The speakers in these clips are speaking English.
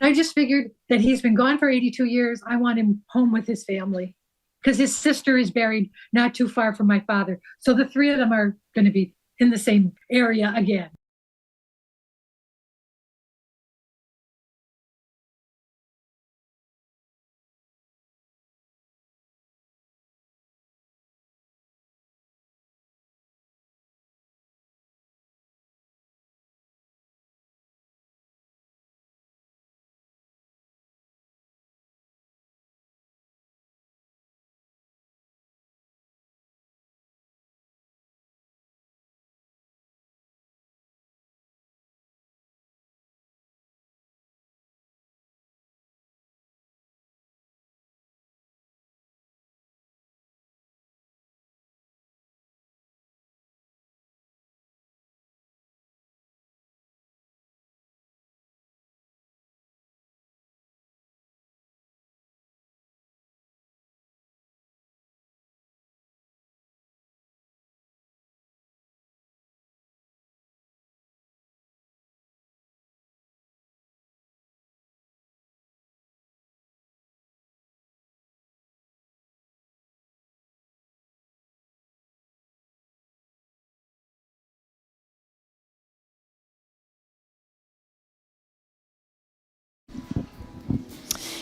I just figured that he's been gone for 82 years. I want him home with his family because his sister is buried not too far from my father. So the three of them are going to be in the same area again.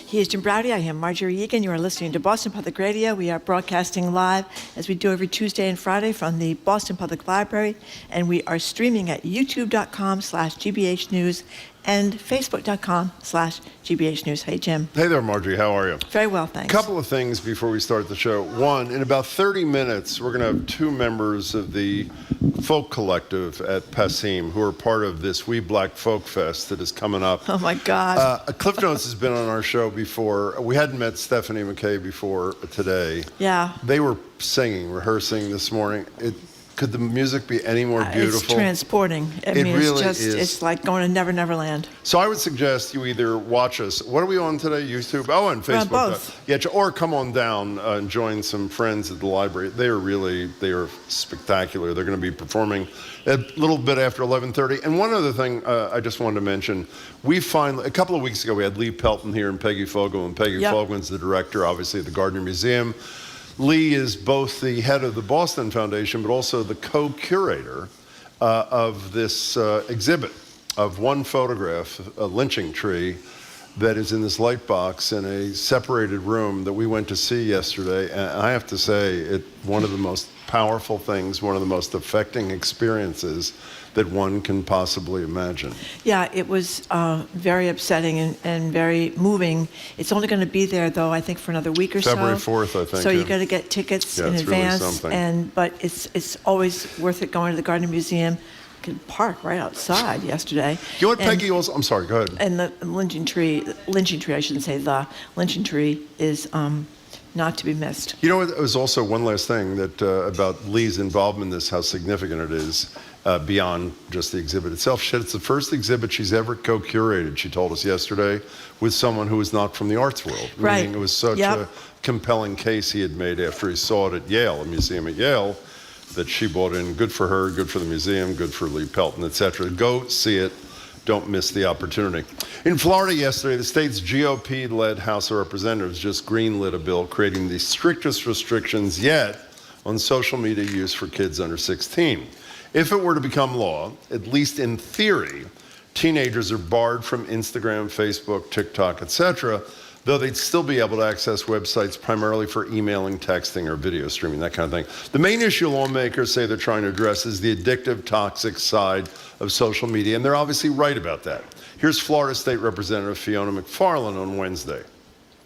He is Jim Browdy. I am Marjorie Egan. You are listening to Boston Public Radio. We are broadcasting live, as we do every Tuesday and Friday, from the Boston Public Library, and we are streaming at youtube.com/GBH News and facebook.com/GBH News. Hey, Jim. Hey there, Marjorie. How are you? Very well, thanks. A couple of things before we start the show. One, in about 30 minutes, we're going to have two members of the folk collective at Passim who are part of this We Black Folk Fest that is coming up. Oh, my God. Cliff Notes has been on our show before. We hadn't met Stephanie McKay before today. Yeah. They were singing, rehearsing this morning. Could the music be any more beautiful? It's transporting. I mean, really it's just, it's like going to Never Never Land. So I would suggest you either watch us. What are we on today? YouTube? Oh, and Facebook. Both. Yeah, or come on down and join some friends at the library. They are spectacular. They're going to be performing a little bit after 11:30. And one other thing I just wanted to mention, a couple of weeks ago, we had Lee Pelton here and Peggy Fogel. And Peggy Fogelman's the director, obviously, of the Gardner Museum. Lee is both the head of the Boston Foundation, but also the co-curator of this exhibit of one photograph, a lynching tree, that is in this light box in a separated room that we went to see yesterday. And I have to say, one of the most powerful things, one of the most affecting experiences that one can possibly imagine. Yeah, it was very upsetting and very moving. It's only going to be there, though, I think, for another week or February 4th, I think. So you got to get tickets in advance. Really but it's always worth it going to the Gardner Museum. You can park right outside yesterday. You know what, Peggy also, I'm sorry, go ahead. And the lynching tree, I shouldn't say the lynching tree is not to be missed. You know, it was also one last thing that about Lee's involvement in this, how significant it is. Beyond just the exhibit itself. It's the first exhibit she's ever co-curated, she told us yesterday, with someone who was not from the arts world. Right. Meaning it was such a compelling case he had made after he saw it at Yale, a museum at Yale, that she bought in. Good for her, good for the museum, good for Lee Pelton, etc. Go see it. Don't miss the opportunity. In Florida yesterday, the state's GOP-led House of Representatives just greenlit a bill creating the strictest restrictions yet on social media use for kids under 16. If it were to become law, at least in theory, teenagers are barred from Instagram, Facebook, TikTok, etc., though they'd still be able to access websites primarily for emailing, texting, or video streaming, that kind of thing. The main issue lawmakers say they're trying to address is the addictive, toxic side of social media, and they're obviously right about that. Here's Florida State Representative Fiona McFarland on Wednesday.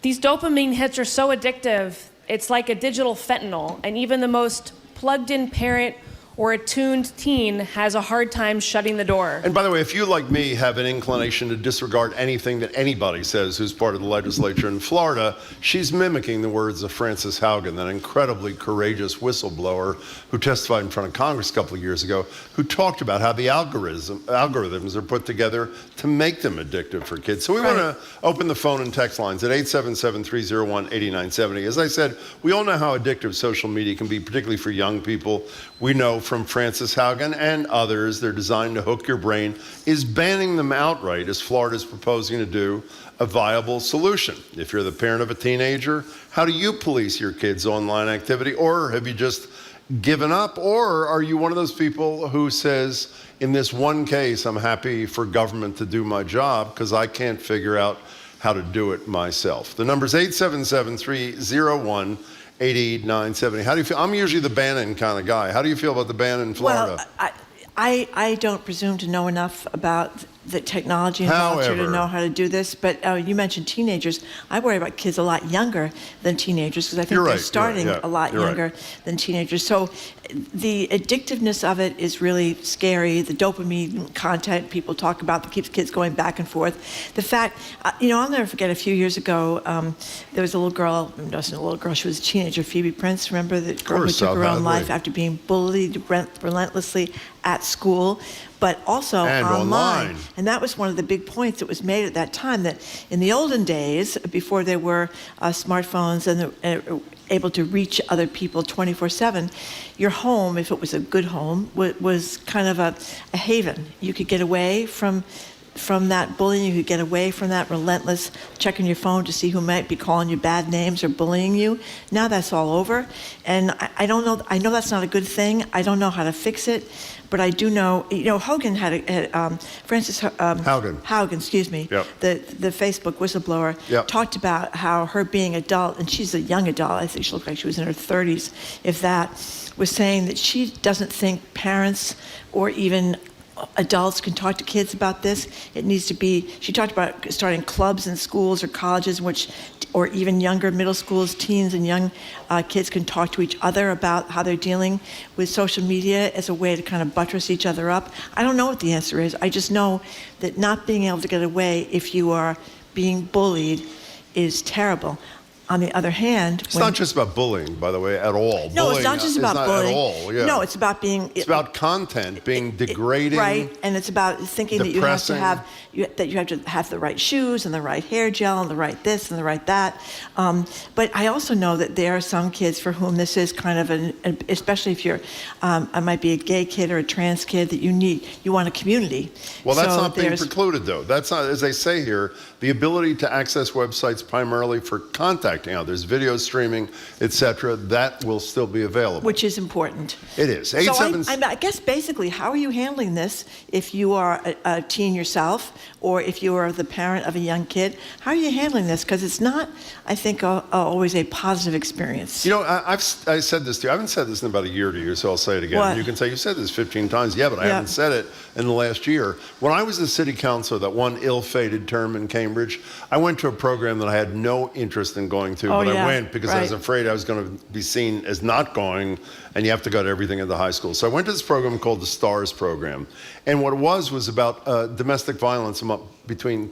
These dopamine hits are so addictive, it's like a digital fentanyl, and even the most plugged-in parent or a tuned teen has a hard time shutting the door. And by the way, if you, like me, have an inclination to disregard anything that anybody says who's part of the legislature in Florida, she's mimicking the words of Frances Haugen, that incredibly courageous whistleblower who testified in front of Congress a couple of years ago, who talked about how the algorithms are put together to make them addictive for kids. So we want to open the phone and text lines at 877-301-8970. As I said, we all know how addictive social media can be, particularly for young people. We know from Frances Haugen and others, they're designed to hook your brain, is banning them outright, as Florida is proposing to do, a viable solution. If you're the parent of a teenager, how do you police your kids' online activity? Or have you just given up? Or are you one of those people who says, in this one case, I'm happy for government to do my job because I can't figure out how to do it myself? The number's 877-301-8970. How do you feel? I'm usually the Bannon kind of guy. How do you feel about the ban in Florida? Well, I don't presume to know enough about the technology involved here to know how to do this. But you mentioned teenagers. I worry about kids a lot younger than teenagers because I think they're starting a lot younger than teenagers. So the addictiveness of it is really scary. The dopamine content people talk about that keeps kids going back and forth. The fact, I'll never forget a few years ago, there was a little girl, it wasn't a little girl, she was a teenager, Phoebe Prince, remember the girl who took her own life after being bullied relentlessly at school, but also online. And that was one of the big points that was made at that time, that in the olden days, before there were smartphones and able to reach other people 24/7, your home, if it was a good home, was kind of a haven. You could get away from that bullying, you could get away from that relentless checking your phone to see who might be calling you bad names or bullying you. Now that's all over. And I don't know, I know that's not a good thing. I don't know how to fix it, but I do know, Hogan Frances Haugen, excuse me, the Facebook whistleblower, talked about how her being adult, and she's a young adult, I think she looked like she was in her 30s, if that, was saying that she doesn't think parents or even adults can talk to kids about this. It needs to be, she talked about starting clubs in schools or colleges or even younger middle schools, teens and young kids can talk to each other about how they're dealing with social media as a way to kind of buttress each other up. I don't know what the answer is. I just know that not being able to get away if you are being bullied is terrible. On the other hand, it's not just about bullying, by the way, at all. No, it's not just about bullying. At all, No, it's about being. It's about content being degrading, right? And it's about thinking that you have to have the right shoes and the right hair gel and the right this and the right that. But I also know that there are some kids for whom this is kind of especially if you're, I might be a gay kid or a trans kid, that you want a community. Well, that's not being precluded, though. That's not, as they say here, the ability to access websites primarily for contacting. There's video streaming, etc. That will still be available, which is important. It is. So I guess basically, how are you handling this if you are a teen yourself, or if you are the parent of a young kid? How are you handling this? Because it's not, I think, always a positive experience. I said this to you. I haven't said this in about a year to you, so I'll say it again. What? You can say, you said this 15 times. Yeah, but I haven't said it in the last year. When I was the city councilor, that one ill-fated term in Cambridge, I went to a program that I had no interest in going to, but I went because I was afraid I was going to be seen as not going, and you have to go to everything at the high school. So I went to this program called the STARS program. And what it was about domestic violence between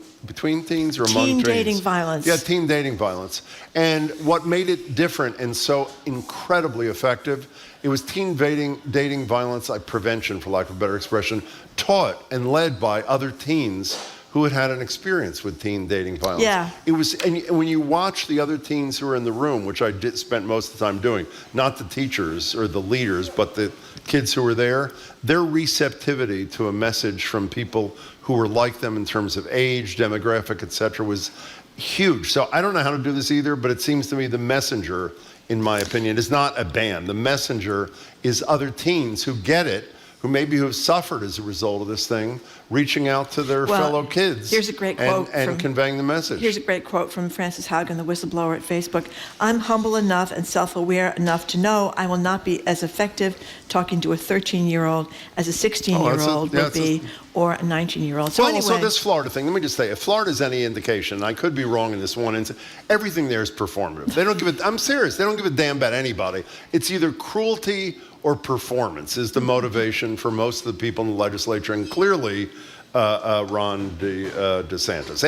teens or among teens. Teen dating violence. Yeah, teen dating violence. And what made it different and so incredibly effective, it was teen dating violence prevention, for lack of a better expression, taught and led by other teens who had an experience with teen dating violence. Yeah. It was, and when you watch the other teens who were in the room, which I spent most of the time doing, not the teachers or the leaders, but the kids who were there, their receptivity to a message from people who were like them in terms of age, demographic, etc., was huge. So I don't know how to do this either, but it seems to me the messenger, in my opinion, is not a ban. The messenger is other teens who get it, who have suffered as a result of this thing, reaching out to their fellow kids. Here's a great quote and conveying the message. Here's a great quote from Frances Haugen, the whistleblower at Facebook. "I'm humble enough and self-aware enough to know I will not be as effective talking to a 13-year-old as a 16-year-old would be, or a 19-year-old. So so this Florida thing, let me just say, if Florida's any indication, and I could be wrong in this one instance, everything there is performative. They don't give I'm serious, they don't give a damn about anybody. It's either cruelty or performance is the motivation for most of the people in the legislature, and clearly Ron DeSantis.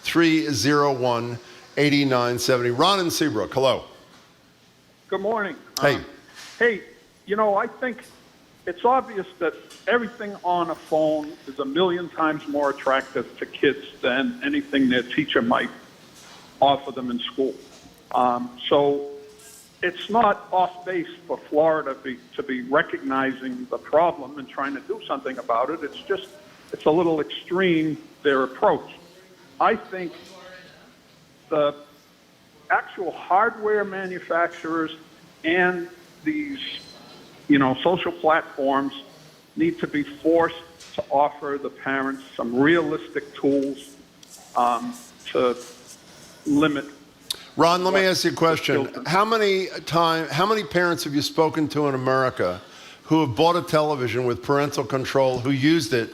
877-301-8970. Ron in Seabrook, hello. Good morning. Hey. Hey, I think it's obvious that everything on a phone is a million times more attractive to kids than anything their teacher might offer them in school. So it's not off base for Florida to be recognizing the problem and trying to do something about it. It's a little extreme, their approach. I think the actual hardware manufacturers and these, social platforms need to be forced to offer the parents some realistic tools to limit. Ron, let me ask you a question. How many parents have you spoken to in America who have bought a television with parental control, who used it?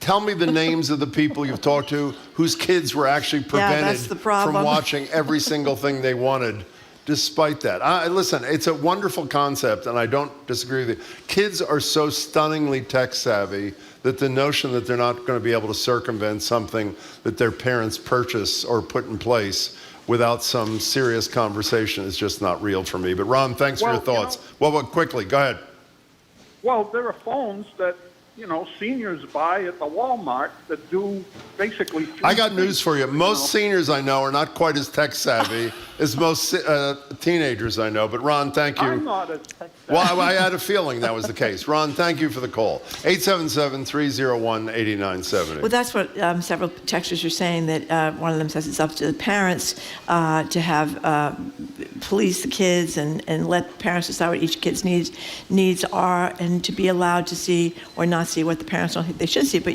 Tell me the names of the people you've talked to whose kids were actually prevented from watching every single thing they wanted despite that. Listen, it's a wonderful concept, and I don't disagree with you. Kids are so stunningly tech savvy that the notion that they're not going to be able to circumvent something that their parents purchase or put in place without some serious conversation is just not real for me. But Ron, thanks for your thoughts. Well, quickly, go ahead. Well, there are phones that, seniors buy at the Walmart that do basically. I got news for you. Most seniors I know are not quite as tech savvy as most teenagers I know. But Ron, thank you. I'm not as tech savvy. Well, I had a feeling that was the case. Ron, thank you for the call. 877-301-8970. Well, that's what several texters are saying, that one of them says it's up to the parents to have police the kids and let parents decide what each kid's needs are, and to be allowed to see or not see what the parents don't think they should see. But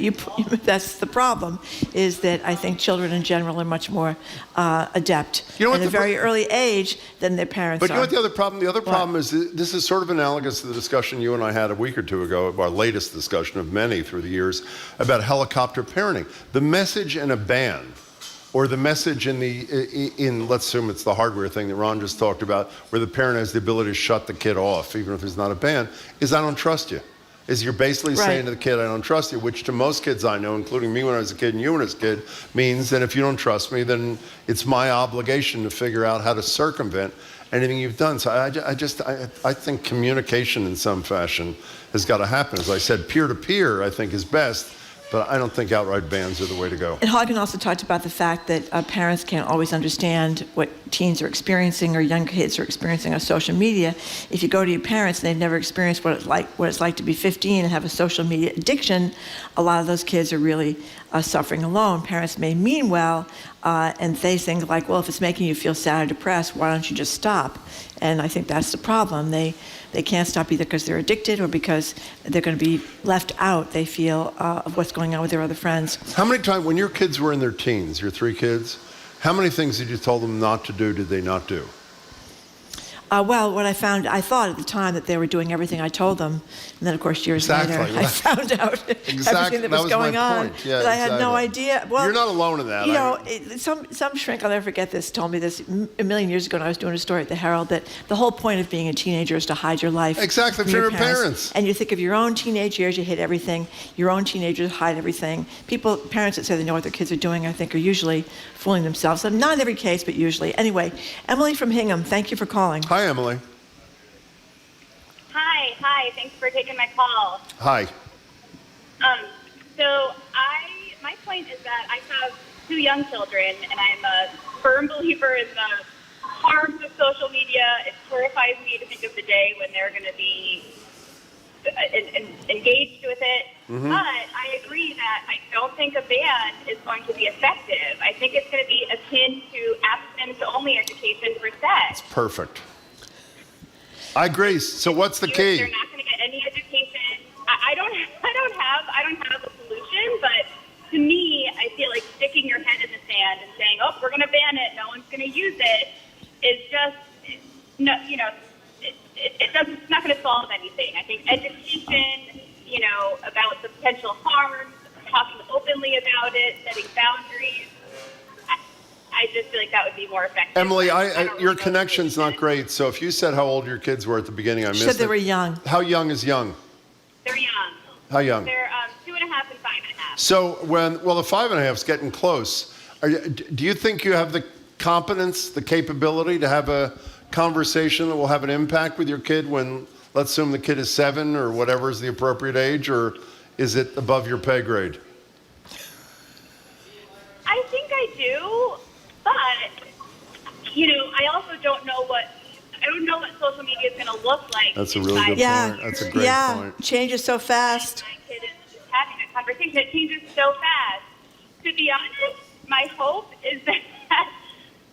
that's the problem, is that I think children in general are much more adept at a very early age than their parents are. But you know what the other problem? The other problem is this is sort of analogous to the discussion you and I had a week or two ago, our latest discussion of many through the years, about helicopter parenting. The message in a ban, or the message in let's assume it's the hardware thing that Ron just talked about, where the parent has the ability to shut the kid off, even if there's not a ban, is I don't trust you. Is you're basically saying to the kid, I don't trust you, which to most kids I know, including me when I was a kid and you when I was a kid, means that if you don't trust me, then it's my obligation to figure out how to circumvent anything you've done. So I think communication in some fashion has got to happen. As I said, peer-to-peer I think is best, but I don't think outright bans are the way to go. And Hagen also talked about the fact that parents can't always understand what teens are experiencing or young kids are experiencing on social media. If you go to your parents and they've never experienced what it's like to be 15 and have a social media addiction, a lot of those kids are really suffering alone. Parents may mean well and say things like, well, if it's making you feel sad or depressed, why don't you just stop? And I think that's the problem. They can't stop either because they're addicted or because they're going to be left out, they feel, of what's going on with their other friends. How many times, when your kids were in their teens, your three kids, how many things did you tell them not to do, did they not do? Well, what I thought at the time that they were doing everything I told them, and then of course years later I found out everything that was going on. Yeah, but I had no idea. Well, you're not alone in that. Some shrink, I'll never forget this, told me this a million years ago when I was doing a story at the Herald, that the whole point of being a teenager is to hide your life from your parents. And you think of your own teenage years, you hid everything. Your own teenagers hide everything. Parents that say they know what their kids are doing, I think, are usually fooling themselves. So not in every case, but usually. Anyway, Emily from Hingham, thank you for calling. Hi, Emily. Hi. Thanks for taking my call. Hi. My point is that I have two young children, and I'm a firm believer in the harms of social media. It terrifies me to think of the day when they're going to be engaged with it. Mm-hmm. But I agree that I don't think a ban is going to be effective. I think it's going to be akin to abstinence-only education for sex. That's perfect. I agree. So what's the key? They're not going to get any education. I don't have a solution, but to me, I feel like sticking your head in the sand and saying, "Oh, we're going to ban it. No one's going to use it," is just it's not going to solve anything. I think education, about the potential harms, talking openly about it, setting boundaries. I just feel like that would be more effective. Emily, your connection's not great, so if you said how old your kids were at the beginning, I missed it. You said they were young. How young is young? They're young. How young? They're 2.5 and 5.5. So the 5.5 is getting close. Do you think you have the competence, the capability to have a conversation that will have an impact with your kid when, let's assume the kid is 7 or whatever is the appropriate age, or is it above your pay grade? I think I do. But, I also don't know what social media is going to look like. That's a really good point. That's a great point. Changes so fast. My kid is having a conversation. It changes so fast. To be honest, my hope is that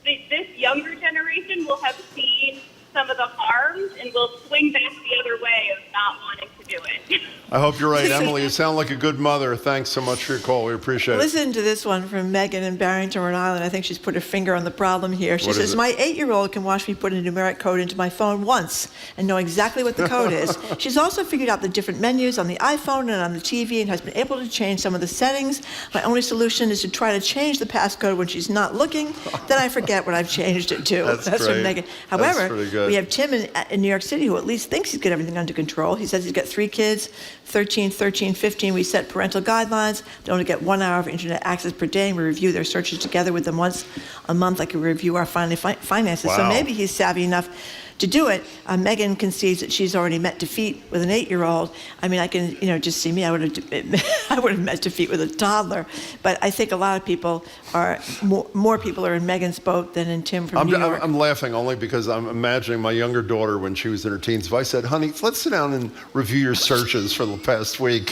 this younger generation will have seen some of the harms and will swing back the other way of not wanting to do it. I hope you're right, Emily. You sound like a good mother. Thanks so much for your call. We appreciate it. Listen to this one from Megan in Barrington, Rhode Island. I think she's put her finger on the problem here. She What says, is it? my 8-year-old can watch me put a numeric code into my phone once and know exactly what the code is. She's also figured out the different menus on the iPhone and on the TV and has been able to change some of the settings. My only solution is to try to change the passcode when she's not looking. Then I forget what I've changed it to. That's from great. Megan. That's However, pretty good. we have Tim in New York City who at least thinks he's got everything under control. He says he's got 3 kids, 13, 15. We set parental guidelines. They only get 1 hour of internet access per day, and we review their searches together with them once a month, like we review our finances. So Wow. maybe he's savvy enough to do it. Megan concedes that she's already met defeat with an 8-year-old. I mean, I can, just see me. I would have met defeat with a toddler. But I think a lot of people are more people are in Megan's boat than in Tim from New York. I'm laughing only because I'm imagining my younger daughter when she was in her teens. If I said, honey, let's sit down and review your searches for the past week.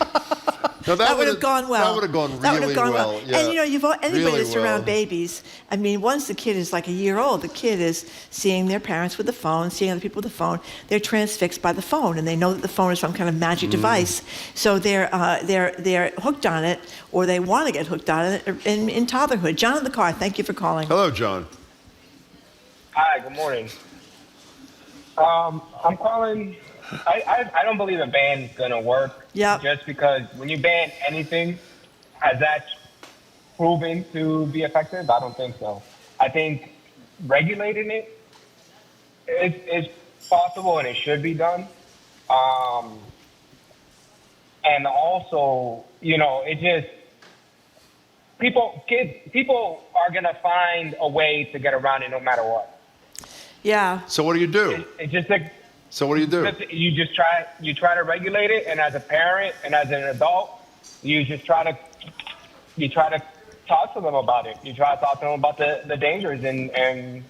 Now, that would have gone well. That would have gone really That would have gone well. Yeah. And anybody Really that's around well. babies, I mean, once the kid is like a year old, the kid is seeing their parents with the phone, seeing other people with the phone. They're transfixed by the phone, and they know that the phone is some kind of magic device. So they're hooked on it, or they want to get hooked on it in toddlerhood. John in the car, thank you for calling. Hello, John. Hi, good morning. I'm calling. I don't believe a ban's gonna work. Yep. Just because when you ban anything, has that proven to be effective? I don't think so. I think regulating it is possible and it should be done. And also, it just people are gonna find a way to get around it no matter what. Yeah. So what do you do? It's just like. So what do you do? You try to regulate it, and as a parent and as an adult, you try to talk to them about it. You try to talk to them about the dangers and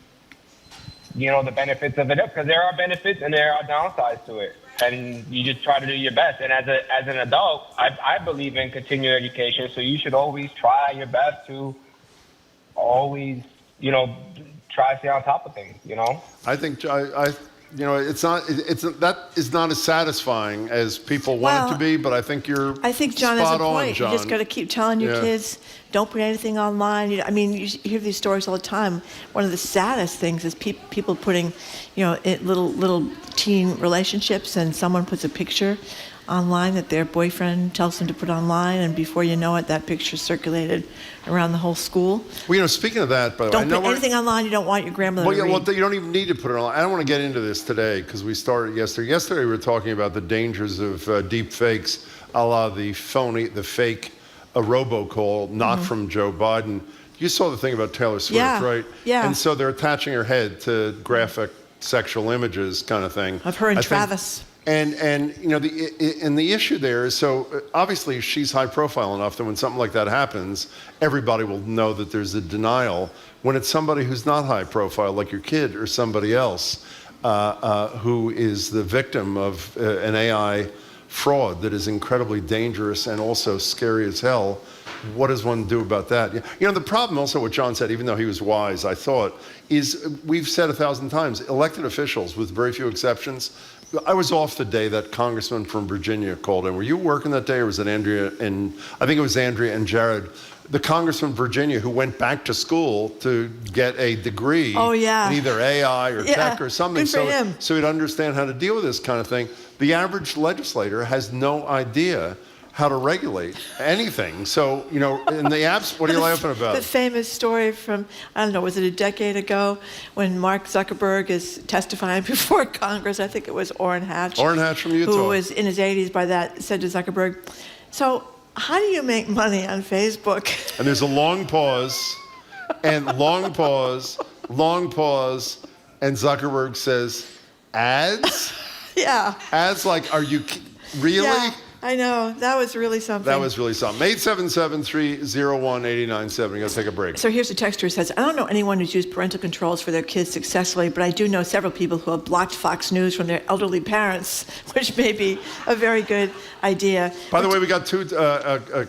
the benefits of it, because there are benefits and there are downsides to it, and you just try to do your best. And as an adult, I believe in continuing education, so you should always try your best to always try to stay on top of things. I think that is not as satisfying as people want it to be, but I think you're John has a spot on, point. John. You just got to keep telling your kids, don't put anything online. You hear these stories all the time. One of the saddest things is people putting, little teen relationships, and someone puts a picture online that their boyfriend tells them to put online, and before you know it, that picture's circulated around the whole school. Well, speaking of that, by the way, Don't put anything online you don't want your grandmother to read. Well, you don't even need to put it online. I don't want to get into this today because we started yesterday. Yesterday we were talking about the dangers of deep fakes, a la the fake robocall, not from Joe Biden. You saw the thing about Taylor Swift, right? Yeah. And so they're attaching her head to graphic sexual images, kind of thing. Of her and Travis. And the issue there is, so obviously she's high profile enough that when something like that happens, everybody will know that there's a denial. When it's somebody who's not high profile, like your kid or somebody else, who is the victim of an AI fraud that is incredibly dangerous and also scary as hell, what does one do about that? The problem also, what John said, even though he was wise, I thought, is we've said 1,000 times, elected officials, with very few exceptions. I was off the day that congressman from Virginia called in. Were you working that day, or was it Andrea and I think it was Andrea and Jared, the congressman from Virginia who went back to school to get a degree in either AI or tech or something, Good for him. so he'd understand how to deal with this kind of thing. The average legislator has no idea how to regulate anything. So, in the apps, what are you laughing about? The famous story from, I don't know, was it a decade ago, when Mark Zuckerberg is testifying before Congress? I think it was Orrin Hatch. Orrin Hatch from Utah. Who was in his 80s by that, said to Zuckerberg, so how do you make money on Facebook? And there's a long pause, and long pause, and Zuckerberg says, ads? Yeah. Ads, like, are you, really? Yeah. I know. That was really something. That was really something. 877-301-8097. We're going to take a break. So here's a texter who says, I don't know anyone who's used parental controls for their kids successfully, but I do know several people who have blocked Fox News from their elderly parents, which may be a very good idea. By the way, we got two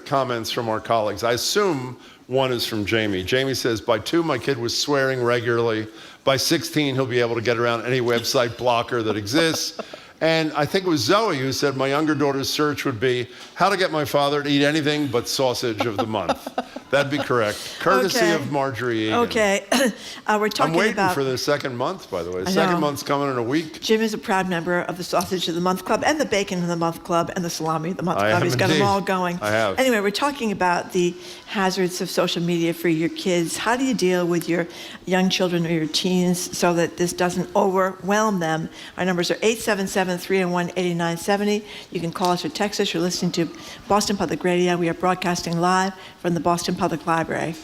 comments from our colleagues. I assume One is from Jamie. Jamie says, by 2, my kid was swearing regularly. By 16, he'll be able to get around any website blocker that exists. And I think it was Zoe who said my younger daughter's search would be how to get my father to eat anything but sausage of the month. That'd be correct. Courtesy of Marjorie Egan. Okay. We're talking I'm waiting about... for the second month, by the way. The I second know. month's coming in a week. Jim is a proud member of the Sausage of the Month Club and the Bacon of the Month Club and the Salami of the Month I Club. am He's got them indeed. all going. I have. Anyway, we're talking about the hazards of social media for your kids. How do you deal with your young children or your teens so that this doesn't overwhelm them? Our numbers are 877-301-8970. You can call us or text us. You're listening to Boston Public Radio. We are broadcasting live from the Boston Public Library.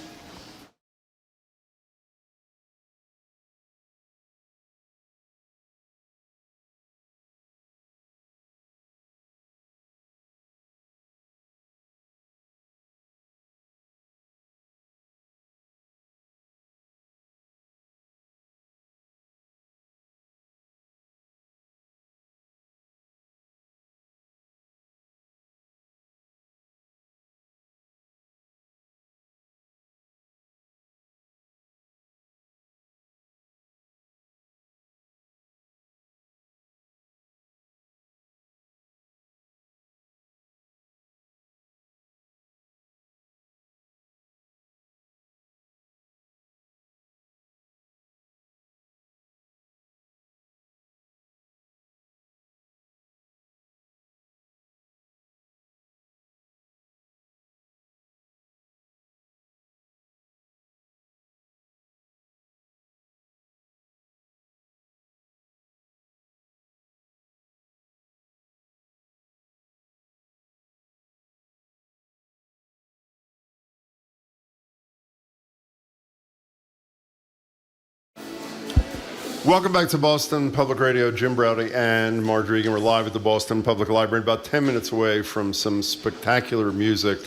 Welcome back to Boston Public Radio. Jim Browdy and Marjorie Egan. We're live at the Boston Public Library, about 10 minutes away from some spectacular music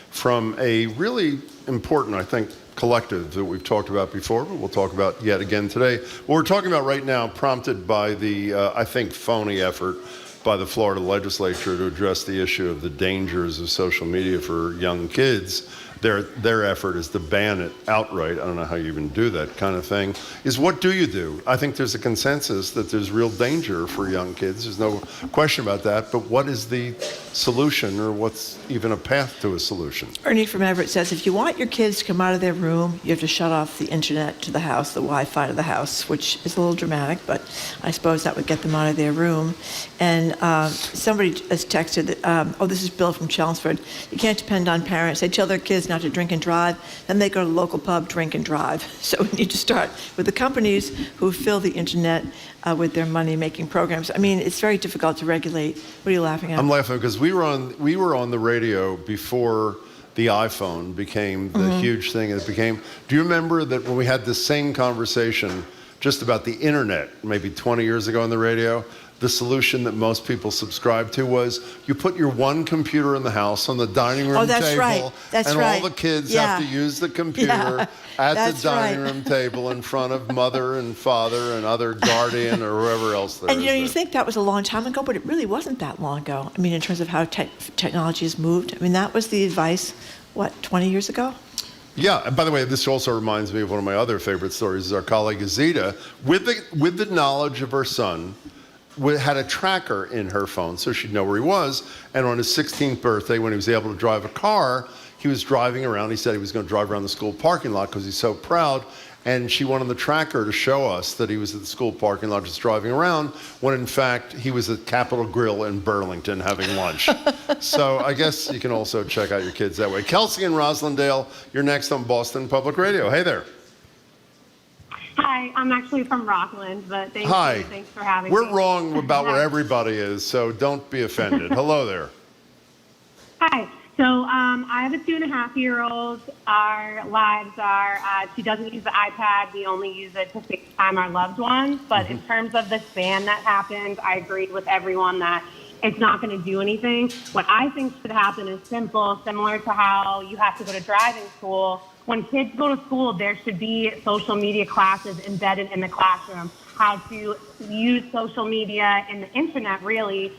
from a really important, I think, collective that we've talked about before, but we'll talk about yet again today. What we're talking about right now, prompted by the, I think, phony effort by the Florida legislature to address the issue of the dangers of social media for young kids. Their effort is to ban it outright. I don't know how you even do that kind of thing. Is what do you do? I think there's a consensus that there's real danger for young kids. There's no question about that. But what is the solution, or what's even a path to a solution? Ernie from Everett says, if you want your kids to come out of their room, you have to shut off the internet to the house, the Wi-Fi to the house, which is a little dramatic, but I suppose that would get them out of their room. And somebody has texted, this is Bill from Chelmsford. You can't depend on parents. They tell their kids not to drink and drive, then they go to the local pub, drink and drive. So we need to start with the companies who fill the internet with their money-making programs. I mean, it's very difficult to regulate. What are you laughing at? I'm laughing because we were on the radio before the iPhone became the huge thing it became. Do you remember that when we had the same conversation just about the internet, maybe 20 years ago on the radio, the solution that most people subscribed to was you put your one computer in the house on the dining room table, right. That's and right. all the kids Yeah. have to use the computer at the dining room table in front of mother and father and other guardian or whoever else there is. And you know, you there. think that was a long time ago, but it really wasn't that long ago. I mean, in terms of how technology has moved. I mean, that was the advice, 20 years ago? Yeah, and by the way, this also reminds me of one of my other favorite stories. Is our colleague Azita, with the knowledge of her son, had a tracker in her phone so she'd know where he was. And on his 16th birthday, when he was able to drive a car, he was driving around. He said he was going to drive around the school parking lot because he's so proud. And she went on the tracker to show us that he was at the school parking lot just driving around, when in fact he was at Capitol Grill in Burlington having lunch. So I guess you can also check out your kids that way. Kelsey and Roslindale, you're next on Boston Public Radio. Hey there. Hi, I'm actually from Rockland, but thanks for having me. We're wrong about where everybody is, so don't be offended. Hello there. Hi. So I have a 2.5-year-old. Our lives are, she doesn't use the iPad. We only use it to FaceTime our loved ones. But in terms of this ban that happened, I agreed with everyone that it's not going to do anything. What I think should happen is simple, similar to how you have to go to driving school. When kids go to school, there should be social media classes embedded in the classroom, how to use social media and the internet really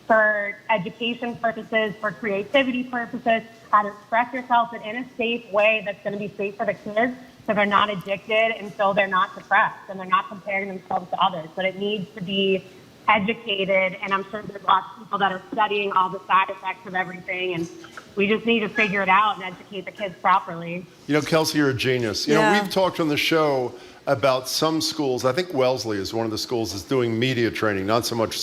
for education purposes, for creativity purposes, how to express yourself in a safe way that's going to be safe for the kids so they're not addicted and so they're not depressed and they're not comparing themselves to others. But it needs to be educated, and I'm sure there's lots of people that are studying all the side effects of everything, and we just need to figure it out and educate the kids properly. You know, Kelsey, you're a genius. You know, we've talked on the show about some schools. I think Wellesley is one of the schools that's doing media training, not so much,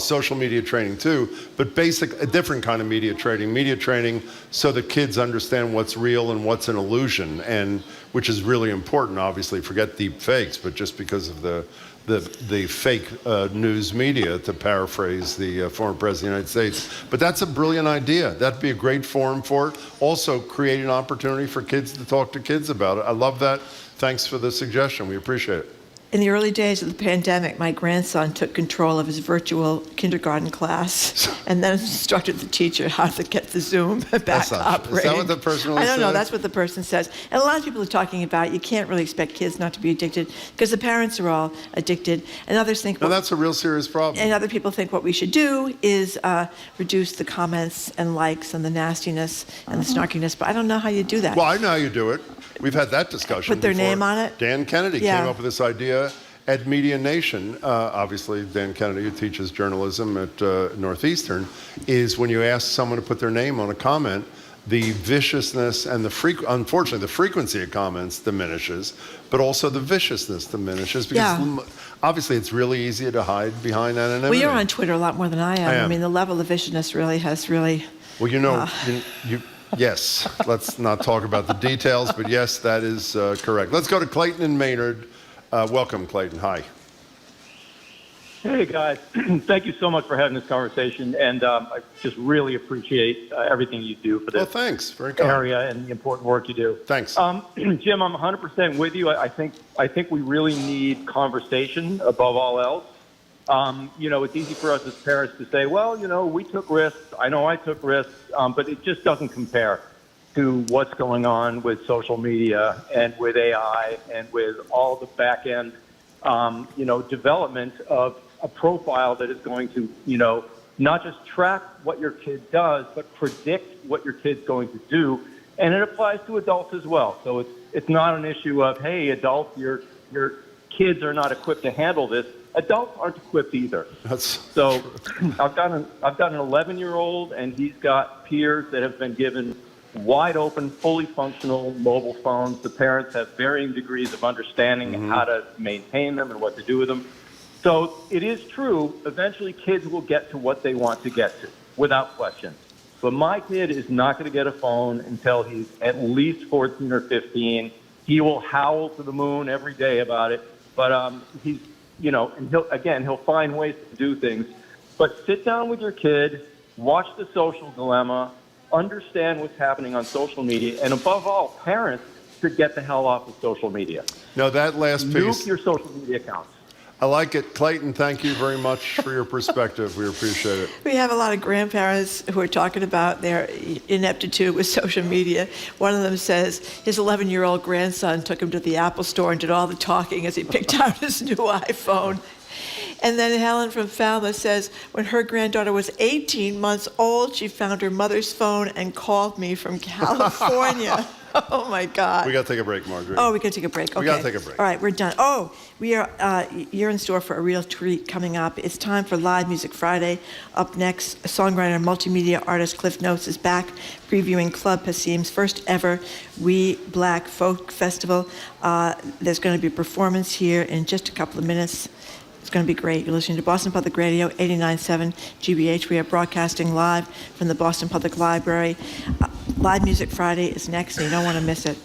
social media training too, but a different kind of media training so the kids understand what's real and what's an illusion, and which is really important, obviously. Forget deep fakes, but just because of the fake news media, to paraphrase the former president of the United States. But that's a brilliant idea. That'd be a great forum for it. Also, create an opportunity for kids to talk to kids about it. I love that. Thanks for the suggestion. We appreciate it. In the early days of the pandemic, my grandson took control of his virtual kindergarten class and then instructed the teacher how to get the Zoom back operating. Is that what the person really I don't know. said? That's what the person says. And a lot of people are talking about you can't really expect kids not to be addicted because the parents are all addicted. And others think... No, that's a real serious problem. And other people think what we should do is reduce the comments and likes and the nastiness and the snarkiness. But I don't know how you do that. Well, I know how you do it. We've had that discussion Put their before. name on it? Dan Kennedy came up with this idea at Media Nation. Obviously, Dan Kennedy, who teaches journalism at Northeastern, is when you ask someone to put their name on a comment, the viciousness and unfortunately, the frequency of comments diminishes, but also the viciousness diminishes because obviously it's really easy to hide behind anonymity. Well, you're on Twitter a lot more than I am. I mean, the level of viciousness really has really... Well, yes, let's not talk about the details, but yes, that is correct. Let's go to Clayton and Maynard. Welcome, Clayton. Hi. Hey, guys. Thank you so much for having this conversation, and I just really appreciate everything you do for this thanks. Very kind. area and the important work you do. Thanks. Jim, I'm 100% with you. I think we really need conversation above all else. It's easy for us as parents to say, well, we took risks. I know I took risks, but it just doesn't compare to what's going on with social media and with AI and with all the back end, development of a profile that is going to, not just track what your kid does, but predict what your kid's going to do. And it applies to adults as well. So it's not an issue of, hey, adults, your kids are not equipped to handle this. Adults aren't equipped either. So I've got an 11-year-old, and he's got peers that have been given wide open, fully functional mobile phones. The parents have varying degrees of understanding how to maintain them and what to do with them. So it is true, eventually kids will get to what they want to get to, without question. But my kid is not going to get a phone until he's at least 14 or 15. He will howl to the moon every day about it. But he's, and he'll find ways to do things. But sit down with your kid, watch The Social Dilemma, understand what's happening on social media, and above all, parents should get the hell off of social media. No, that last piece. Nuke your social media accounts. I like it. Clayton, thank you very much for your perspective. We appreciate it. We have a lot of grandparents who are talking about their ineptitude with social media. One of them says his 11-year-old grandson took him to the Apple store and did all the talking as he picked out his new iPhone. And then Helen from Falmouth says, when her granddaughter was 18 months old, she found her mother's phone and called me from California. Oh, my God. We got to take a break, Marjorie. Oh, we got to take a break. Okay. We got to take a break. All right, we're done. Oh, you're in store for a real treat coming up. It's time for Live Music Friday. Up next, songwriter and multimedia artist Cliff Notes is back, previewing Club Passim's first ever We Black Folk Festival. There's going to be a performance here in just a couple of minutes. It's going to be great. You're listening to Boston Public Radio, 89.7 GBH. We are broadcasting live from the Boston Public Library. Live Music Friday is next, and you don't want to miss it.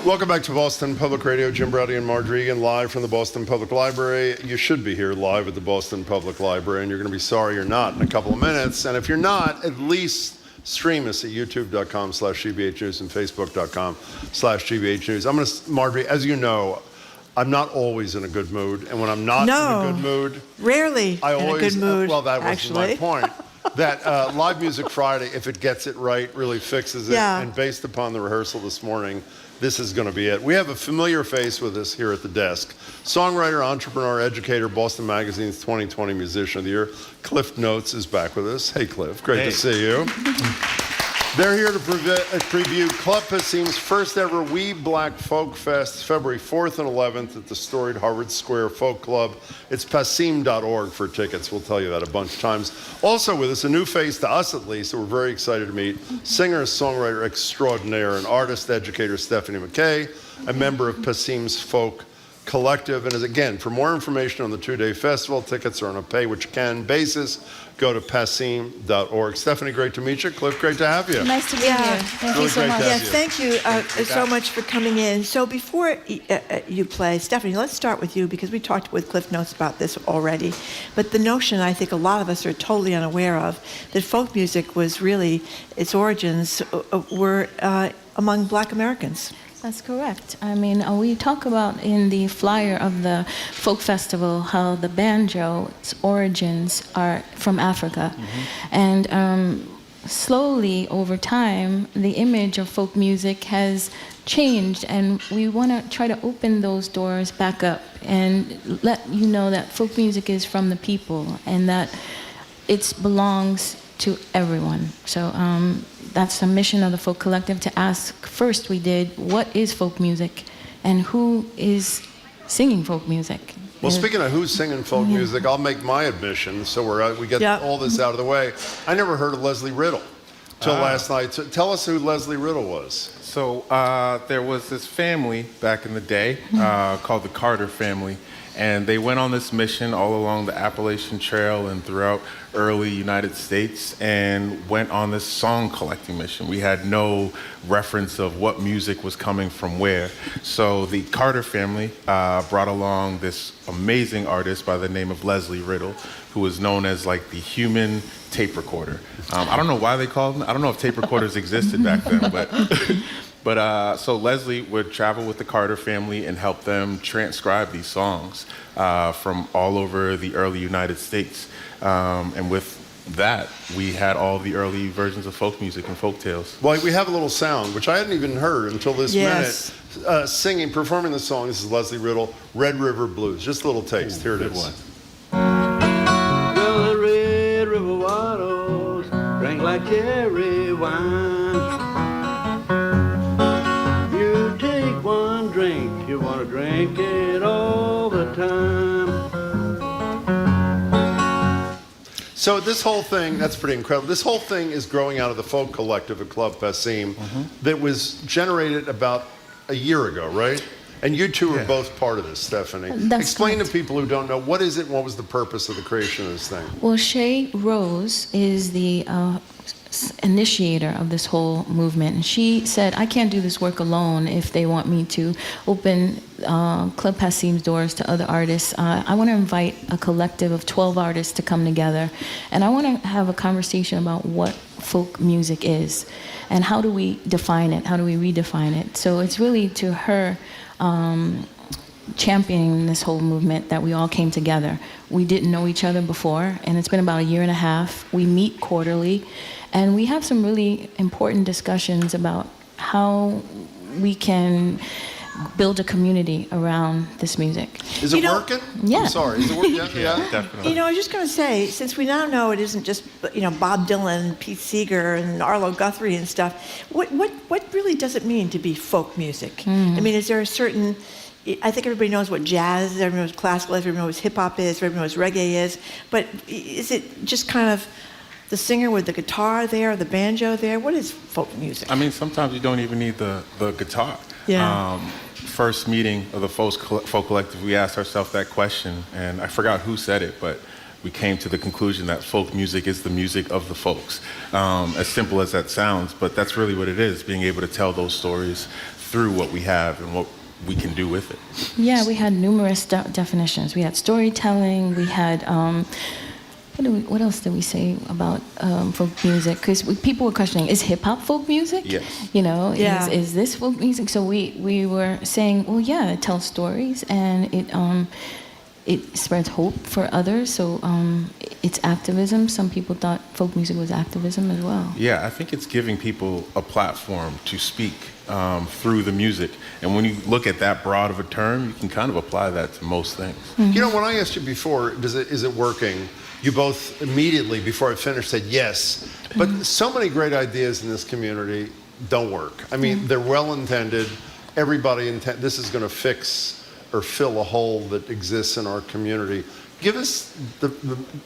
Welcome back to Boston Public Radio. Jim Browdy and Marjorie Egan live from the Boston Public Library. You should be here live at the Boston Public Library, and you're going to be sorry you're not in a couple of minutes. And if you're not, at least stream us at youtube.com/GBH News and facebook.com/GBH News. I'm going to, Marjorie, as you know, I'm not always in a good mood. And when I'm not in a good mood, rarely I always, in a good mood. Well, that was my point. That Live Music Friday, if it gets it right, really fixes it. Yeah. And based upon the rehearsal this morning, this is going to be it. We have a familiar face with us here at the desk. Songwriter, entrepreneur, educator, Boston Magazine's 2020 Musician of the Year. Cliff Notes is back with us. Hey, Cliff. Great to see you. They're here to preview Club Passim's first ever We Black Folk Fest, February 4th and 11th at the storied Harvard Square Folk Club. It's passim.org for tickets. We'll tell you that a bunch of times. Also with us, a new face to us at least, that we're very excited to meet, singer-songwriter extraordinaire and artist educator Stephanie McKay, a member of Passim's Folk Collective. And as again, for more information on the two-day festival, tickets are on a pay-what-you-can basis. Go to passim.org. Stephanie, great to meet you. Cliff, great to have you. Nice to be here. Thank you so much. Yes, thank you so much for coming in. So before you play, Stephanie, let's start with you because we talked with Cliff Notes about this already. But the notion I think a lot of us are totally unaware of, that folk music was really, its origins were among Black Americans. That's correct. I mean, we talk about in the flyer of the folk festival how the banjo's origins are from Africa. And slowly over time, the image of folk music has changed, and we want to try to open those doors back up and let you know that folk music is from the people and that it belongs to everyone. So that's the mission of the Folk Collective, to ask first we did, what is folk music and who is singing folk music? Well, speaking of who's singing folk music, I'll make my admission so we get all this out of the way. I never heard of Leslie Riddle till last night. So tell us who Leslie Riddle was. So there was this family back in the day called the Carter family. And they went on this mission all along the Appalachian Trail and throughout early United States and went on this song collecting mission. We had no reference of what music was coming from where. So the Carter family brought along this amazing artist by the name of Leslie Riddle, who was known as like the human tape recorder. I don't know why they called him. I don't know if tape recorders existed back then, but... But so Leslie would travel with the Carter family and help them transcribe these songs from all over the early United States. And with that, we had all the early versions of folk music and folk tales. Well, we have a little sound, which I hadn't even heard until this minute. Performing the song, this is Leslie Riddle, Red River Blues. Just a little taste. Here it is. Well, the Red River waters drank like cherry wine. You want to drink it all the time. So this whole thing, that's pretty incredible. This whole thing is growing out of the Folk Collective at Club Passim that was generated about a year ago, right? And you two are both part of this, Stephanie. Explain to people who don't know, what is it and what was the purpose of the creation of this thing? Well, Shay Rose is the initiator of this whole movement, and she said, I can't do this work alone if they want me to open Club Passim's doors to other artists. I want to invite a collective of 12 artists to come together, and I want to have a conversation about what folk music is and how do we define it, how do we redefine it. So it's really to her championing this whole movement that we all came together. We didn't know each other before, and it's been about a year and a half. We meet quarterly, and we have some really important discussions about how we can build a community around this music. Is it working? Yeah. I'm sorry. Is it working? Yeah, definitely. You know, I was just going to say, since we now know it isn't just, Bob Dylan, Pete Seeger, and Arlo Guthrie and stuff, what really does it mean to be folk music? I mean, is there a certain... I think everybody knows what jazz is, everybody knows classical is, everybody knows what hip-hop is, everybody knows what reggae is, but is it just kind of the singer with the guitar there, the banjo there? What is folk music? I mean, sometimes you don't even need the guitar. Yeah. First meeting of the folk collective, we asked ourselves that question, and I forgot who said it, but we came to the conclusion that folk music is the music of the folks. As simple as that sounds, but that's really what it is, being able to tell those stories through what we have and what we can do with it. Yeah, we had numerous definitions. We had storytelling. We had what else did we say about folk music? Because people were questioning: is hip hop folk music? Yes. You know, Yeah. is this folk music? So we were saying, well, yeah, it tells stories and it spreads hope for others. So it's activism. Some people thought folk music was activism as well. Yeah, I think it's giving people a platform to speak through the music. And when you look at that broad of a term, you can kind of apply that to most things. You know, when I asked you before, is it working? You both immediately, before I finished, said yes. But so many great ideas in this community don't work. I mean, they're well-intended. Everybody this is going to fix or fill a hole that exists in our community. Give us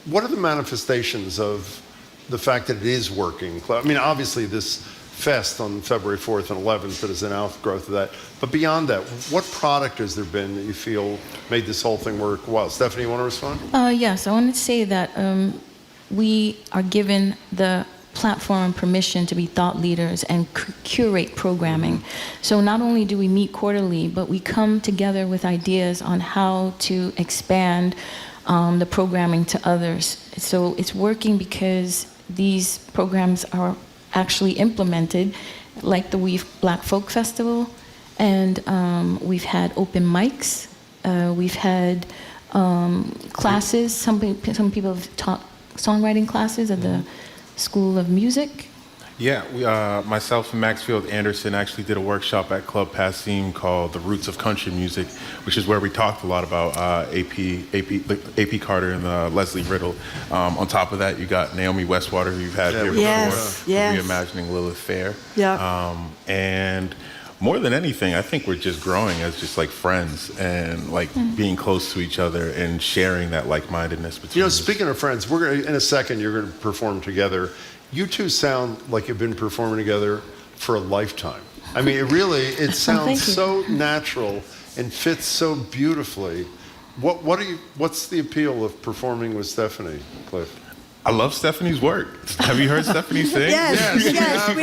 what are the manifestations of the fact that it is working? I mean, obviously this fest on February 4th and 11th that is an outgrowth of that. But beyond that, what product has there been that you feel made this whole thing work well? Stephanie, you want to respond? Yes, I wanted to say that we are given the platform and permission to be thought leaders and curate programming. So not only do we meet quarterly, but we come together with ideas on how to expand the programming to others. So it's working because these programs are actually implemented, like the Weave Black Folk Festival, and we've had open mics, we've had classes. Some people have taught songwriting classes at the School of Music. Yeah, myself and Maxfield Anderson actually did a workshop at Club Passim called The Roots of Country Music, which is where we talked a lot about AP Carter and Leslie Riddle. On top of that, you got Naomi Westwater, who you've had here before, reimagining Lilith Fair. Yeah. And more than anything, I think we're just growing as just like friends and like being close to each other and sharing that like-mindedness between us. You know, speaking of friends, we're going to, in a second, you're going to perform together. You two sound like you've been performing together for a lifetime. I mean, it sounds so natural and fits so beautifully. What's the appeal of performing with Stephanie, Cliff? I love Stephanie's work. Have you heard Stephanie sing? Yes,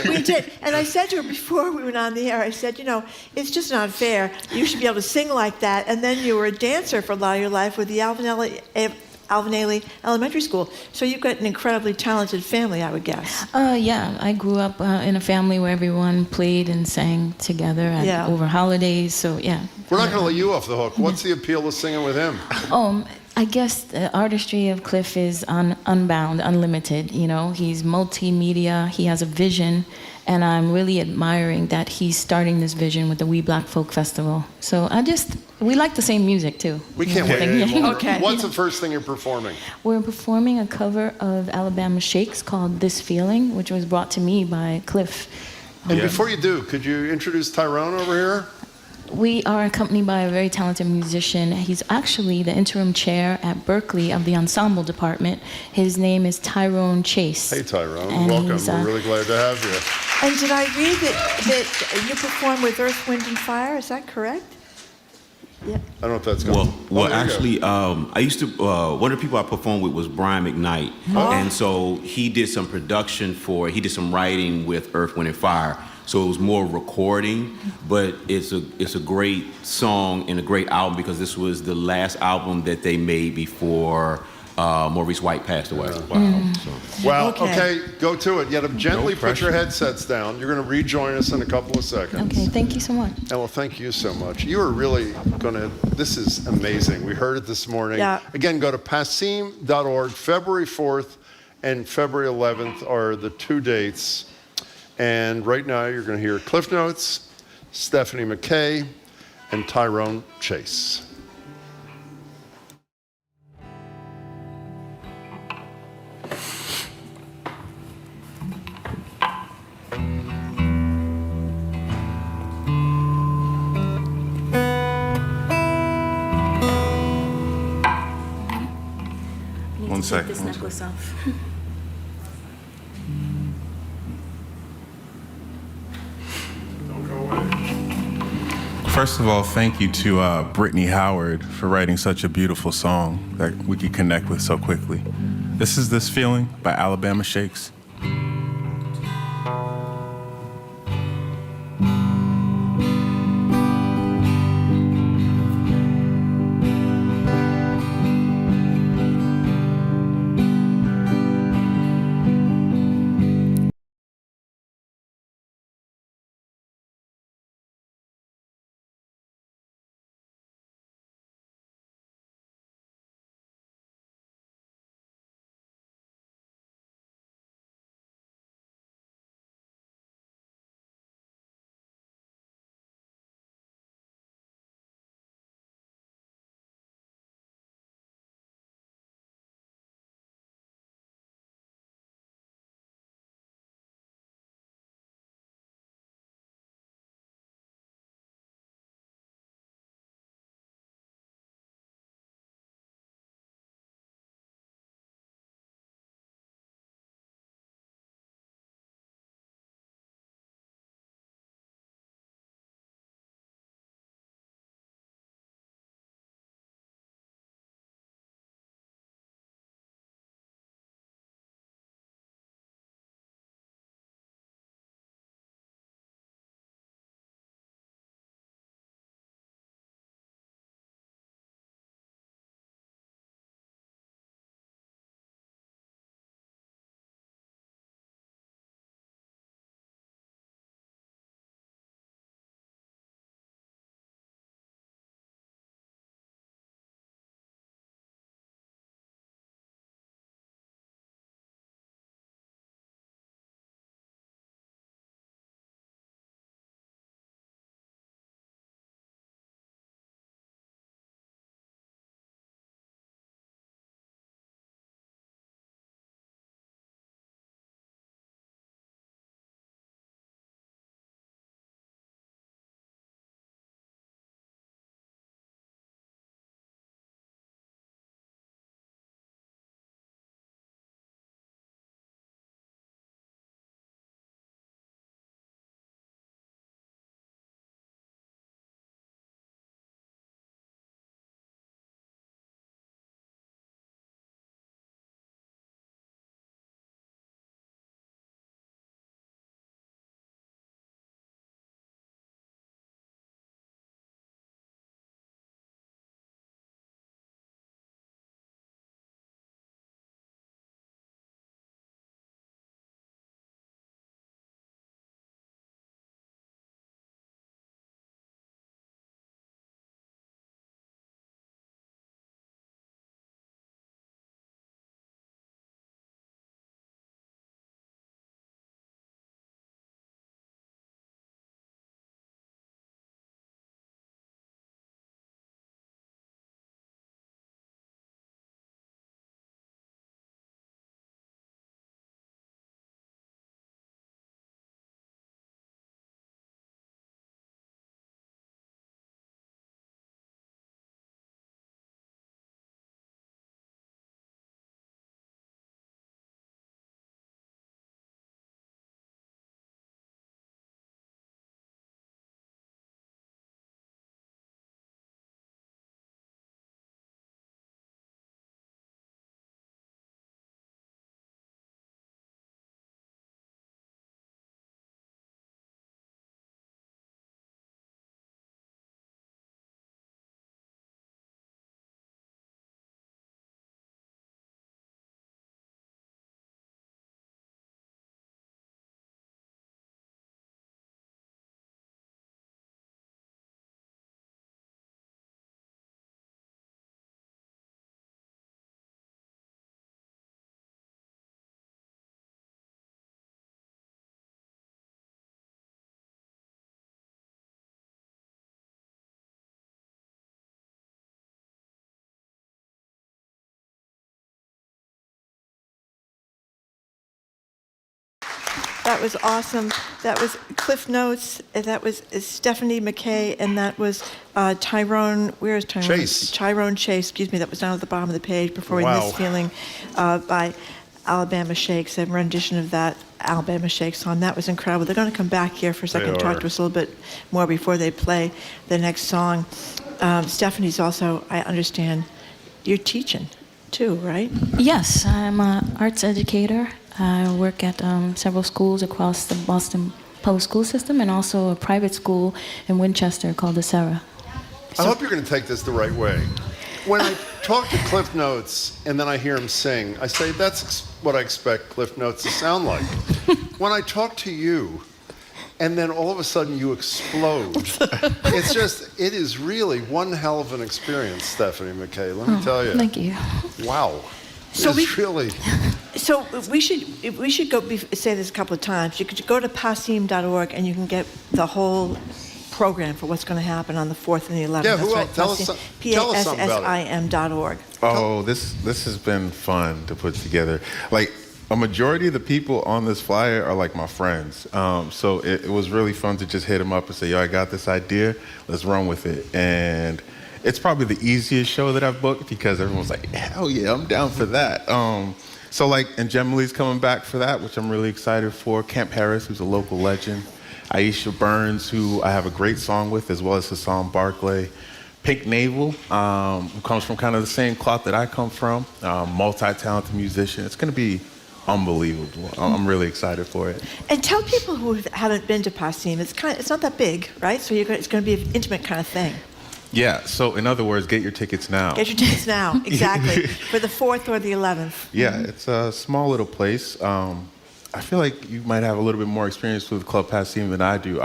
we did. And I said to her before we went on the air, I said, you know, it's just not fair. You should be able to sing like that. And then you were a dancer for a lot of your life with the Alvin Ailey Elementary School. So you've got an incredibly talented family, I would guess. Yeah, I grew up in a family where everyone played and sang together over holidays. So yeah. We're not going to let you off the hook. What's the appeal of singing with him? I guess the artistry of Cliff is unbound, unlimited. You know, he's multimedia. He has a vision, and I'm really admiring that he's starting this vision with the We Black Folk Festival. So we like the same music too. We can't wait anymore. Okay. What's the first thing you're performing? We're performing a cover of Alabama Shakes called "This Feeling," which was brought to me by Cliff. And before you do, could you introduce Tyrone over here? We are accompanied by a very talented musician. He's actually the interim chair at Berkeley of the ensemble department. His name is Tyrone Chase. Hey, Tyrone. And welcome. We're really glad to have you. And did I read that you perform with Earth, Wind, and Fire? Is that correct? Yeah. I don't know if that's going Well, actually, I used to, one of the people I performed with was Brian McKnight. And so he did some some writing with Earth, Wind, and Fire. So it was more recording, but it's a great song and a great album because this was the last album that they made before Maurice White passed away. Wow. Well, okay, go to it. You have to gently put your headsets down. You're going to rejoin us in a couple of seconds. Okay, thank you so much. And well, thank you so much. You are really this is amazing. We heard it this morning. Yeah. Again, go to passim.org. February 4th and February 11th are the two dates. And right now you're going to hear Cliff Notes, Stephanie McKay, and Tyrone Chase. One second. Take this necklace off. First of all, thank you to Brittany Howard for writing such a beautiful song that we could connect with so quickly. This is This Feeling by Alabama Shakes. That was awesome. That was Cliff Notes. That was Stephanie McKay, and that was Tyrone. Where is Tyrone? Chase. Tyrone Chase. Excuse me. That was down at the bottom of the page. Performing This Feeling by Alabama Shakes. A rendition of that Alabama Shakes song. That was incredible. They're going to come back here for a second and talk to us a little bit more before they play the next song. Stephanie's also, I understand, you're teaching too, right? Yes, I'm an arts educator. I work at several schools across the Boston public school system and also a private school in Winchester called the Sarah. I hope you're going to take this the right way. When I talk to Cliff Notes and then I hear him sing, I say, that's what I expect Cliff Notes to sound like. When I talk to you, and then all of a sudden you explode, it is really one hell of an experience, Stephanie McKay, let me tell you. Thank you. Wow. So really... So we should go say this a couple of times. You could go to pasim.org and you can get the whole program for what's going to happen on the 4th and the 11th. Yeah, That's right. tell us something about it. PASSIM.org. Oh, this has been fun to put together. Like, a majority of the people on this flyer are like my friends. So it was really fun to just hit them up and say, yo, I got this idea, let's run with it. And it's probably the easiest show that I've booked because everyone's like, hell yeah, I'm down for that. So like, and Jemilee's coming back for that, which I'm really excited for. Camp Harris, who's a local legend. Aisha Burns, who I have a great song with, as well as Hassan Barclay. Pink Navel, who comes from kind of the same cloth that I come from, multi-talented musician. It's going to be unbelievable. I'm really excited for it. And tell people who haven't been to Pasim, it's not that big, right? So it's going to be an intimate kind of thing. Yeah, so in other words, get your tickets now. Get your tickets now, exactly, for the 4th or the 11th. Yeah, it's a small little place. I feel like you might have a little bit more experience with Club Pasim than I do.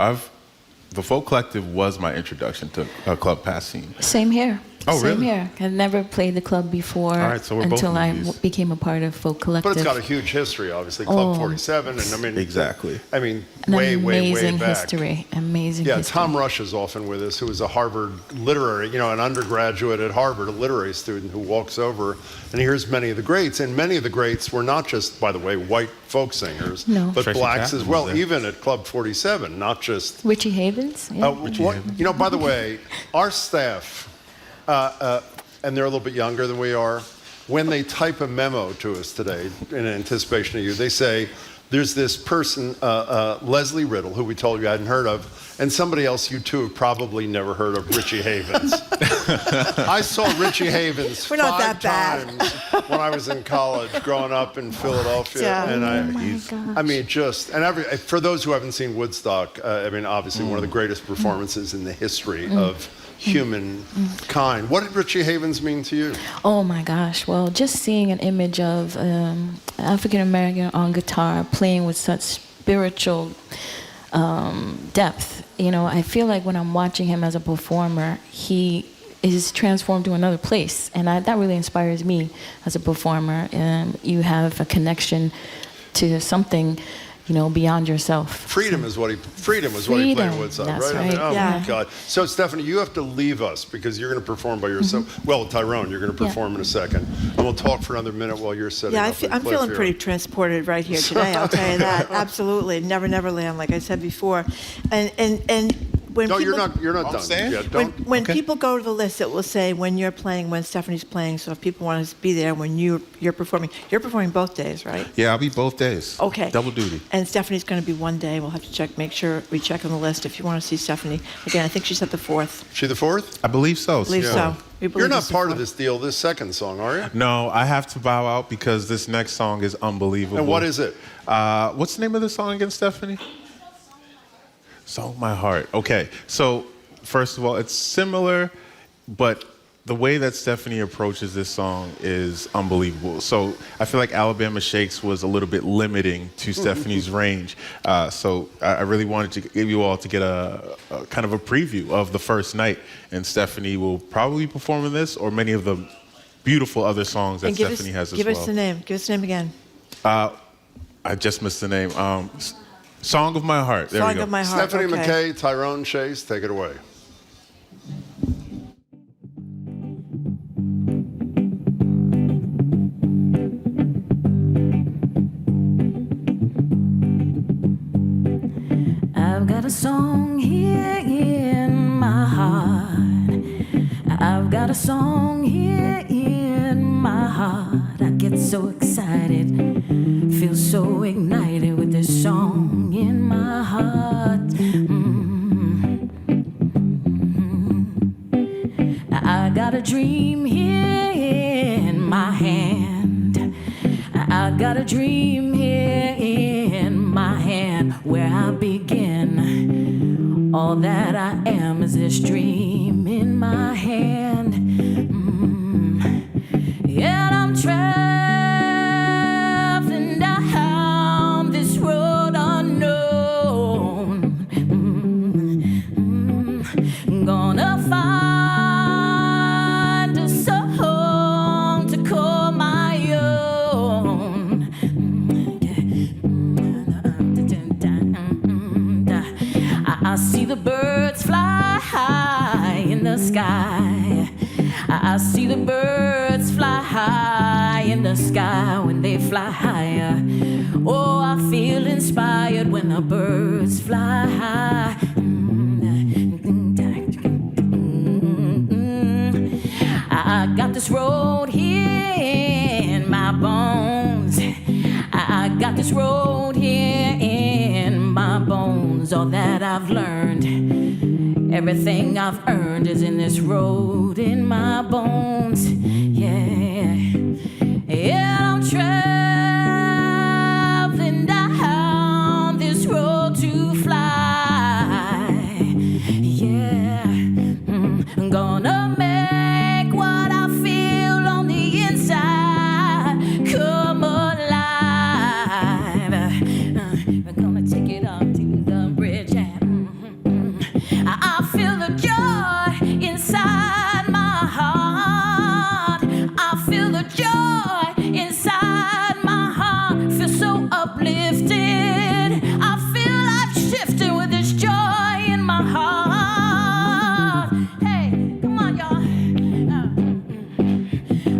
The Folk Collective was my introduction to Club Pasim. Same here. Oh, Same really? here. I'd never played the club before So we're until both I newbies. became a part of Folk Collective. But it's got a huge history, obviously. Club 47, and I mean... Exactly. I mean, An way amazing back. history. Amazing Yeah, history. Tom Rush is often with us, who is a Harvard literary, an undergraduate at Harvard, a literary student who walks over and hears many of the greats. And many of the greats were not just, by the way, white folk singers, but Tracy blacks Chapman as well, was there. even at Club 47, not just... Richie Havens? Yeah. By the way, our staff, and they're a little bit younger than we are, when they type a memo to us today in anticipation of you, they say, there's this person, Leslie Riddle, who we told you I hadn't heard of, and somebody else you two have probably never heard of, Richie Havens. I saw Richie Havens We're not 5 that bad. times when I was in college, growing up in Philadelphia. Yeah. And I mean, for those who haven't seen Woodstock, obviously one of the greatest performances in the history of humankind. What did Richie Havens mean to you? Oh my gosh. Well, just seeing an image of African American on guitar playing with such spiritual depth. I feel like when I'm watching him as a performer, he is transformed to another place. And that really inspires me as a performer. You have a connection to something, beyond yourself. Freedom was what he played at Woodstock, That's right? right. Oh Yeah. my God. So Stephanie, you have to leave us because you're going to perform by yourself. Well, Tyrone, you're going to perform in a second. And we'll talk for another minute while you're setting up. I'm feeling pretty transported right here today, I'll tell you that. Absolutely. Neverland, like I said before. And when No, people, you're not done. saying? Yeah, don't. when people go to the list, it will say when you're playing, when Stephanie's playing. So if people want to be there when you're performing both days, right? Yeah, I'll be both days. Okay. Double duty. And Stephanie's going to be one day. We'll have to make sure we check on the list if you want to see Stephanie. Again, I think she's at the 4th. She the 4th? I believe so. Believe so. We believe You're not it's the part of 4th. this deal, this second song, are you? No, I have to bow out because this next song is unbelievable. And what is it? What's the name of the song again, Stephanie? Song My Heart. Okay, so first of all, it's similar, but the way that Stephanie approaches this song is unbelievable. So I feel like Alabama Shakes was a little bit limiting to Stephanie's range. So I really wanted to give you all to get a kind of a preview of the first night. And Stephanie will probably be performing this or many of the beautiful other songs that Stephanie has as well. Give us the name. Give us the name again. I just missed the name. Song of My Heart. There we Song go. of My Heart. Stephanie okay. McKay, Tyrone Chase, take it away. a song here in my heart. I've got a song here in my heart. I get so excited, feel so ignited with this song in my heart. I got a dream here in my hand. I got a dream here in my hand where I begin. All that I am is this dream in my hand. Yet I'm traveling down this road unknown. Gonna find a song to call my own. I see the birds fly high in the sky. I see the birds fly high in the sky. When they fly higher, oh, I feel inspired when the birds fly high. I got this road here in my bones. I got this road here in my bones. All that I've learned, everything I've earned is in this road in my bones. Yeah, yeah, I'm traveling down this road to fly. Yeah, I'm gonna make what I feel on the inside come alive. We're gonna take it up to the bridge and I feel the joy inside my heart. I feel the joy inside my heart. Feel so uplifted. I feel like shifting with this joy in my heart. Hey, come on, y'all.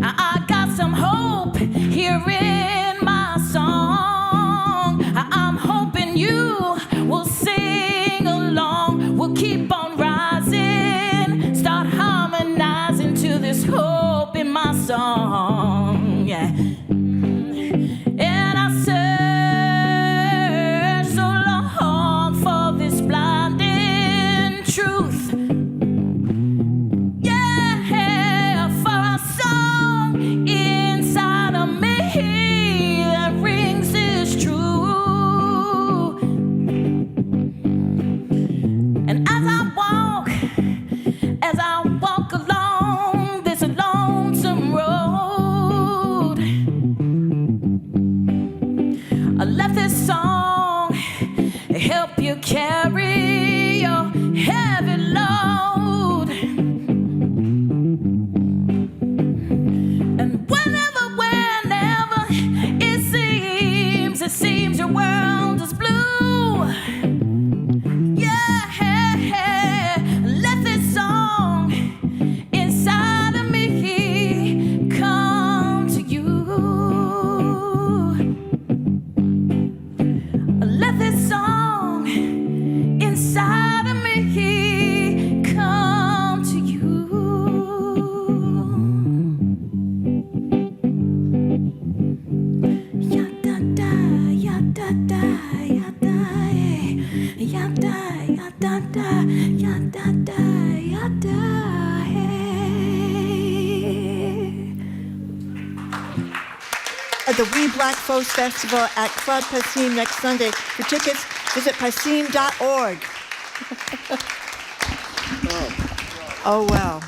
I got some hope here in my song. I'm hoping you will sing along. We'll keep on rising, start harmonizing to this hope in my song. Yeah. And I search so long for this blinding truth. Yeah, for a song inside of me that rings is true. And as I walk along this lonesome road, I let this song help you carry your heavy load. And whenever it seems your world is blue. Yeah, let this song inside of me come to you. Let this song inside of me come to you. Ya da da, ya da da, ya da, ya da, ya da da, ya da da, ya da. At the We Black Folks Festival at Club Passim next Sunday. For tickets, visit passim.org. Oh, wow.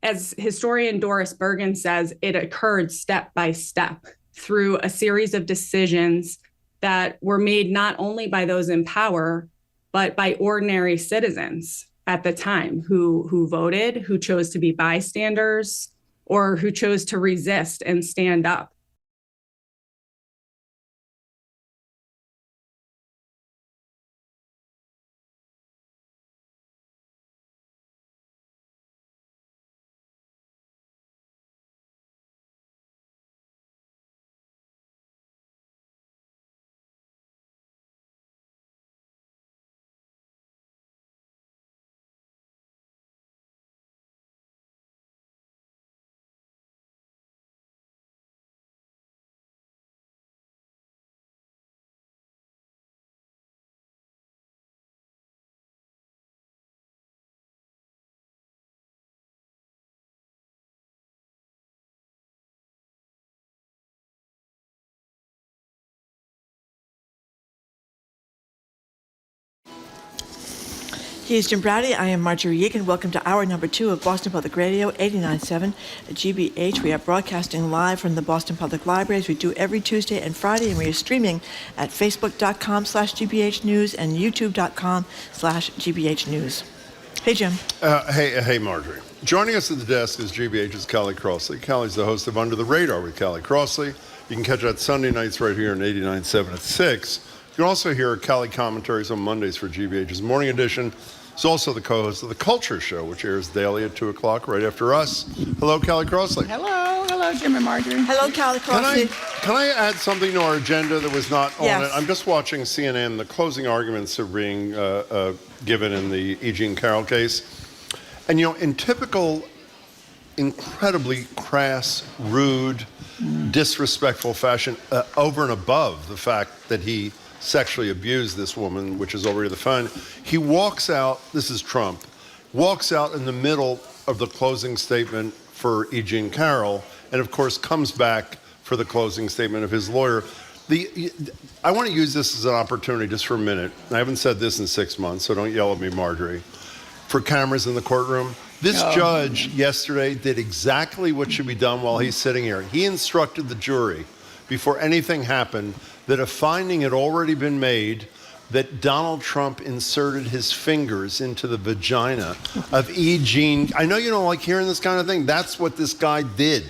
as historian Doris Bergen says, it occurred step by step through a series of decisions that were made not only by those in power, but by ordinary citizens at the time who voted, who chose to be bystanders, or who chose to resist and stand up. He's Jim Browdy. I am Marjorie Yeagan. Welcome to hour number 2 of Boston Public Radio, 89.7 GBH. We are broadcasting live from the Boston Public Library, as we do every Tuesday and Friday, and we are streaming at facebook.com/GBH News and youtube.com/GBH News. Hey, Jim. Hey, Marjorie. Joining us at the desk is GBH's Callie Crossley. Callie's the host of Under the Radar with Callie Crossley. You can catch that Sunday nights right here on 89.7 at 6. You can also hear Callie commentaries on Mondays for GBH's Morning Edition. He's also the co-host of The Culture Show, which airs daily at 2 o'clock right after us. Hello, Callie Crossley. Hello, Jim and Marjorie. Hello, Callie Crossley. Can I add something to our agenda that was not on Yes. it? I'm just watching CNN. The closing arguments are being given in the E. Jean Carroll case. And, in typical, incredibly crass, rude, disrespectful fashion, over and above the fact that he sexually abused this woman, which is already the fine, he walks out, this is Trump, walks out in the middle of the closing statement for E. Jean Carroll, and of course comes back for the closing statement of his lawyer. I want to use this as an opportunity just for a minute. I haven't said this in 6 months, so don't yell at me, Marjorie. For cameras in the courtroom. This judge yesterday did exactly what should be done while he's sitting here. He instructed the jury before anything happened that a finding had already been made that Donald Trump inserted his fingers into the vagina of E. Jean. I know you don't like hearing this kind of thing. That's what this guy did.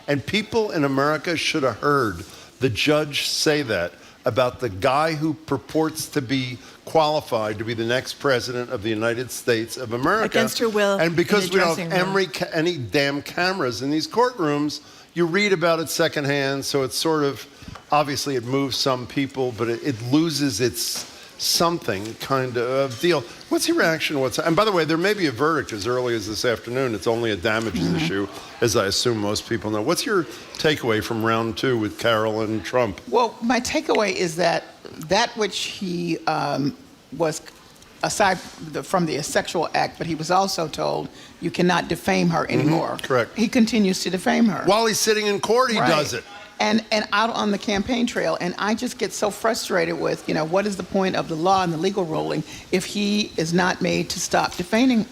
And people in America should have heard the judge say that about the guy who purports to be qualified to be the next president of the United States of America. Against her will. And because we don't have room. any damn cameras in these courtrooms, you read about it secondhand, so it's sort of, obviously it moves some people, but it loses its something kind of deal. What's your reaction? And by the way, there may be a verdict as early as this afternoon. It's only a damages issue, as I assume most people know. What's your takeaway from round 2 with Carroll and Trump? Well, my takeaway is that which he was, aside from the sexual act, but he was also told you cannot defame her anymore. Correct. He continues to defame her. While he's sitting in court, he does it. And out on the campaign trail, and I just get so frustrated with, what is the point of the law and the legal ruling if he is not made to stop defaming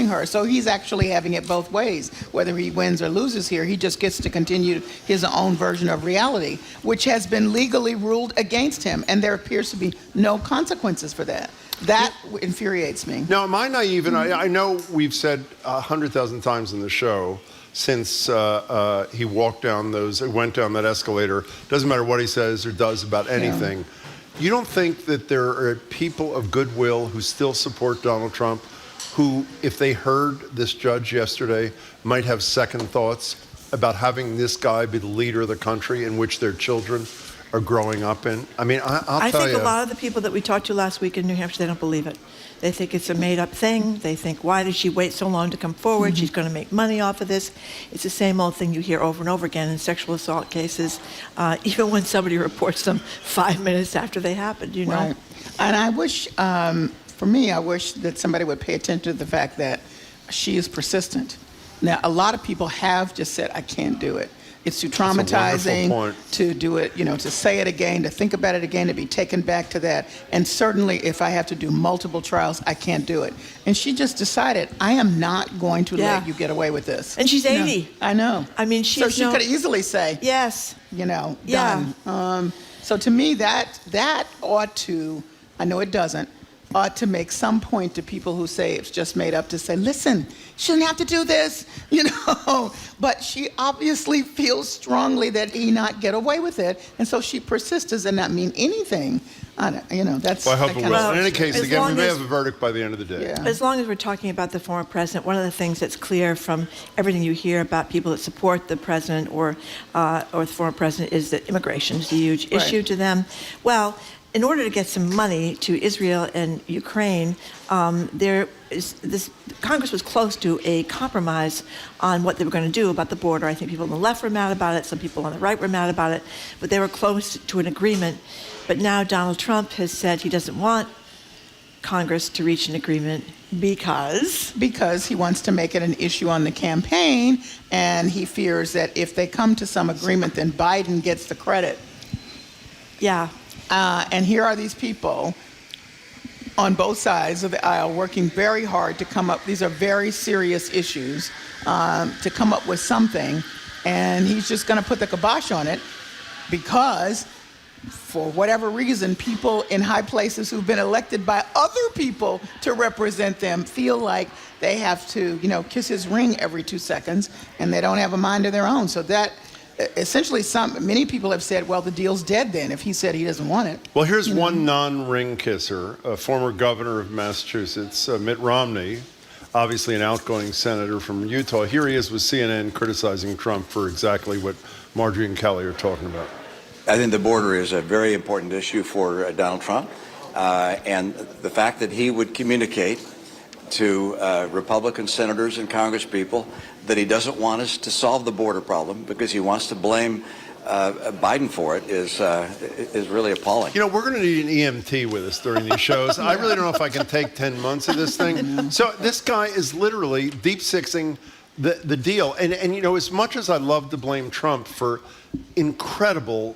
her? So he's actually having it both ways. Whether he wins or loses here, he just gets to continue his own version of reality, which has been legally ruled against him, and there appears to be no consequences for that. That infuriates me. Now, am I naive? And I know we've said 100,000 times in the show, since he went down that escalator, doesn't matter what he says or does about anything. Yeah. You don't think that there are people of goodwill who still support Donald Trump, who, if they heard this judge yesterday, might have second thoughts about having this guy be the leader of the country in which their children are growing up in? I mean, I think a lot of the people that we talked to last week in New Hampshire, they don't believe it. They think it's a made-up thing. They think, why did she wait so long to come forward? She's going to make money off of this. It's the same old thing you hear over and over again in sexual assault cases, even when somebody reports them 5 minutes after they happened, Right. And I wish, for me, I wish that somebody would pay attention to the fact that she is persistent. Now, a lot of people have just said, I can't do it. It's too That's a wonderful traumatizing point. to do it, to say it again, to think about it again, to be taken back to that. And certainly if I have to do multiple trials, I can't do it. And she just decided, I am not going to let you get away with this. And she's 80. I know. I mean, So she could easily say, yes, done. So to me, that ought to, I know it doesn't, ought to make some point to people who say it's just made up, to say, listen, shouldn't have to do this, But she obviously feels strongly that he not get away with it, and so she persists. Does that not mean anything? That's. Well, I hope it will. In any case, as again, we long may as- have a verdict by the end of the day. Yeah. As long as we're talking about the former president, one of the things that's clear from everything you hear about people that support the president or the former president is that immigration is a huge issue to them. Well, in order to get some money to Israel and Ukraine, Congress was close to a compromise on what they were going to do about the border. I think people on the left were mad about it, some people on the right were mad about it, but they were close to an agreement. But now Donald Trump has said he doesn't want Congress to reach an agreement because he wants to make it an issue on the campaign, and he fears that if they come to some agreement, then Biden gets the credit. Yeah. And here are these people on both sides of the aisle working very hard to come up. These are very serious issues, to come up with something, and he's just going to put the kibosh on it because, for whatever reason, people in high places who've been elected by other people to represent them feel like they have to, kiss his ring every 2 seconds, and they don't have a mind of their own. So that essentially, many people have said, well, the deal's dead then if he said he doesn't want it. Well, here's one non-ring kisser, a former governor of Massachusetts, Mitt Romney, obviously an outgoing senator from Utah. Here he is with CNN criticizing Trump for exactly what Marjorie and Kelly are talking about. I think the border is a very important issue for Donald Trump, and the fact that he would communicate to Republican senators and congresspeople that he doesn't want us to solve the border problem because he wants to blame Biden for it is really appalling. We're going to need an EMT with us during these shows. I really don't know if I can take 10 months of this thing. So this guy is literally deep-sixing the deal. And as much as I love to blame Trump for incredible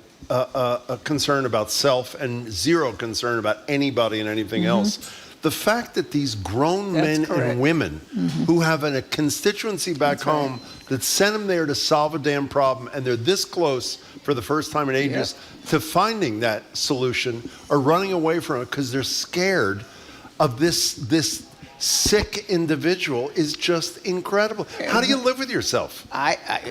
concern about self and zero concern about anybody and anything else, the fact that these grown men and women who have a constituency back home that sent them there to solve a damn problem, and they're this close for the first time in ages to finding that solution, are running away from it because they're scared of this sick individual, is just incredible. How do you live with yourself?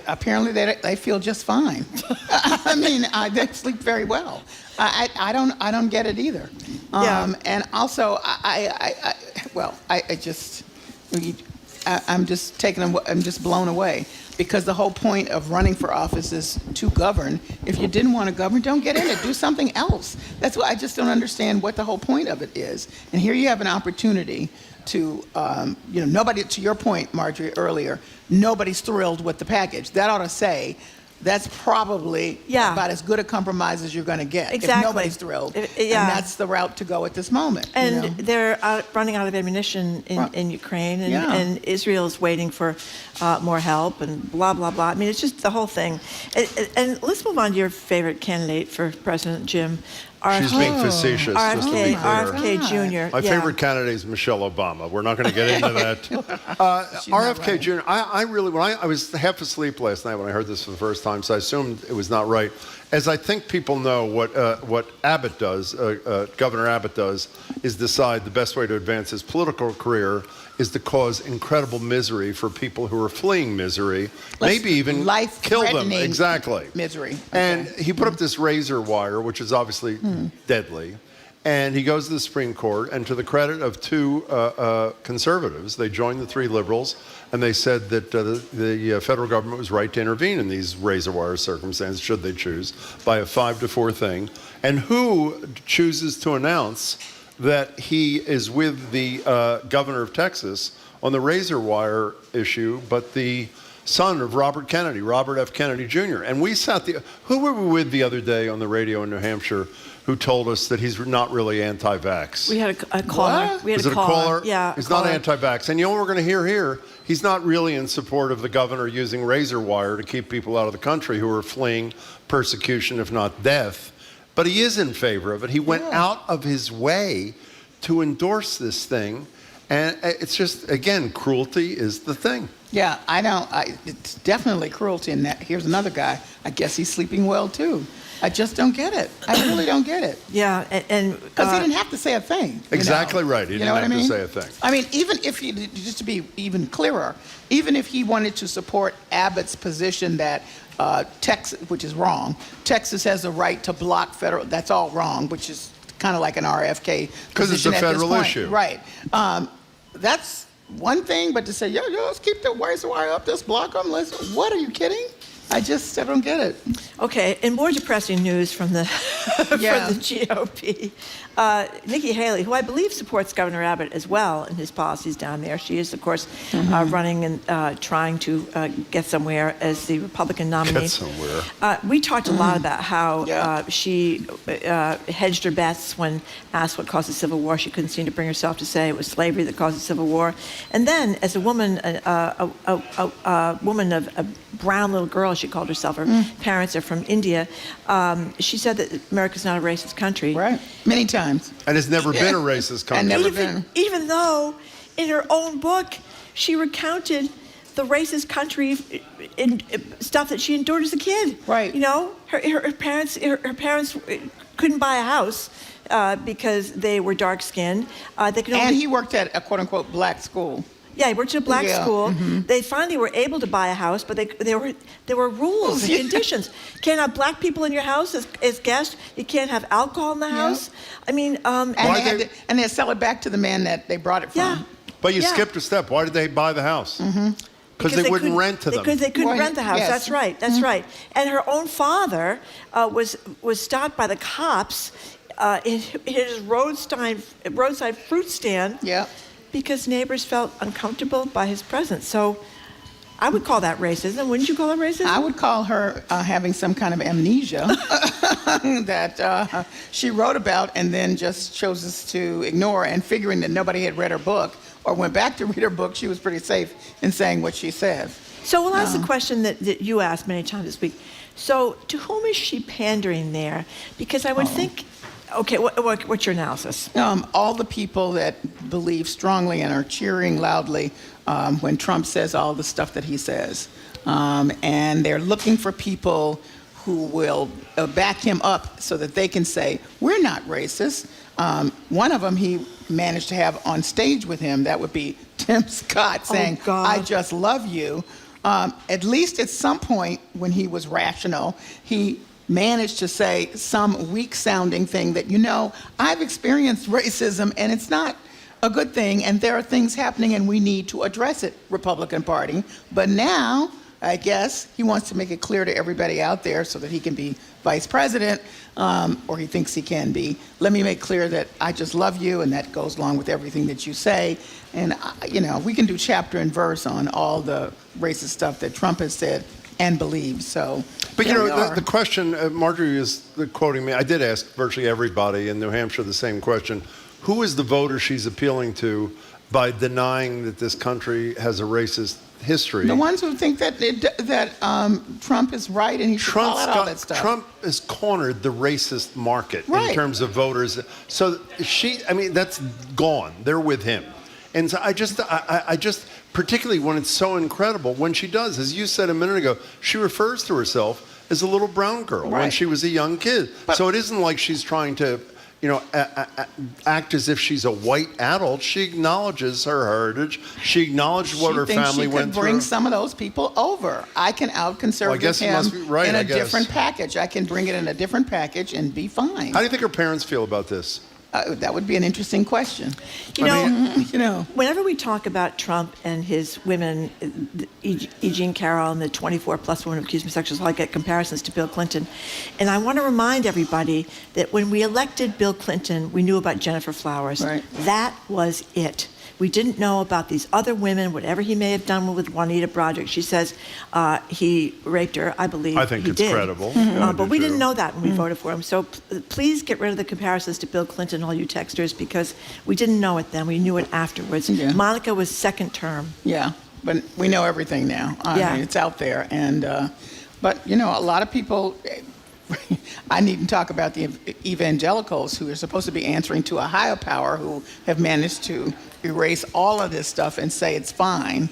Apparently they feel just fine. I mean, they sleep very well. I don't get it either. And also, I'm just blown away, because the whole point of running for office is to govern. If you didn't want to govern, don't get in it. Do something else. That's why I just don't understand what the whole point of it is. And here you have an opportunity to, nobody, to your point, Marjorie, earlier, nobody's thrilled with the package. That ought to say, that's probably about as good a compromise as you're going to get. Exactly. If nobody's thrilled. And that's the route to go at this moment. And they're running out of ammunition in Ukraine, and Israel's waiting for more help, and blah, blah, blah. I mean, it's just the whole thing. And let's move on to your favorite candidate for president, Jim. She's being facetious, just to be clear. RFK Jr. My favorite candidate is Michelle Obama. We're not going to get into that. RFK Jr., I really, I was half asleep last night when I heard this for the first time, so I assumed it was not right. As I think people know, what Abbott does, Governor Abbott does, is decide the best way to advance his political career is to cause incredible misery for people who are fleeing misery, maybe even kill them. Exactly. Misery. And he put up this razor wire, which is obviously deadly. And he goes to the Supreme Court, and to the credit of two conservatives, they joined the three liberals, and they said that the federal government was right to intervene in these razor wire circumstances, should they choose, by a 5-4 thing. And who chooses to announce that he is with the governor of Texas on the razor wire issue, but the son of Robert Kennedy, Robert F. Kennedy Jr. And we sat who were we with the other day on the radio in New Hampshire who told us that he's not really anti-vax. We had a caller. What? We had Was a it a caller? Yeah. He's not anti-vax. And you know what we're going to hear here? He's not really in support of the governor using razor wire to keep people out of the country who are fleeing persecution, if not death. But he is in favor of it. He went out of his way to endorse this thing. And it's just, again, cruelty is the thing. Yeah, it's definitely cruelty in that. Here's another guy. I guess he's sleeping well, too. I just don't get it. I really don't get it. Yeah, and because he didn't have to say a thing. Exactly right. He didn't have to say a thing. I mean, even if he, just to be even clearer, even if he wanted to support Abbott's position that Texas, which is wrong, Texas has the right to block federal, that's all wrong, which is kind of like an RFK because it's a federal issue. Right. That's one thing, but to say, let's keep the razor wire up, let's block them, what, are you kidding? I don't get it. Okay, and more depressing news from the from the GOP. Nikki Haley, who I believe supports Governor Abbott as well in his policies down there. She is, of course, running and trying to get somewhere as the Republican nominee. Get somewhere. We talked a lot about how she hedged her bets when asked what caused the Civil War. She couldn't seem to bring herself to say it was slavery that caused the Civil War. And then, as a woman, a woman of a brown little girl, she called herself. Her parents are from India. She said that America's not a racist country. Right. Many times. And it's never been a racist country. Even though, in her own book, she recounted the racist country in stuff that she endured as a kid. Right. You know, her parents couldn't buy a house because they were dark skinned. And he worked at a quote unquote black school. Yeah, he worked at a black school. They finally were able to buy a house, but there were rules and conditions. You can't have black people in your house as guests. You can't have alcohol in the house. I mean, and they sell it back to the man that they brought it from. Yeah. But you skipped a step. Why did they buy the house? Because they wouldn't rent to them. Because they couldn't rent the house. Yes. That's right. That's right. And her own father was stopped by the cops in his roadside fruit stand. Yeah. Because neighbors felt uncomfortable by his presence. So I would call that racism. Wouldn't you call it racism? I would call her having some kind of amnesia that she wrote about and then just chose to ignore, and figuring that nobody had read her book or went back to read her book, she was pretty safe in saying what she said. So we'll ask the question that you asked many times this week. So to whom is she pandering there? Because I would think... Okay, what's your analysis? All the people that believe strongly and are cheering loudly when Trump says all the stuff that he says. And they're looking for people who will back him up so that they can say, we're not racist. One of them he managed to have on stage with him, that would be Tim Scott, saying, I just love you. At least at some point when he was rational, he managed to say some weak-sounding thing that, I've experienced racism and it's not a good thing, and there are things happening and we need to address it, Republican Party. But now, I guess, he wants to make it clear to everybody out there so that he can be vice president, or he thinks he can be. Let me make clear that I just love you, and that goes along with everything that you say. And, we can do chapter and verse on all the racist stuff that Trump has said and believes. So, but the question, Marjorie is quoting me. I did ask virtually everybody in New Hampshire the same question: who is the voter she's appealing to by denying that this country has a racist history? The ones who think that Trump is right and he should call out all that stuff. Trump has cornered the racist market in terms of voters. So that's gone. They're with him. And so I just, particularly when it's so incredible, when she does, as you said a minute ago, she refers to herself as a little brown girl when she was a young kid. So it isn't like she's trying to, act as if she's a white adult. She acknowledges her heritage. She acknowledged what her family went through. She could bring some of those people over. I can out-conservative him in a different package. I can bring it in a different package and be fine. How do you think her parents feel about this? That would be an interesting question. Whenever we talk about Trump and his women, E. Jean Carroll and the 24-plus women accused of sexual assault, I get comparisons to Bill Clinton. And I want to remind everybody that when we elected Bill Clinton, we knew about Jennifer Flowers. Right. That was it. We didn't know about these other women, whatever he may have done with Juanita Broderick. She says he raped her. I believe I think he it's did. credible. Yeah, I But do we too. didn't know that when we voted for him. So please get rid of the comparisons to Bill Clinton, all you texters, because we didn't know it then. We knew it afterwards. Yeah. Monica was second term. Yeah, but we know everything now. I mean, it's out there. And but, you know, a lot of people, I needn't talk about the evangelicals who are supposed to be answering to a higher power who have managed to erase all of this stuff and say it's fine.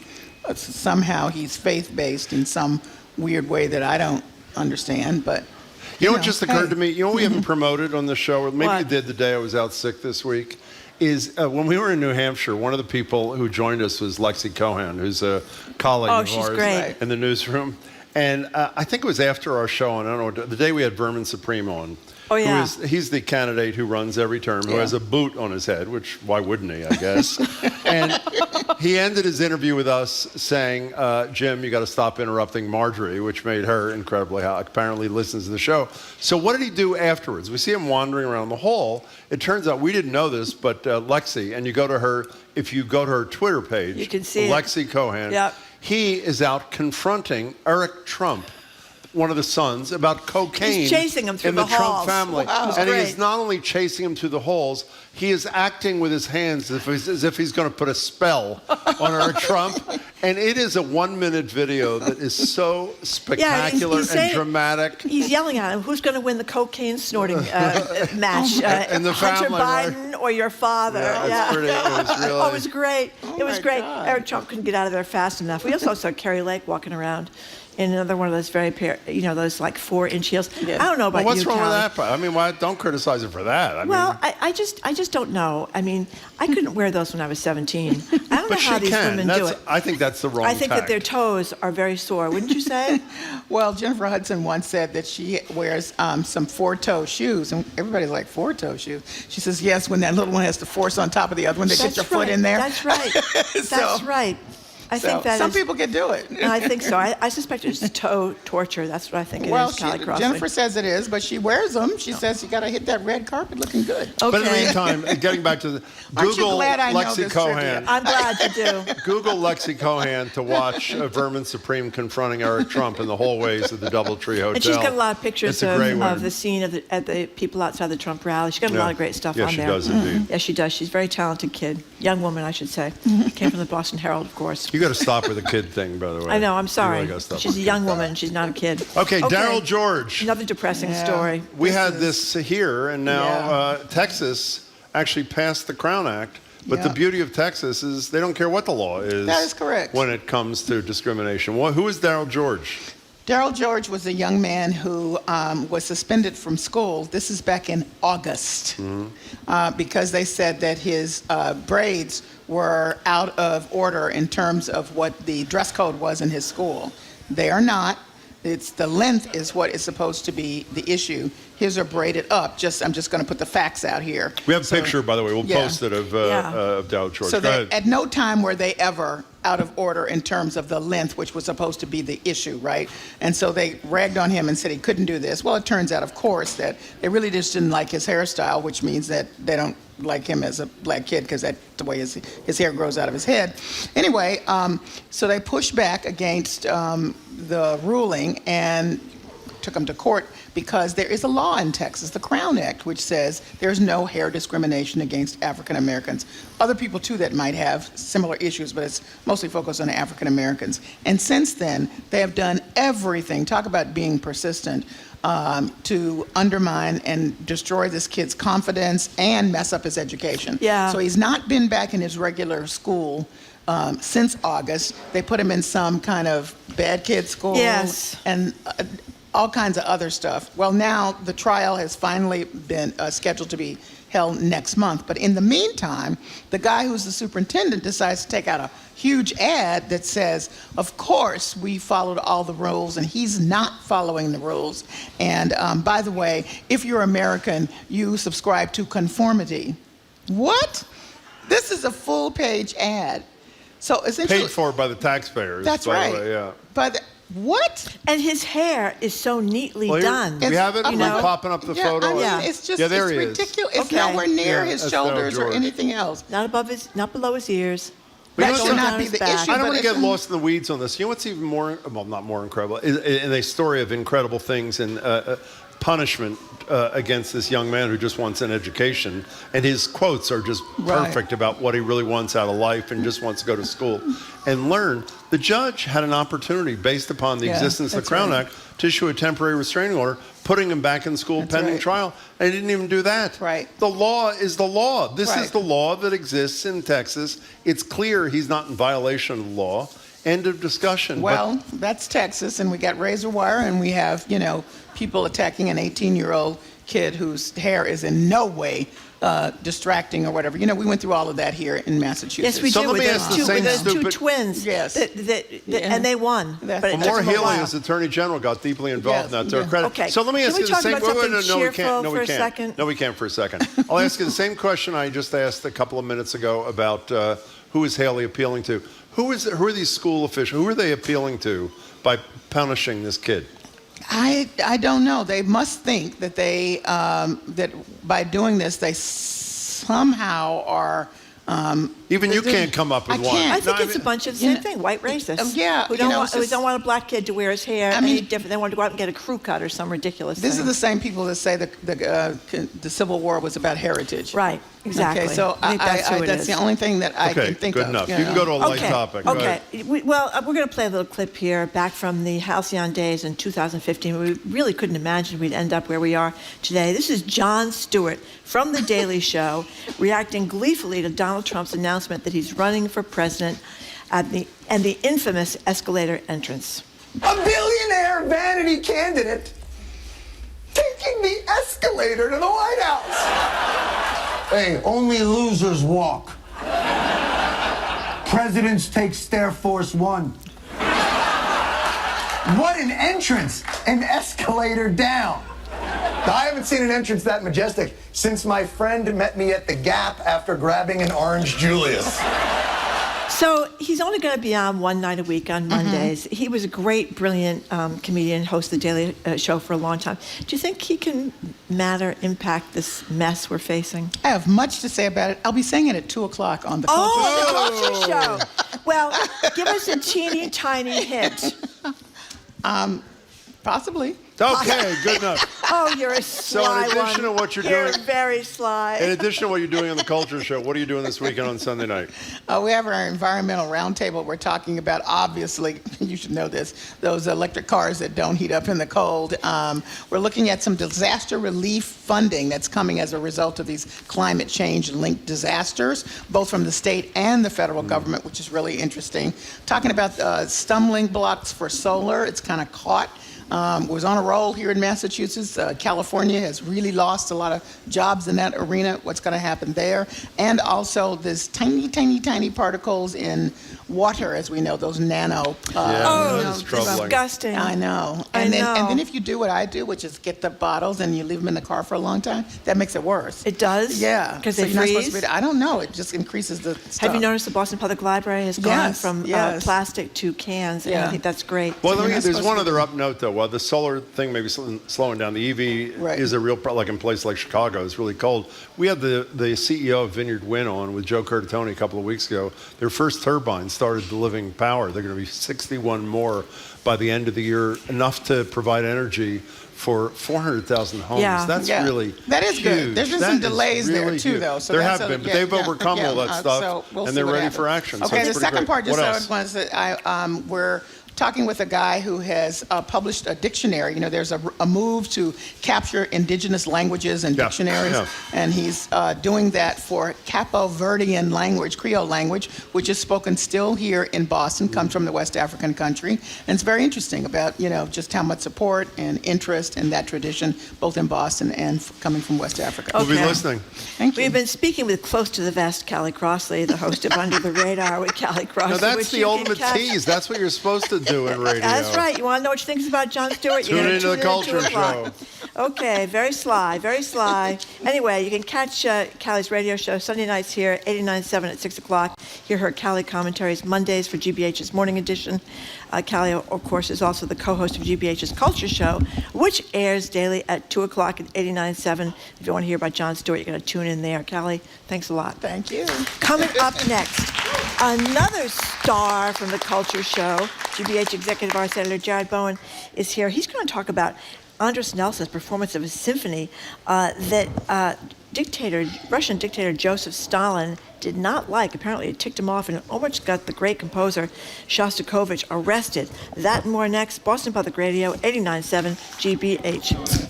Somehow he's faith-based in some weird way that I don't understand, but... You know what just occurred to me? You know what we haven't promoted on the show, or maybe What? you did the day I was out sick this week, is when we were in New Hampshire, one of the people who joined us was Lexi Cohen, who's a colleague of she's ours great. in the newsroom. And I think it was after our show, and I don't know, the day we had Vermin Supreme on. Oh, yeah. He's the candidate who runs every term, who has a boot on his head, which why wouldn't he, I guess. And he ended his interview with us saying, Jim, you got to stop interrupting Marjorie, which made her incredibly hot. Apparently listens to the show. So what did he do afterwards? We see him wandering around the hall. It turns out, we didn't know this, but Lexi, and you go to her, if you go to her Twitter page, You can see Lexi Cohen, Yep. he is out confronting Eric Trump, one of the sons, about cocaine. He's chasing him through in the the halls. Trump family. Wow. And he Great. is not only chasing him through the halls, he is acting with his hands as if he's going to put a spell on Eric Trump. And it is a 1-minute video that is so spectacular he's and saying- dramatic. He's yelling at him, who's going to win the cocaine snorting match? And the Hunter family, right? Biden or your father? Yeah, it's pretty- it was really- Oh, it was great. It was my great. God. Eric Trump couldn't get out of there fast enough. We also saw Carrie Lake walking around in another one of those those like 4-inch heels. I don't know about Well, what's you, wrong with Callie. that? I mean, why, don't criticize him for that. I Well, mean, I just don't know. I mean, I couldn't wear those when I was 17. I don't know but how she these can. women do it. I think that's the wrong I think that tact. their toes are very sore. Wouldn't you say? Well, Jennifer Hudson once said that she wears some 4-toe shoes, and everybody's like, 4-toe shoes? She says, yes, when that little one has to force on top of the other one to get your foot in there. That's right. That's right. I think that some is- people can do it. I think so. I suspect it's toe torture. That's what I think it Well, is, Callie Crossley. Jennifer says it is, but she wears them. She says you got to hit that red carpet looking good. But in the meantime, getting back to the Aren't you Google glad I know Lexi this Cohen. trivia? I'm glad you do. Google Lexi Cohen to watch Vermin Supreme confronting Eric Trump in the hallways of the Doubletree Hotel. And she's got a lot of pictures It's a great one. of the scene at the people outside the Trump rally. She's got a Yeah. lot of great stuff Yeah, on she there. does indeed. Yes, she does. She's a very talented kid. Young woman, I should say. Came from the Boston Herald, of course. You got to stop with the kid thing, by the way. I know, I'm You sorry. really gotta stop She's with a the young woman. She's not a kid. Okay, Daryl George. Another depressing story. We had this here, and now Texas actually passed the Crown Act. But the Yeah. beauty of Texas is they don't care what the law is. That is correct. When it comes to discrimination. Who is Daryl George? Daryl George was a young man who was suspended from school. This is back in August because they said that his braids were out of order in terms of what the dress code was in his school. They are not. It's the length is what is supposed to be the issue. His are braided up. I'm just going to put the facts out here. We have a picture, by the way. We'll yeah. post it of Daryl George. So Go ahead. at no time were they ever out of order in terms of the length, which was supposed to be the issue, right? And so they ragged on him and said he couldn't do this. Well, it turns out, of course, that they really just didn't like his hairstyle, which means that they don't like him as a black kid because that's the way his hair grows out of his head. Anyway, so they pushed back against the ruling and took him to court because there is a law in Texas, the Crown Act, which says there's no hair discrimination against African Americans. Other people, too, that might have similar issues, but it's mostly focused on African Americans. And since then, they have done everything, talk about being persistent, to undermine and destroy this kid's confidence and mess up his education. Yeah. So he's not been back in his regular school since August. They put him in some kind of bad kid school. Yes. And all kinds of other stuff. Well, now the trial has finally been scheduled to be held next month. But in the meantime, the guy who's the superintendent decides to take out a huge ad that says, of course, we followed all the rules, and he's not following the rules. And by the way, if you're American, you subscribe to conformity. What? This is a full-page ad. So essentially, Paid for by the taxpayers. that's by right. the way, yeah. But What? And his hair is so neatly Well, done. we have it. You We're know? popping up the photo. I mean, it's just there it's he is. ridiculous. It's Okay. nowhere near Yeah, his that's shoulders George. or anything else. Not below his ears. But you That know should what's- not be the issue. I don't want to but get lost in the weeds on this. You know what's even more, well, not more incredible, in a story of incredible things and punishment against this young man who just wants an education. And his quotes are just perfect about what he really wants out of life and just wants to go to school and learn. The judge had an opportunity based upon the existence of the Crown Act to issue a temporary restraining order, putting him back in school pending trial. And he didn't even do that. Right. The law is the law. This is the law that exists in Texas. It's clear he's not in violation of the law. End of discussion. Well, that's Texas, and we got razor wire, and we have, people attacking an 18-year-old kid whose hair is in no way distracting or whatever. We went through all of that here in Massachusetts. Yes, we did. With those two twins. Yes. And they won. But Well, Maura Healey, as Attorney General, got deeply involved in that, to her credit. Okay. So let me ask Can you we the talk same. about something No, we can't. cheerful No, for we a can't. second? No, we can't for a second. I'll ask you the same question I just asked a couple of minutes ago about who is Haley appealing to? Who are these school officials? Who are they appealing to by punishing this kid? I don't know. They must think that that by doing this, they somehow are. Even you can't come up with one. I think it's a bunch of the same thing. White racists. Yeah. Who don't want a black kid to wear his hair any different. They want to go out and get a crew cut or some ridiculous This thing. is the same people that say the Civil War was about heritage. Right. Exactly. Okay, so I think that's the only thing that I can think good of. enough. You can go to a light topic. Okay. We're going to play a little clip here back from the halcyon days in 2015. We really couldn't imagine we'd end up where we are today. This is Jon Stewart from The Daily Show reacting gleefully to Donald Trump's announcement that he's running for president and the infamous escalator entrance. A billionaire vanity candidate taking the escalator to the White House. Hey, only losers walk. Presidents take Stair Force 1. What an entrance! An escalator down. Now, I haven't seen an entrance that majestic since my friend met me at the Gap after grabbing an Orange Julius. So he's only going to be on one night a week on Mondays. He was a great, brilliant comedian, host of The Daily Show for a long time. Do you think he can impact this mess we're facing? I have much to say about it. I'll be saying it at 2 o'clock on the The Culture Show. Well, give us a teeny tiny hint. Possibly. Okay, good enough. Oh, you're a sly So in addition one. to what you're You're doing, very sly. in addition to what you're doing on the Culture Show, what are you doing this weekend on Sunday night? We have our environmental roundtable. We're talking about, obviously, you should know this, those electric cars that don't heat up in the cold. We're looking at some disaster relief funding that's coming as a result of these climate change-linked disasters, both from the state and the federal government, which is really interesting. Talking about stumbling blocks for solar. It's kind of caught. Was on a roll here in Massachusetts. California has really lost a lot of jobs in that arena. What's going to happen there? And also this tiny, tiny, tiny particles in water, as we know, those nano. Disgusting. I know. And then if you do what I do, which is get the bottles and you leave them in the car for a long time, that makes it worse. It does? Yeah. Because so they you're not supposed freeze? to I don't know. It just increases the stuff. Have you noticed the Boston Public Library has gone from plastic to cans? And I think that's great. Well, there's one other up note, though. While the solar thing may be slowing down, the EV is a real problem. Like in places like Chicago, it's really cold. We had the CEO of Vineyard Wind on with Joe Curtatone a couple of weeks ago. Their first turbine started delivering power. They're going to be 61 more by the end of the year, enough to provide energy for 400,000 homes. That's really that is huge. good. There's been some delays there too, though. So there have been, but they've overcome all that stuff, we'll and they're ready for action. Okay, so the second part just was that we're talking with a guy who has published a dictionary. There's a move to capture indigenous languages and dictionaries, and he's doing that for Capo Verdean language, Creole language, which is spoken still here in Boston, comes from the West African country, and it's very interesting about just how much support and interest in that tradition, both in Boston and coming from West Africa. We'll be listening. Thank you. We've been speaking with Close to the Vest, Callie Crossley, the host of Under the Radar with Callie Crossley. No, that's the ultimate tease. That's what you're supposed to do in radio. That's right. You want to know what she thinks about Jon Stewart? Tune into the Culture Show. Okay, very sly, very sly. Anyway, you can catch Callie's radio show Sunday nights here, 89.7 at 6 o'clock. Hear her Callie commentaries Mondays for GBH's Morning Edition. Callie, of course, is also the co-host of GBH's Culture Show, which airs daily at 2 o'clock at 89.7. If you want to hear about Jon Stewart, you're going to tune in there. Callie, thanks a lot. Thank you. Coming up next, another star from the Culture Show, GBH Executive Arts Editor Jared Bowen is here. He's going to talk about Andras Nelson's performance of a symphony that Russian dictator Joseph Stalin did not like. Apparently it ticked him off and it almost got the great composer Shostakovich arrested. That and more next. Boston Public Radio, 89.7 GBH.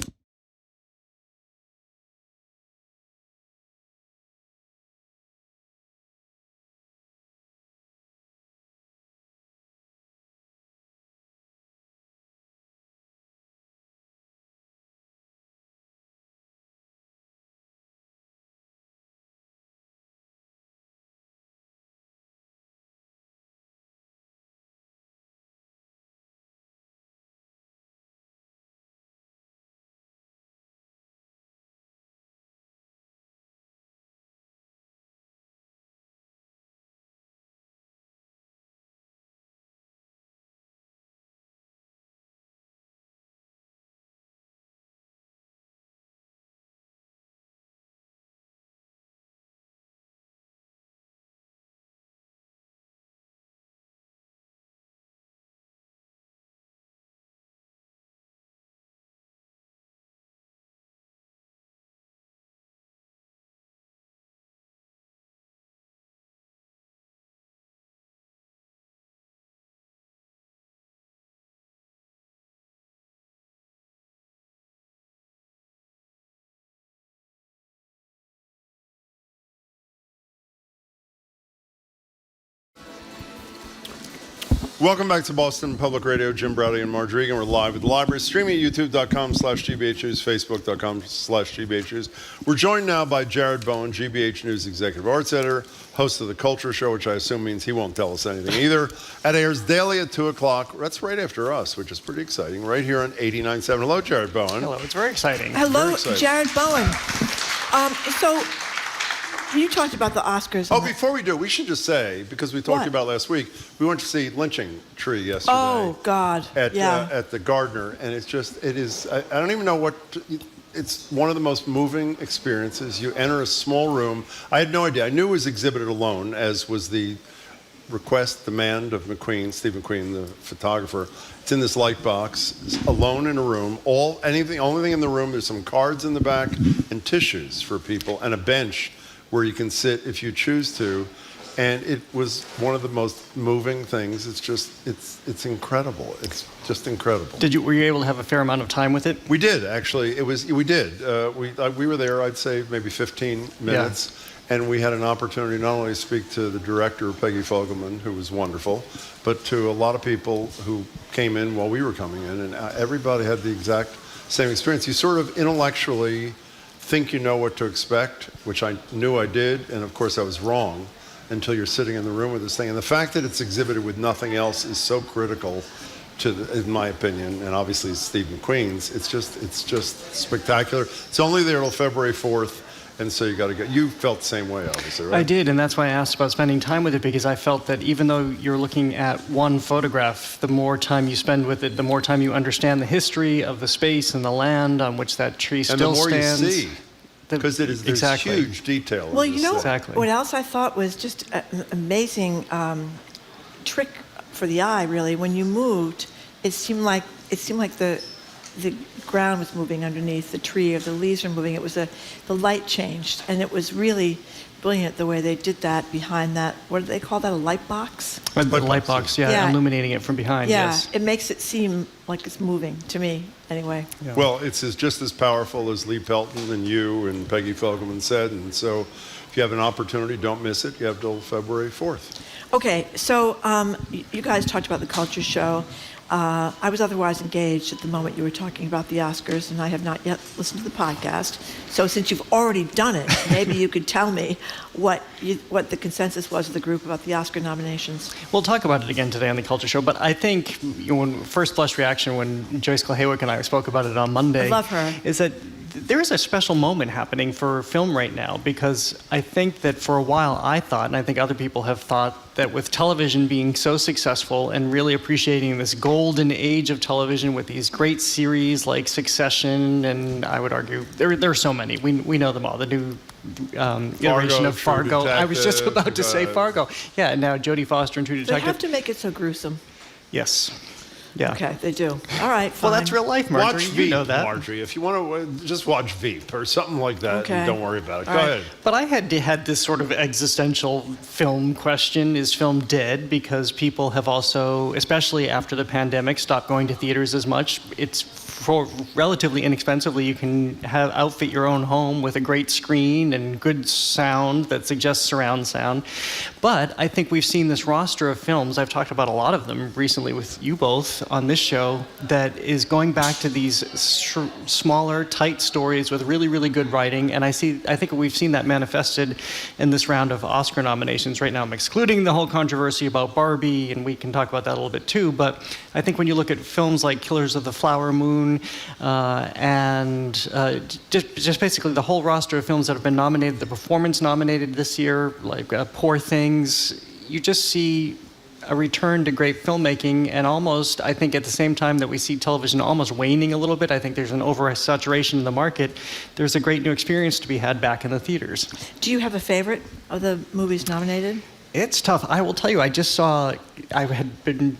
Welcome back to Boston Public Radio. Jim Browdy and Marjorie Egan. We're live at the library, streaming at youtube.com/GBHnews, facebook.com/GBHnews. We're joined now by Jared Bowen, GBH News Executive Arts Editor, host of The Culture Show, which I assume means he won't tell us anything either. It airs daily at 2 o'clock. That's right after us, which is pretty exciting, right here on 89.7. Hello, Jared Bowen. Hello, it's very exciting. Hello, Very exciting. Jared Bowen. So you talked about the Oscars. Oh, before we do, we should just say, because we talked What? about last week, we went to see Lynching Tree yesterday. Oh, God. At Yeah. the Gardner, and it is, I don't even know it's one of the most moving experiences. You enter a small room. I had no idea. I knew it was exhibited alone, as was the demand of McQueen, Steve McQueen, the photographer. It's in this light box, it's alone in a room. Only thing in the room, there's some cards in the back and tissues for people, and a bench where you can sit if you choose to. And it was one of the most moving things. It's incredible. It's just incredible. Were you able to have a fair amount of time with it? We did, actually. We did. We were there, I'd say, maybe 15 minutes. Yeah. And we had an opportunity not only to speak to the director, Peggy Fogelman, who was wonderful, but to a lot of people who came in while we were coming in. And everybody had the exact same experience. You sort of intellectually think you know what to expect, which I knew I did, and of course I was wrong until you're sitting in the room with this thing. And the fact that it's exhibited with nothing else is so critical in my opinion, and obviously it's Steve McQueen's. It's just spectacular. It's only there till February 4th, and so you got to go. You felt the same way, obviously, right? I did, and that's why I asked about spending time with it, because I felt that even though you're looking at one photograph, the more time you spend with it, the more time you understand the history of the space and the land on which that tree still stands. And the more you see, because there's exactly. huge detail. Well, you know, exactly. What else I thought was just an amazing trick for the eye, really. When you moved, it seemed like the ground was moving underneath the tree, or the leaves were moving. It was the light changed, and it was really brilliant the way they did that behind that. What do they call that? A light box? The light box, yeah, illuminating it from behind. Yeah, yes. It makes it seem like it's moving to me, anyway. Yeah. Well, it's just as powerful as Lee Pelton and you and Peggy Fogelman said, and so if you have an opportunity, don't miss it. You have till February 4th. Okay, so you guys talked about the Culture Show. I was otherwise engaged at the moment you were talking about the Oscars, and I have not yet listened to the podcast. So since you've already done it, maybe you could tell me what the consensus was of the group about the Oscar nominations. We'll talk about it again today on the Culture Show, but I think first blush reaction when Joyce Kohaywick and I spoke about it on Monday, I love her. Is that there is a special moment happening for film right now, because I think that for a while I thought, and I think other people have thought, that with television being so successful and really appreciating this golden age of television with these great series like Succession, and I would argue there are so many. We know them all. The new iteration of Fargo. I was just about to say Fargo. Yeah, and now Jodie Foster and True Detective. They have to make it so gruesome. Yes. Yeah. Okay, they do. All right, fine. Well, that's real life, Marjorie. Watch You Veep, know that. Marjorie. If you want to, just watch Veep or something like that. Okay. And don't worry about it. All Go right. ahead. But I had this sort of existential film question. Is film dead? Because people have also, especially after the pandemic, stopped going to theaters as much. It's for relatively inexpensively, you can outfit your own home with a great screen and good sound that suggests surround sound. But I think we've seen this roster of films, I've talked about a lot of them recently with you both on this show, that is going back to these smaller, tight stories with really, really good writing. And I think we've seen that manifested in this round of Oscar nominations right now. I'm excluding the whole controversy about Barbie, and we can talk about that a little bit too. But I think when you look at films like Killers of the Flower Moon, and just basically the whole roster of films that have been nominated, the performance nominated this year, like Poor Things, you just see a return to great filmmaking, and almost, I think at the same time that we see television almost waning a little bit, I think there's an oversaturation in the market, there's a great new experience to be had back in the theaters. Do you have a favorite of the movies nominated? It's tough. I will tell you, I had been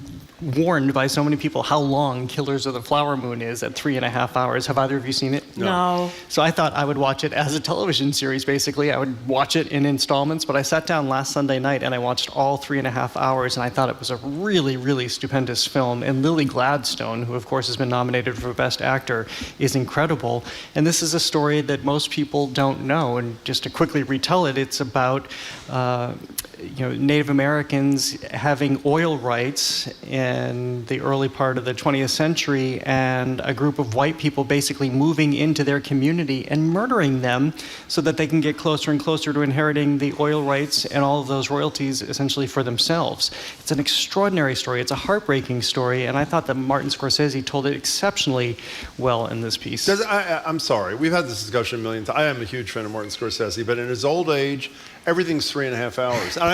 warned by so many people how long Killers of the Flower Moon is at 3.5 hours. Have either of you seen it? No. So I thought I would watch it as a television series, basically. I would watch it in installments, but I sat down last Sunday night and I watched all 3.5 hours, and I thought it was a really, really stupendous film. And Lily Gladstone, who of course has been nominated for Best Actor, is incredible. And this is a story that most people don't know. And just to quickly retell it, it's about Native Americans having oil rights in the early part of the 20th century, and a group of white people basically moving into their community and murdering them so that they can get closer and closer to inheriting the oil rights and all of those royalties essentially for themselves. It's an extraordinary story. It's a heartbreaking story, and I thought that Martin Scorsese told it exceptionally well in this piece. I'm sorry. We've had this discussion a million times. I am a huge fan of Martin Scorsese, but in his old age, everything's 3.5 hours. And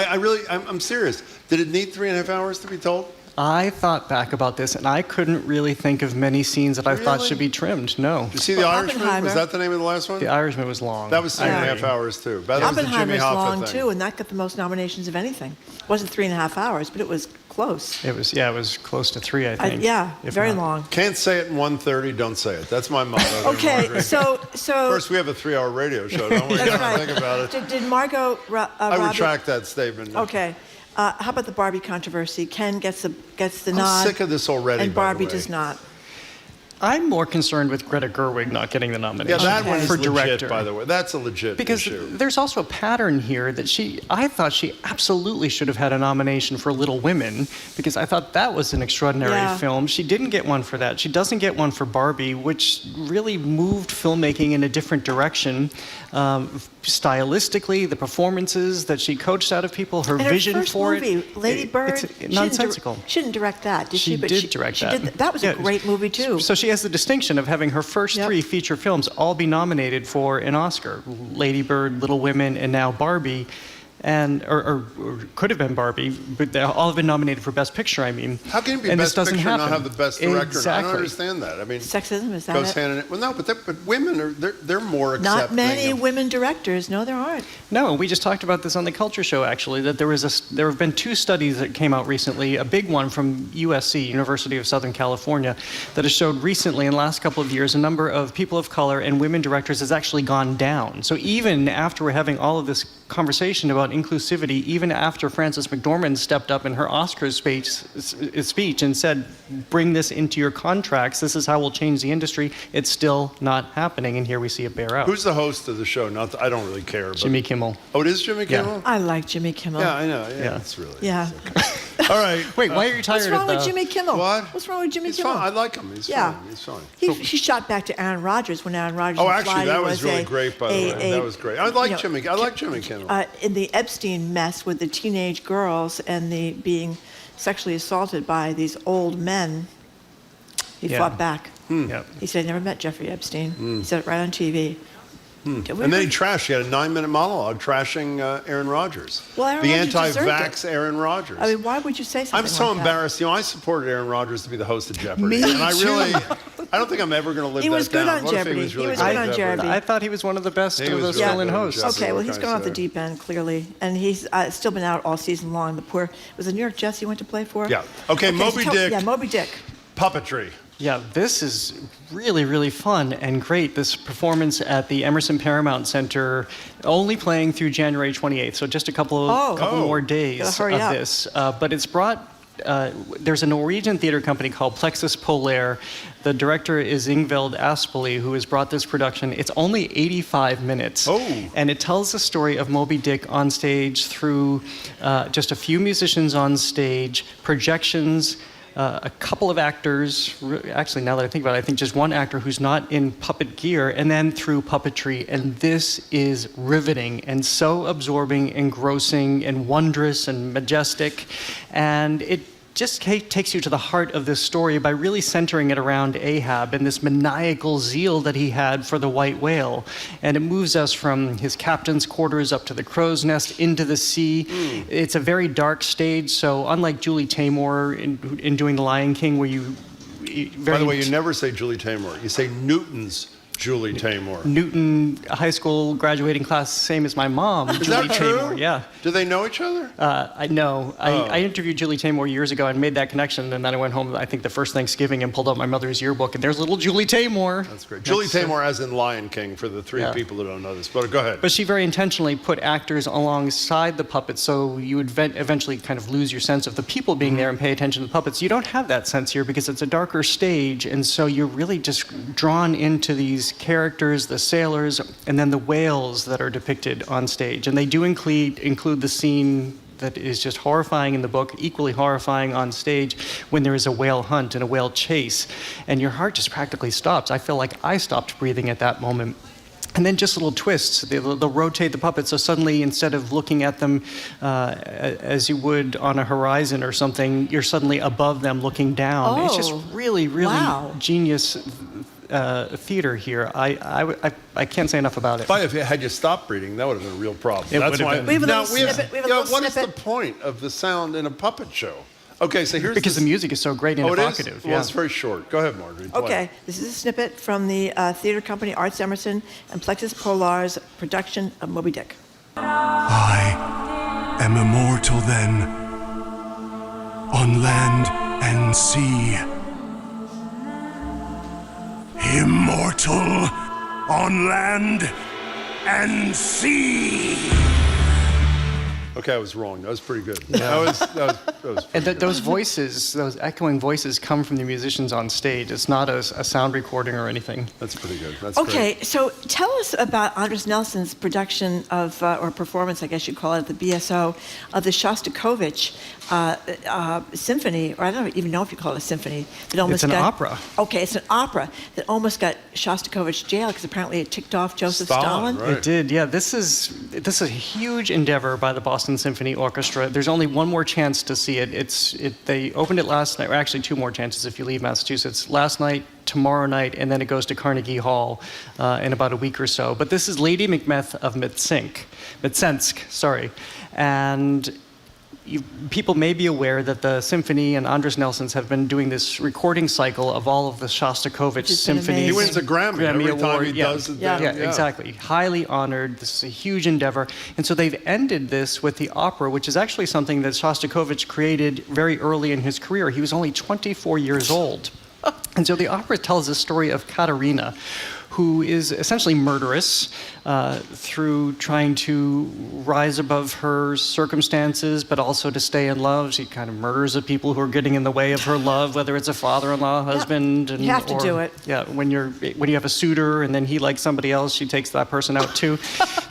I'm serious. Did it need 3.5 hours to be told? I thought back about this, and I couldn't really think of many scenes that I thought should be trimmed. No. Did you see The Irishman? Was that the name of the last one? The Irishman was long. That was 3.5 hours too. That was the Jimmy Oppenheimer's Hoffa long thing. too, and that got the most nominations of anything. It wasn't 3.5 hours, but it was close. It was close to 3, I think. Very long. Can't say it in 1:30, don't say it. That's my motto. Okay, so First, we have a 3-hour radio show, don't we? That's right. Think about it. Did Margot I retract that statement. Okay. How about the Barbie controversy? Ken gets the nod. I'm sick of this already, and by the Barbie way. does not. I'm more concerned with Greta Gerwig not getting the nomination. Yeah, that one is for legit, director. by the way. That's a legit Because issue. there's also a pattern here that I thought she absolutely should have had a nomination for Little Women, because I thought that was an extraordinary film. She didn't get one for that. She doesn't get one for Barbie, which really moved filmmaking in a different direction. Stylistically, the performances that she coached out of people, her vision first for movie, it. Lady Bird, It's nonsensical. She didn't direct that, did she? She did direct that. That was a great movie too. So she has the distinction of having her first 3 feature films all be nominated for an Oscar. Lady Bird, Little Women, and now Barbie. Or could have been Barbie, but they all have been nominated for Best Picture, I mean. How can it be and Best this doesn't Picture and happen. not have the Best Director? Exactly. I don't understand that. I mean, sexism, is that goes it? hand in hand. Well, no, but women they're more accepting. Not many of- women directors. No, there aren't. No, we just talked about this on the Culture Show, actually, that there have been 2 studies that came out recently, a big one from USC, University of Southern California, that has showed recently in the last couple of years, a number of people of color and women directors has actually gone down. So even after we're having all of this conversation about inclusivity, even after Frances McDormand stepped up in her Oscars speech and said, bring this into your contracts, this is how we'll change the industry, it's still not happening, and here we see it bear out. Who's the host of the show? I don't really care. But... Jimmy Kimmel. Oh, it is Jimmy Kimmel? I like Jimmy Kimmel. Yeah, I know. Yeah, it's really. Yeah. All right. Wait, why are you tired What's wrong of with Jimmy Kimmel? What? What's wrong with Jimmy He's Kimmel? fine. I like him. He's Yeah. fine. He's fine. He shot back to Aaron Rodgers when Aaron Rodgers. Oh, in actually, Friday that was really a- great, by the a- way. That was great. I like Jimmy Kimmel. In the Epstein mess with the teenage girls and the being sexually assaulted by these old men, he fought back. Yep. He said he never met Jeffrey Epstein. He said it right on TV. And then he trashed. He had a 9-minute monologue trashing Aaron Rodgers. Well, Aaron the Rodgers deserved anti-vax Aaron Rodgers. I mean, why would you say something I'm so like that? embarrassed. You know, I supported Aaron Rodgers to be the host of Jeopardy. Me and I too. really, I don't think I'm ever going to live He that was good down. on What if Jeopardy. He was, really He was good good at on Jeopardy. I thought he was one of the best He of was those really fill-in good at hosts. Jeopardy. Okay, well, What he's can I gone off the say? deep end, clearly. And he's still been out all season long. The poor, was it New York Jets he went to play for? Yeah. Okay, Moby Dick. Yeah, Moby Dick. Puppetry. Yeah, this is really, really fun and great. This performance at the Emerson Paramount Center, only playing through January 28th, so just a couple more days Gotta of hurry up. this. But it's brought. There's a Norwegian theater company called Plexus Polaire. The director is Ingvild Aspelid, who has brought this production. It's only 85 minutes. And it tells the story of Moby Dick on stage through just a few musicians on stage, projections, a couple of actors, actually now that I think about it, I think just one actor who's not in puppet gear, and then through puppetry. And this is riveting and so absorbing, engrossing, and wondrous and majestic. And it just takes you to the heart of this story by really centering it around Ahab and this maniacal zeal that he had for the white whale. And it moves us from his captain's quarters up to the crow's nest into the sea. It's a very dark stage, so unlike Julie Taymor in doing The Lion King, where you... By the way, you never say Julie Taymor. You say Newton's Julie Taymor. Newton high school graduating class, same as my mom, Is Julie that true? Taymor. Yeah. Do they know each other? I know. I interviewed Julie Taymor years ago and made that connection, and then I went home, I think the first Thanksgiving, and pulled out my mother's yearbook, and there's little Julie Taymor. That's great. Julie Taymor as in Lion King, for the three people that don't know this. But go ahead. But she very intentionally put actors alongside the puppets, so you would eventually kind of lose your sense of the people being there and pay attention to the puppets. You don't have that sense here because it's a darker stage, and so you're really just drawn into these characters, the sailors, and then the whales that are depicted on stage. And they do include the scene that is just horrifying in the book, equally horrifying on stage, when there is a whale hunt and a whale chase. And your heart just practically stops. I feel like I stopped breathing at that moment. And then just little twists. They'll rotate the puppets, so suddenly instead of looking at them as you would on a horizon or something, you're suddenly above them looking down. It's just really, really genius theater here. I can't say enough about it. But if had you stopped breathing, that would have been a real problem. It That's would have why. been. We have a Now, little snippet. We have a little what is snippet. the point of the sound in a puppet show? Okay, so here's because the music is so great and it is? evocative. Well, it's very short. Go ahead, Marjorie. Play. Okay, this is a snippet from the theater company Arts Emerson and Plexus Polaire's production of Moby Dick. I am immortal then, on land and sea. Immortal on land and sea. Okay, I was wrong. That was pretty good. That was And those voices, those echoing voices, come from the musicians on stage. It's not a sound recording or anything. That's pretty good. That's Okay, so tell us about Andres Nelson's production of, or performance, I guess you'd call it, the BSO, of the Shostakovich symphony, or I don't even know if you call it a symphony. That almost It's an got, opera. Okay, it's an opera that almost got Shostakovich jailed because apparently it ticked off Joseph Stalin. It did, yeah. This is a huge endeavor by the Boston Symphony Orchestra. There's only one more chance to see it. They opened it last night, or actually two more chances if you leave Massachusetts. Last night, tomorrow night, and then it goes to Carnegie Hall in about a week or so. But this is Lady Macbeth of Mtsensk, sorry. And people may be aware that the symphony and Andres Nelson's have been doing this recording cycle of all of the Shostakovich symphonies. He wins a Grammy every time he does it. Yeah, exactly. Highly honored. This is a huge endeavor. And so they've ended this with the opera, which is actually something that Shostakovich created very early in his career. He was only 24 years old. And so the opera tells the story of Katerina, who is essentially murderous through trying to rise above her circumstances, but also to stay in love. She kind of murders the people who are getting in the way of her love, whether it's a father-in-law, husband. And, you have to do it. Yeah, when you have a suitor and then he likes somebody else, she takes that person out too.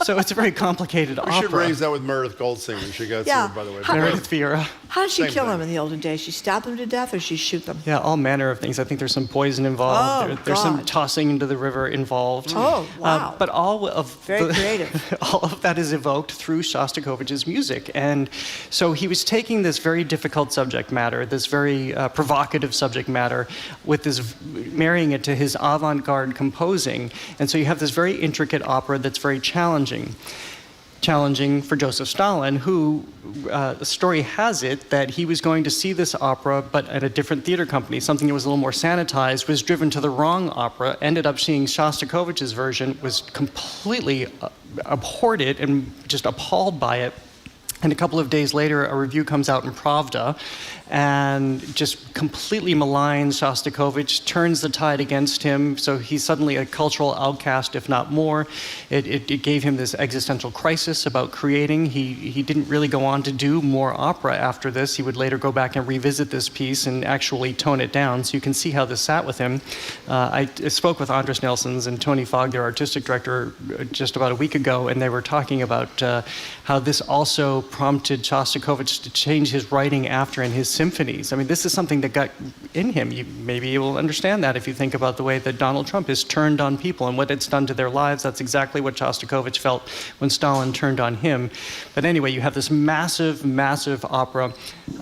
So it's a very complicated We opera. should raise that with Meredith Goldstein when she gets Yeah. here, by the way. Meredith Vieira. How did she Same kill thing. him in the olden days? She stabbed them to death, or she shoot them? Yeah, all manner of things. I think there's some poison involved. Oh, There's some God. tossing into the river involved. Oh, wow. But all of Very creative. all of that is evoked through Shostakovich's music. And so he was taking this very difficult subject matter, this very provocative subject matter, with this marrying it to his avant-garde composing. And so you have this very intricate opera that's very challenging for Joseph Stalin, who, the story has it that he was going to see this opera, but at a different theater company, something that was a little more sanitized, was driven to the wrong opera, ended up seeing Shostakovich's version, was completely abhorred it and just appalled by it. And a couple of days later, a review comes out in Pravda and just completely maligns Shostakovich, turns the tide against him. So he's suddenly a cultural outcast, if not more. It gave him this existential crisis about creating. He didn't really go on to do more opera after this. He would later go back and revisit this piece and actually tone it down. So you can see how this sat with him. I spoke with Andres Nelsons and Tony Fogg, their artistic director, just about a week ago, and they were talking about how this also prompted Shostakovich to change his writing after in his symphonies. I mean, this is something that got in him. Maybe you will understand that if you think about the way that Donald Trump has turned on people and what it's done to their lives. That's exactly what Shostakovich felt when Stalin turned on him. But anyway, you have this massive, massive opera.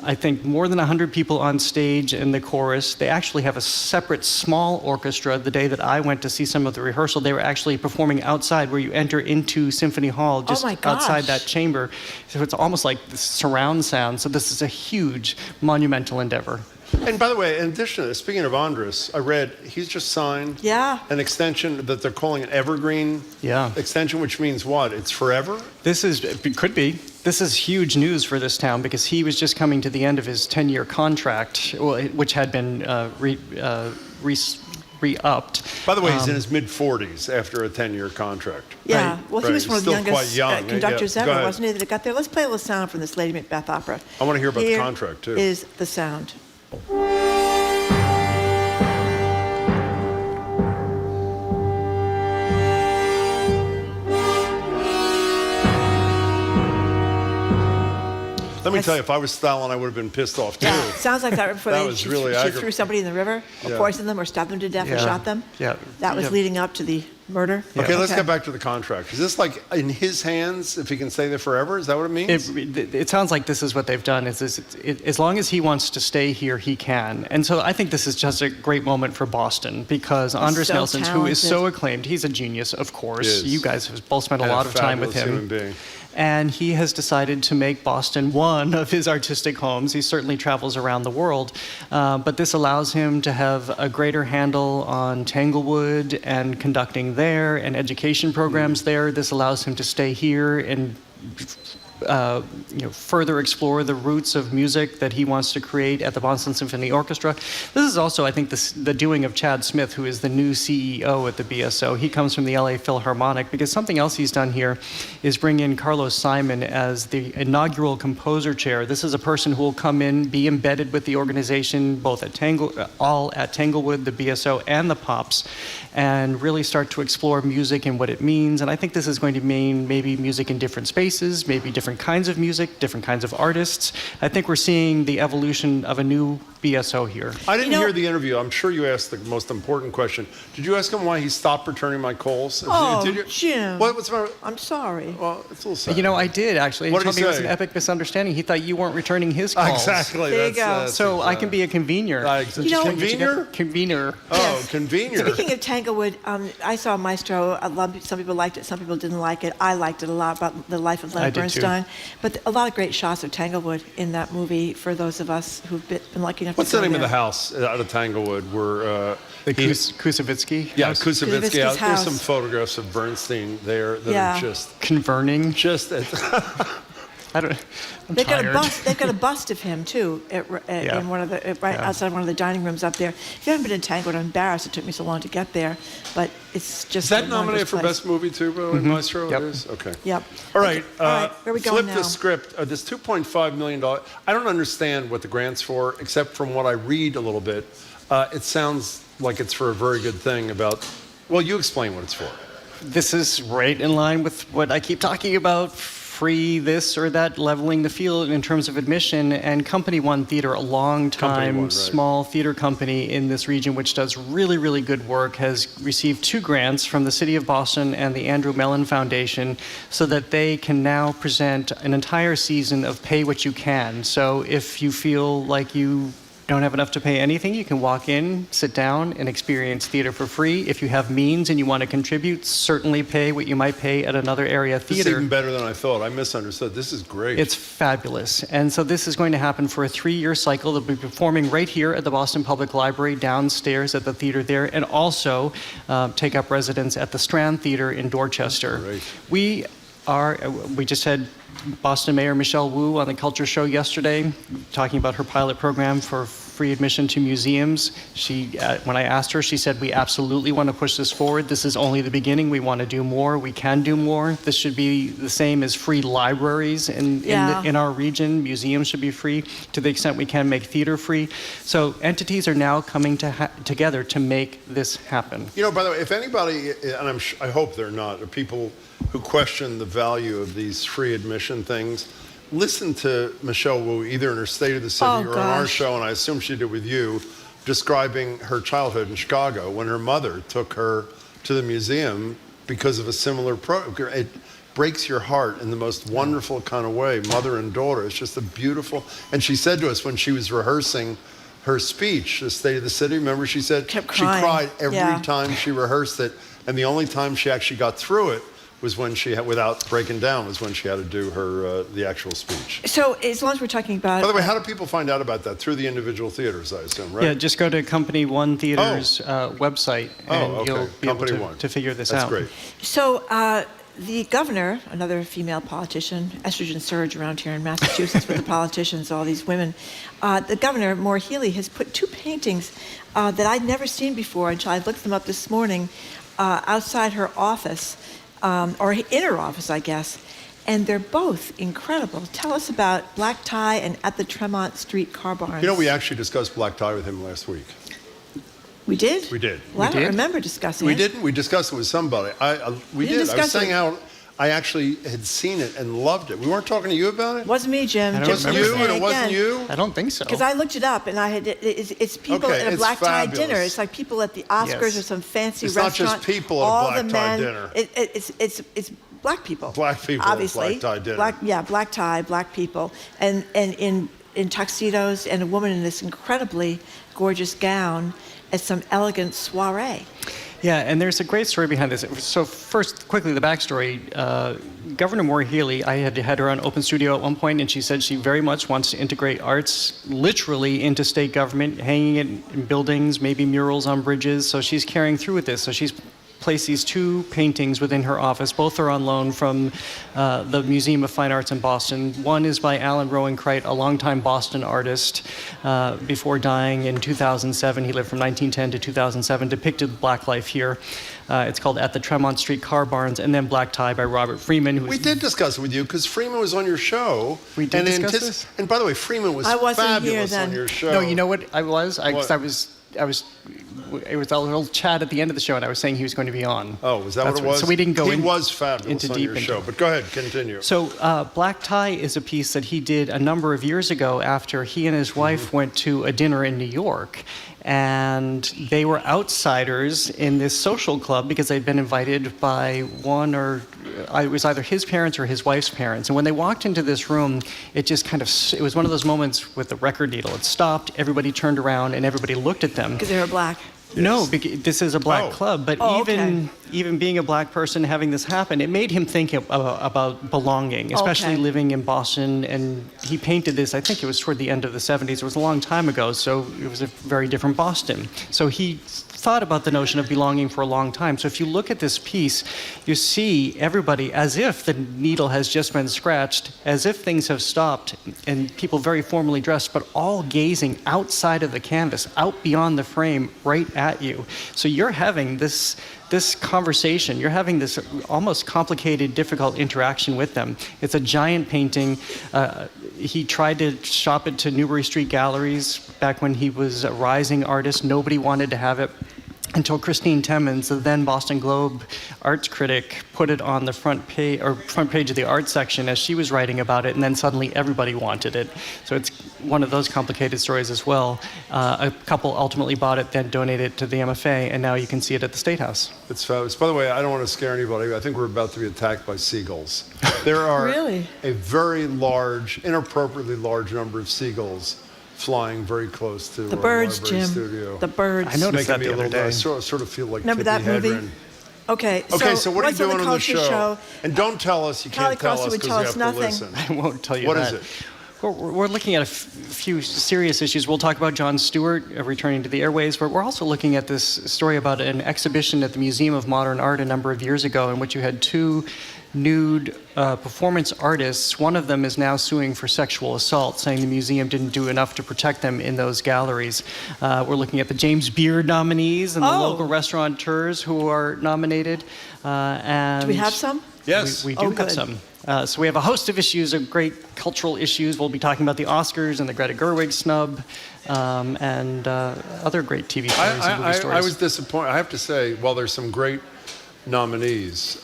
I think more than 100 people on stage in the chorus. They actually have a separate small orchestra. The day that I went to see some of the rehearsal, they were actually performing outside where you enter into Symphony Hall, just outside that chamber. So it's almost like the surround sound. So this is a huge, monumental endeavor. And by the way, in addition to this, speaking of Andres, I read he's just signed an extension that they're calling an evergreen extension, which means what? It's forever? It could be. This is huge news for this town because he was just coming to the end of his 10-year contract, which had been re-upped. By the way, he's in his mid-40s after a 10-year contract. Yeah, Right. well, he was one of the Still quite youngest young. conductors Yeah, go ever, ahead. wasn't he, that got there? Let's play a little sound from this Lady Macbeth opera. I want to hear about Here the contract, too. is the sound. Let me tell you, if I was Stalin, I would have been pissed off, too. Yeah, sounds like that right before That they was really threw somebody in the river, or Yeah. poisoned them, or stabbed them to death, or shot them. Yeah. That was leading up to the murder. Okay, let's get back to the contract. Is this like in his hands if he can stay there forever? Is that what it means? It sounds like this is what they've done. As long as he wants to stay here, he can. And so I think this is just a great moment for Boston because Andres so Nelsons, who is so talented. acclaimed, he's a genius, of course. He is. You guys have both spent a And lot of time with fabulous him. human being. And he has decided to make Boston one of his artistic homes. He certainly travels around the world, but this allows him to have a greater handle on Tanglewood and conducting there and education programs there. This allows him to stay here and further explore the roots of music that he wants to create at the Boston Symphony Orchestra. This is also, I think, the doing of Chad Smith, who is the new CEO at the BSO. He comes from the LA Philharmonic because something else he's done here is bring in Carlos Simon as the inaugural composer chair. This is a person who will come in, be embedded with the organization, both at Tanglewood, the BSO, and the Pops, and really start to explore music and what it means. And I think this is going to mean maybe music in different spaces, maybe different kinds of music, different kinds of artists. I think we're seeing the evolution of a new BSO here. I didn't hear the interview. I'm sure you asked the most important question. Did you ask him why he stopped returning my calls? Oh, Did you? Jim. What's the matter? I'm sorry. Well, it's a little sad. You know, I did actually. What He did told he me it was say? an epic misunderstanding. He thought you weren't returning his calls. Exactly. There you go. So I can be a convener. Convener? Convener. Oh, convener. Speaking of Tanglewood, I saw Maestro. Some people liked it, some people didn't like it. I liked it a lot, about the life of I Leonard did too. Bernstein. But a lot of great shots of Tanglewood in that movie for those of us who've been lucky enough What's to the go name of the there. house out of Tanglewood where The Kusevitsky? Yeah, house? Kusevitsky. Kusevitsky's There's house. some photographs of Bernstein there that Yeah. are just Converning. just I don't. I'm They've got tired. a bust. They've got a bust of him too, Yeah. in one of the outside one of the dining rooms up there. If you haven't been in Tanglewood, I'm embarrassed. It took me so long to get there, but it's just. Is that a nominated wondrous for place. Best Movie too, by the way, Maestro? Yep. It is? Okay. Yep. All right. All right, where are we going flip now? the script. This $2.5 million. I don't understand what the grant's for, except from what I read a little bit. It sounds like it's for a very good thing about. Well, you explain what it's for. this is right in line with what I keep talking about, free this or that, leveling the field in terms of admission. And Company One Theater, a long-time small theater company in this region, which does really, really good work, has received 2 grants from the City of Boston and the Andrew Mellon Foundation so that they can now present an entire season of Pay What You Can. So if you feel like you don't have enough to pay anything, you can walk in, sit down, and experience theater for free. If you have means and you want to contribute, certainly pay what you might pay at another area theater. This is even better than I thought. I misunderstood. This is great. It's fabulous. And so this is going to happen for a 3-year cycle. They'll be performing right here at the Boston Public Library, downstairs at the theater there, and also take up residence at the Strand Theater in Dorchester. Great. We just had Boston Mayor Michelle Wu on the Culture Show yesterday, talking about her pilot program for free admission to museums. When I asked her, she said, we absolutely want to push this forward. This is only the beginning. We want to do more. We can do more. This should be the same as free libraries in our region. Museums should be free to the extent we can make theater free. So entities are now coming together to make this happen. You know, by the way, if anybody, and I hope they're not, are people who question the value of these free admission things, listen to Michelle Wu either in her State of the City or on our show, and I assume she did with you, describing her childhood in Chicago when her mother took her to the museum because of a similar program. It breaks your heart in the most wonderful kind of way, mother and daughter. It's just a beautiful, and she said to us when she was rehearsing her speech, the State of the City, remember she said she cried every time she rehearsed it, and the only time she actually got through it was when she had, without breaking down, was when she had to do her the actual speech. So as long as we're talking about... By the way, how do people find out about that? Through the individual theaters, I assume, right? Yeah, just go to Company One Theater's website, and you'll be able to figure this out. That's great. So the governor, another female politician, estrogen surge around here in Massachusetts with the politicians, all these women. The governor, Maura Healey, has put 2 paintings that I'd never seen before until I looked them up this morning outside her office. Or in her office, I guess, and they're both incredible. Tell us about Black Tie and At the Tremont Street Car Barns. You know, we actually discussed Black Tie with him last week. We did? We did. Well, I don't remember discussing it. We didn't? We discussed it with somebody. We did. I was saying how I actually had seen it and loved it. We weren't talking to you about it? Wasn't me, Jim. It wasn't you, and it wasn't you? I don't think so. Because I looked it up, and it's people at a black tie dinner. It's like people at the Oscars or some fancy restaurant. It's not just people at a black tie dinner. It's black people. Black people obviously. At black tie dinner. Black tie, black people. And in tuxedos, and a woman in this incredibly gorgeous gown at some elegant soiree. Yeah, and there's a great story behind this. So first, quickly, the backstory. Governor Maura Healey, I had her on Open Studio at one point, and she said she very much wants to integrate arts literally into state government, hanging it in buildings, maybe murals on bridges. So she's carrying through with this. So she's placed these 2 paintings within her office. Both are on loan from the Museum of Fine Arts in Boston. One is by Alan Rowan-Kreit, a longtime Boston artist. Before dying in 2007, he lived from 1910 to 2007, depicted black life here. It's called At the Tremont Street Car Barns, and then Black Tie by Robert Freeman. We did discuss it with you because Freeman was on your show. We did discuss this? And by the way, Freeman was fabulous on your show. No, you know what I was? It was a little chat at the end of the show, and I was saying he was going to be on. Oh, was that what it was? So we didn't go He was fabulous on your show, but go ahead, continue. So Black Tie is a piece that he did a number of years ago after he and his wife went to a dinner in New York. And they were outsiders in this social club because they'd been invited by it was either his parents or his wife's parents. And when they walked into this room, it was one of those moments with the record needle. It stopped, everybody turned around, and everybody looked at them. Because they were black. No, this is a black club, but even being a black person having this happen, it made him think about belonging, especially living in Boston. And he painted this, I think it was toward the end of the 70s. It was a long time ago, so it was a very different Boston. So he thought about the notion of belonging for a long time. So if you look at this piece, you see everybody as if the needle has just been scratched, as if things have stopped, and people very formally dressed, but all gazing outside of the canvas, out beyond the frame, right at you. So you're having this conversation, you're having this almost complicated, difficult interaction with them. It's a giant painting. He tried to shop it to Newbury Street Galleries back when he was a rising artist. Nobody wanted to have it. until Christine Timmons, the then Boston Globe arts critic, put it on the front page of the art section as she was writing about it, and then suddenly everybody wanted it. So it's one of those complicated stories as well. A couple ultimately bought it, then donated it to the MFA, and now you can see it at the State House. It's fabulous. By the way, I don't want to scare anybody. I think we're about to be attacked by seagulls. There are Really? a very large, inappropriately large number of seagulls flying very close to The our birds, library Jim. studio. The birds. I noticed that the other day. I sort of feel like Remember Tippi that movie? Hedren. Okay, Okay, so what are you what's on doing on the culture show? And don't tell us, you Kelly can't tell Crossy us would because tell you us have to nothing. listen. I won't tell you What that. is it? We're looking at a few serious issues. We'll talk about Jon Stewart returning to the airways, but we're also looking at this story about an exhibition at the Museum of Modern Art a number of years ago in which you had two nude performance artists. One of them is now suing for sexual assault, saying the museum didn't do enough to protect them in those galleries. We're looking at the James Beard nominees and the local restaurateurs who are nominated. And Do we have some? Yes. We do Oh, have good. some. So we have a host of issues, of great cultural issues. We'll be talking about the Oscars and the Greta Gerwig snub, and other great TV stories and movie stories. I was disappointed. I have to say, while there's some great nominees,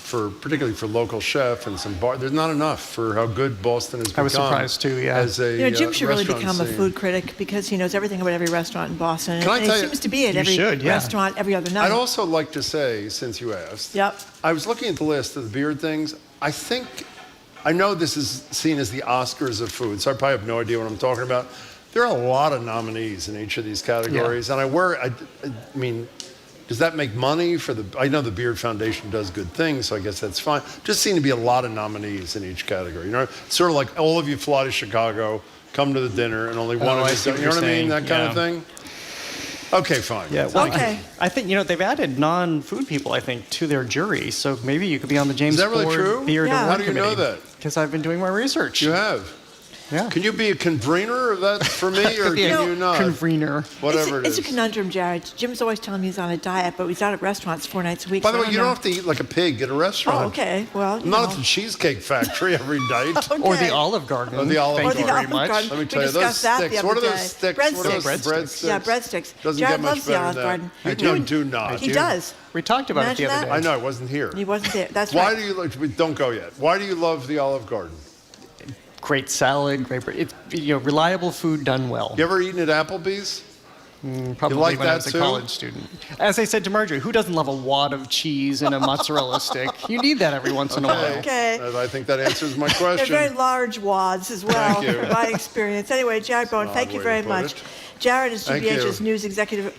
particularly for local chef and some bar, there's not enough for how good Boston has become. I was surprised too, yeah. As a Jim should really restaurant become a scene. food critic because he knows everything about every restaurant in Boston. Can I and tell he you- seems to be at You every should, yeah. restaurant every other night. I'd also like to say, since you asked, Yep. I was looking at the list of the beard things. I know this is seen as the Oscars of food, so I probably have no idea what I'm talking about. There are a lot of nominees in each of these categories, and I mean, does that make money for the? I know the Beard Foundation does good things, so I guess that's fine. Just seem to be a lot of nominees in each category. You know, it's sort of like all of you fly to Chicago, come to the dinner, and only one of I you. see You what know you're what I mean? saying, That kind of yeah. thing. Okay, fine. Yeah, well, Okay. I think they've added non-food people, I think, to their jury. So maybe you could be on the James Is that really Ford true? Beard Yeah. Award How do you know Committee. that? Because I've been doing my research. You have. Yeah. Can you be a convener of that for me, or be a can you not? convener. Whatever it's it a is. conundrum, Jared. Jim's always telling me he's on a diet, but he's out at restaurants 4 nights a week. By the so way, I you know. don't have to eat like a pig at a restaurant. Oh, okay. Well, you I'm not know. at the Cheesecake Factory every night. Okay. Or the Olive Garden. Or the Olive Thank Or the you very Olive much. Garden. Let me We tell you, those discussed that the sticks. other What are day. those sticks? What are those Breadsticks. Yeah, breadsticks. Doesn't Jared get much loves the better Olive than Garden. that. You You do not. He does. We talked about Imagine it the other that. day. I know, I wasn't here. He wasn't there. That's Why right. do you like? Don't go yet. Why do you love the Olive Garden? Great salad, great. It's reliable food done well. You ever eaten at Applebee's? Probably like when I that was a too? college student. As I said to Marjorie, who doesn't love a wad of cheese and a mozzarella stick? You need that every once in a while. Okay. I think that answers my They're question. very large wads as well, Thank you. from my experience. Anyway, Jared Bowen, Odd thank you way very to put much. it. Jared is Thank GBH's you. news executive,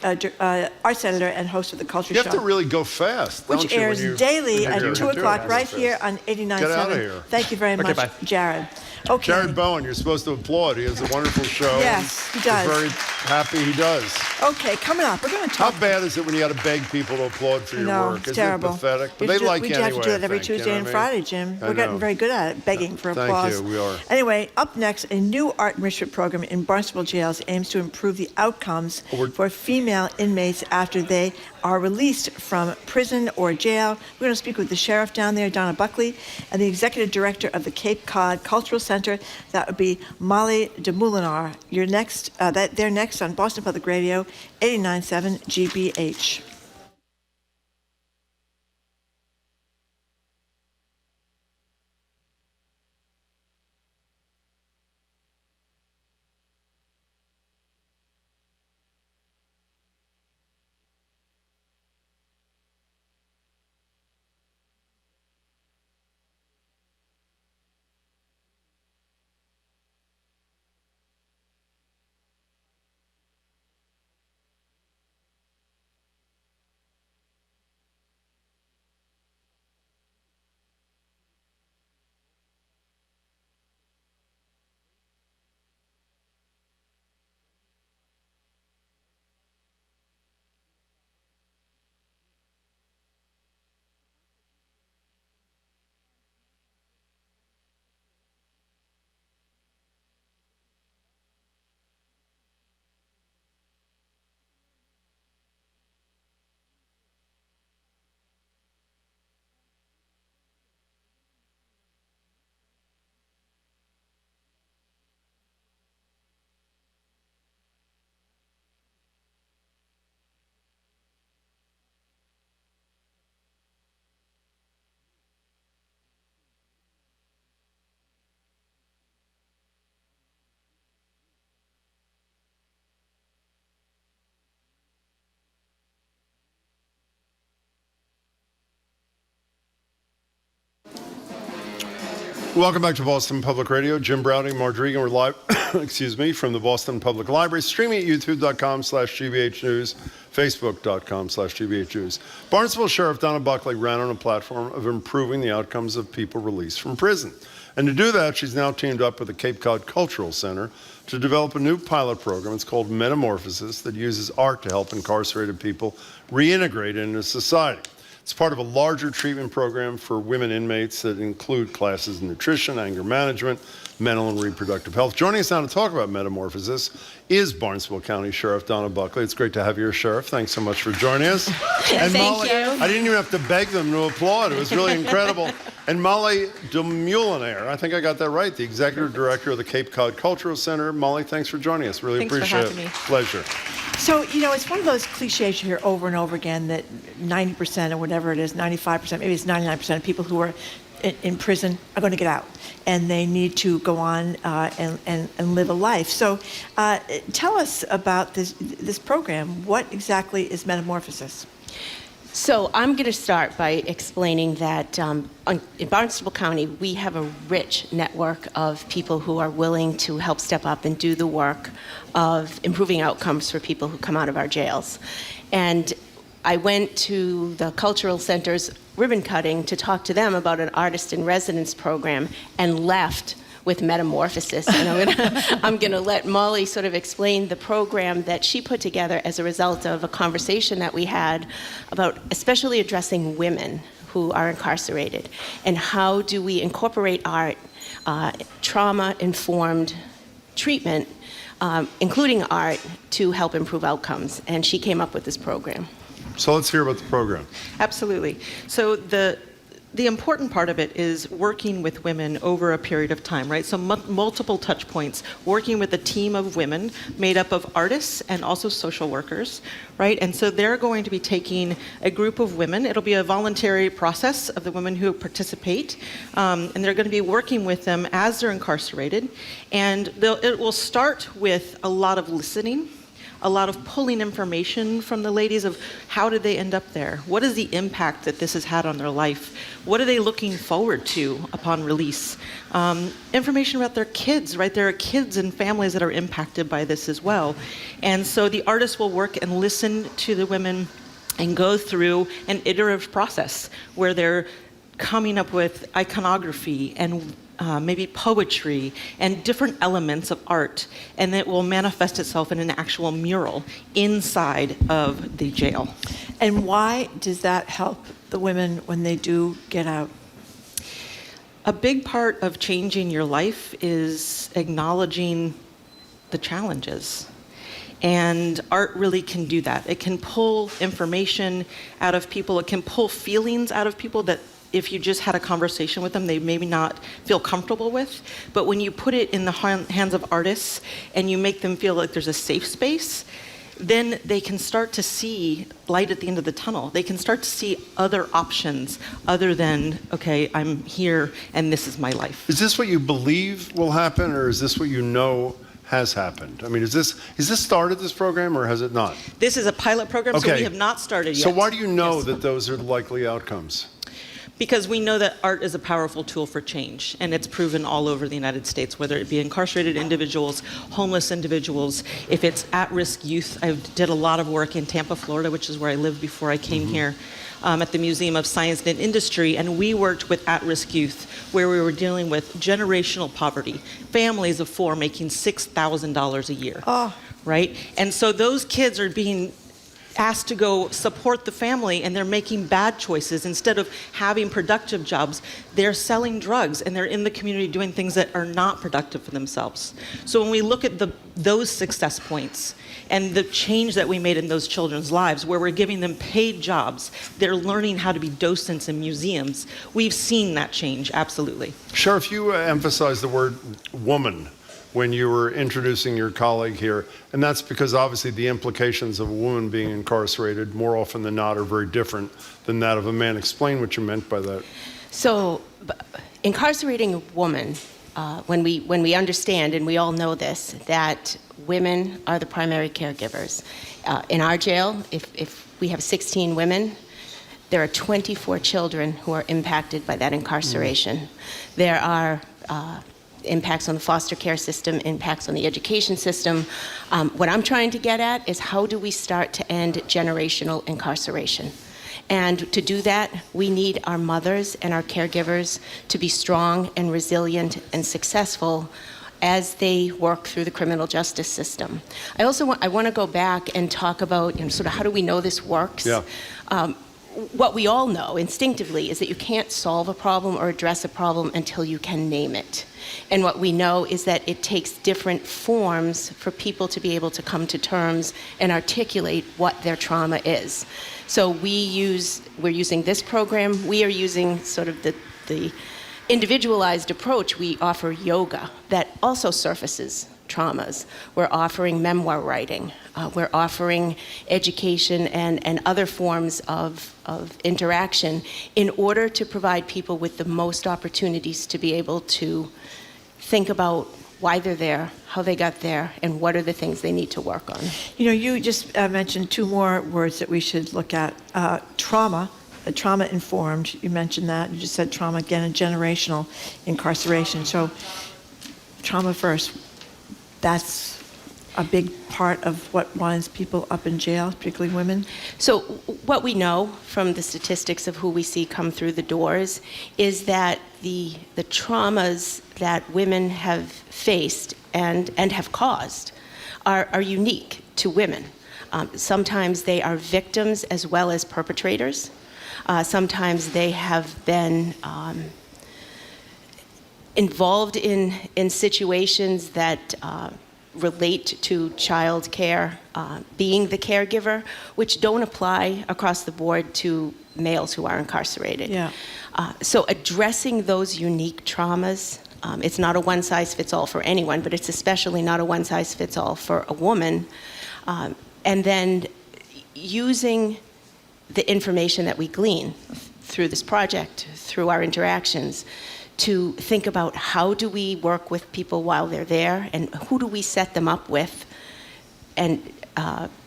arts editor, and host of the Culture You Show, have to really go fast, which don't you, when airs you- daily when at you're 2 doing o'clock it. right here on 89.7. Get out of here. Thank you very Okay, much, bye. Jared. Okay. Jared Bowen, you're supposed to applaud. He has a wonderful show. Yes, he does. We're very happy he does. Okay, coming up, we're going to How talk. bad is it when you got to beg people to applaud for your No, work? it's Isn't terrible. it pathetic? But We they have to- like we you have anyway. to do it I every think, you Tuesday know and what I mean? Friday, Jim. I We're getting know. very good at it, begging for Thank applause. you, we are. Anyway, up next, a new art enrichment program in Barnstable jails aims to improve the outcomes for female inmates after they are released from prison or jail. We're going to speak with the sheriff down there, Donna Buckley, and the executive director of the Cape Cod Cultural Center. That would be Molly DeMoulinar. They're next on Boston Public Radio, 89.7 GBH. Welcome back to Boston Public Radio. Jim Browning, Marjorie Egan. We're live, from the Boston Public Library, streaming at youtube.com/GBH News, facebook.com/GBH News. Barnstable Sheriff Donna Buckley ran on a platform of improving the outcomes of people released from prison. And to do that, she's now teamed up with the Cape Cod Cultural Center to develop a new pilot program. It's called Metamorphosis, that uses art to help incarcerated people reintegrate into society. It's part of a larger treatment program for women inmates that include classes in nutrition, anger management, mental and reproductive health. Joining us now to talk about Metamorphosis is Barnstable County Sheriff Donna Buckley. It's great to have you here, Sheriff. Thanks so much for joining us. And Thank Molly, you. I didn't even have to beg them to applaud. It was really incredible. And Molly DeMulinaire, I think I got that right, the Executive Director of the Cape Cod Cultural Center. Molly, thanks for joining us. Really Thanks for appreciate having it. me. Pleasure. So, it's one of those cliches you hear over and over again that 90% or whatever it is, 95%, maybe it's 99% of people who are in prison are going to get out, and they need to go on and live a life. So tell us about this program. What exactly is Metamorphosis? So I'm going to start by explaining that in Barnstable County, we have a rich network of people who are willing to help step up and do the work of improving outcomes for people who come out of our jails. And I went to the Cultural Center's ribbon cutting to talk to them about an artist in residence program and left with Metamorphosis. And I'm gonna let Molly sort of explain the program that she put together as a result of a conversation that we had about especially addressing women who are incarcerated, and how do we incorporate art, trauma-informed treatment, including art, to help improve outcomes. And she came up with this program. So let's hear about the program. Absolutely. So the important part of it is working with women over a period of time, right? So multiple touch points, working with a team of women made up of artists and also social workers, right? And so they're going to be taking a group of women. It'll be a voluntary process of the women who participate, and they're going to be working with them as they're incarcerated. And it will start with a lot of listening, a lot of pulling information from the ladies of how did they end up there? What is the impact that this has had on their life? What are they looking forward to upon release? Information about their kids, right? There are kids and families that are impacted by this as well. And so the artists will work and listen to the women and go through an iterative process where they're coming up with iconography and maybe poetry and different elements of art, and it will manifest itself in an actual mural inside of the jail. And why does that help the women when they do get out? A big part of changing your life is acknowledging the challenges. And art really can do that. It can pull information out of people. It can pull feelings out of people that if you just had a conversation with them, they maybe not feel comfortable with. But when you put it in the hands of artists and you make them feel like there's a safe space, then they can start to see light at the end of the tunnel. They can start to see other options other than, okay, I'm here and this is my life. Is this what you believe will happen, or is this what you know has happened? I mean, is this started, this program, or has it not? This is a pilot program, so we have not started yet. So why do you know that those are the likely outcomes? Because we know that art is a powerful tool for change, and it's proven all over the United States, whether it be incarcerated individuals, homeless individuals, if it's at-risk youth. I did a lot of work in Tampa, Florida, which is where I lived before I came here, at the Museum of Science and Industry, and we worked with at-risk youth, where we were dealing with generational poverty, families of 4 making $6,000 a year, right? And so those kids are being asked to go support the family, and they're making bad choices. Instead of having productive jobs, they're selling drugs, and they're in the community doing things that are not productive for themselves. So when we look at those success points and the change that we made in those children's lives, where we're giving them paid jobs, they're learning how to be docents in museums, we've seen that change, absolutely. Sheriff, you emphasized the word woman when you were introducing your colleague here, and that's because obviously the implications of a woman being incarcerated more often than not are very different than that of a man. Explain what you meant by that. So incarcerating a woman, when we understand, and we all know this, that women are the primary caregivers. In our jail, if we have 16 women, there are 24 children who are impacted by that incarceration. There are impacts on the foster care system, impacts on the education system. What I'm trying to get at is how do we start to end generational incarceration? And to do that, we need our mothers and our caregivers to be strong and resilient and successful as they work through the criminal justice system. I also want to go back and talk about sort of how do we know this works? Yeah. What we all know instinctively is that you can't solve a problem or address a problem until you can name it. And what we know is that it takes different forms for people to be able to come to terms and articulate what their trauma is. So we're using this program. We are using sort of the individualized approach. We offer yoga that also surfaces traumas. We're offering memoir writing. We're offering education and other forms of interaction in order to provide people with the most opportunities to be able to think about why they're there, how they got there, and what are the things they need to work on. You just mentioned two more words that we should look at. Trauma, trauma-informed, you mentioned that. You just said trauma again, and generational incarceration. So trauma first, that's a big part of what winds people up in jail, particularly women? So what we know from the statistics of who we see come through the doors is that the traumas that women have faced and have caused are unique to women. Sometimes they are victims as well as perpetrators. Sometimes they have been involved in situations that relate to child care, being the caregiver, which don't apply across the board to males who are incarcerated. Yeah. So addressing those unique traumas, it's not a one-size-fits-all for anyone, but it's especially not a one-size-fits-all for a woman. And then using the information that we glean through this project, through our interactions, to think about how do we work with people while they're there, and who do we set them up with and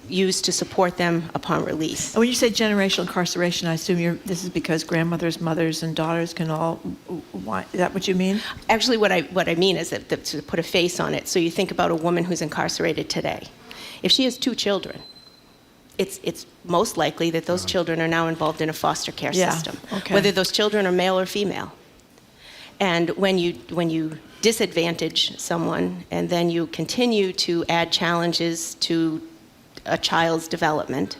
use to support them upon release. And when you say generational incarceration, I assume this is because grandmothers, mothers, and daughters can all. Is that what you mean? Actually, what I mean is that to put a face on it. So you think about a woman who's incarcerated today. If she has 2 children, it's most likely that those children are now involved in a foster care system, whether those children are male or female. And when you disadvantage someone and then you continue to add challenges to a child's development,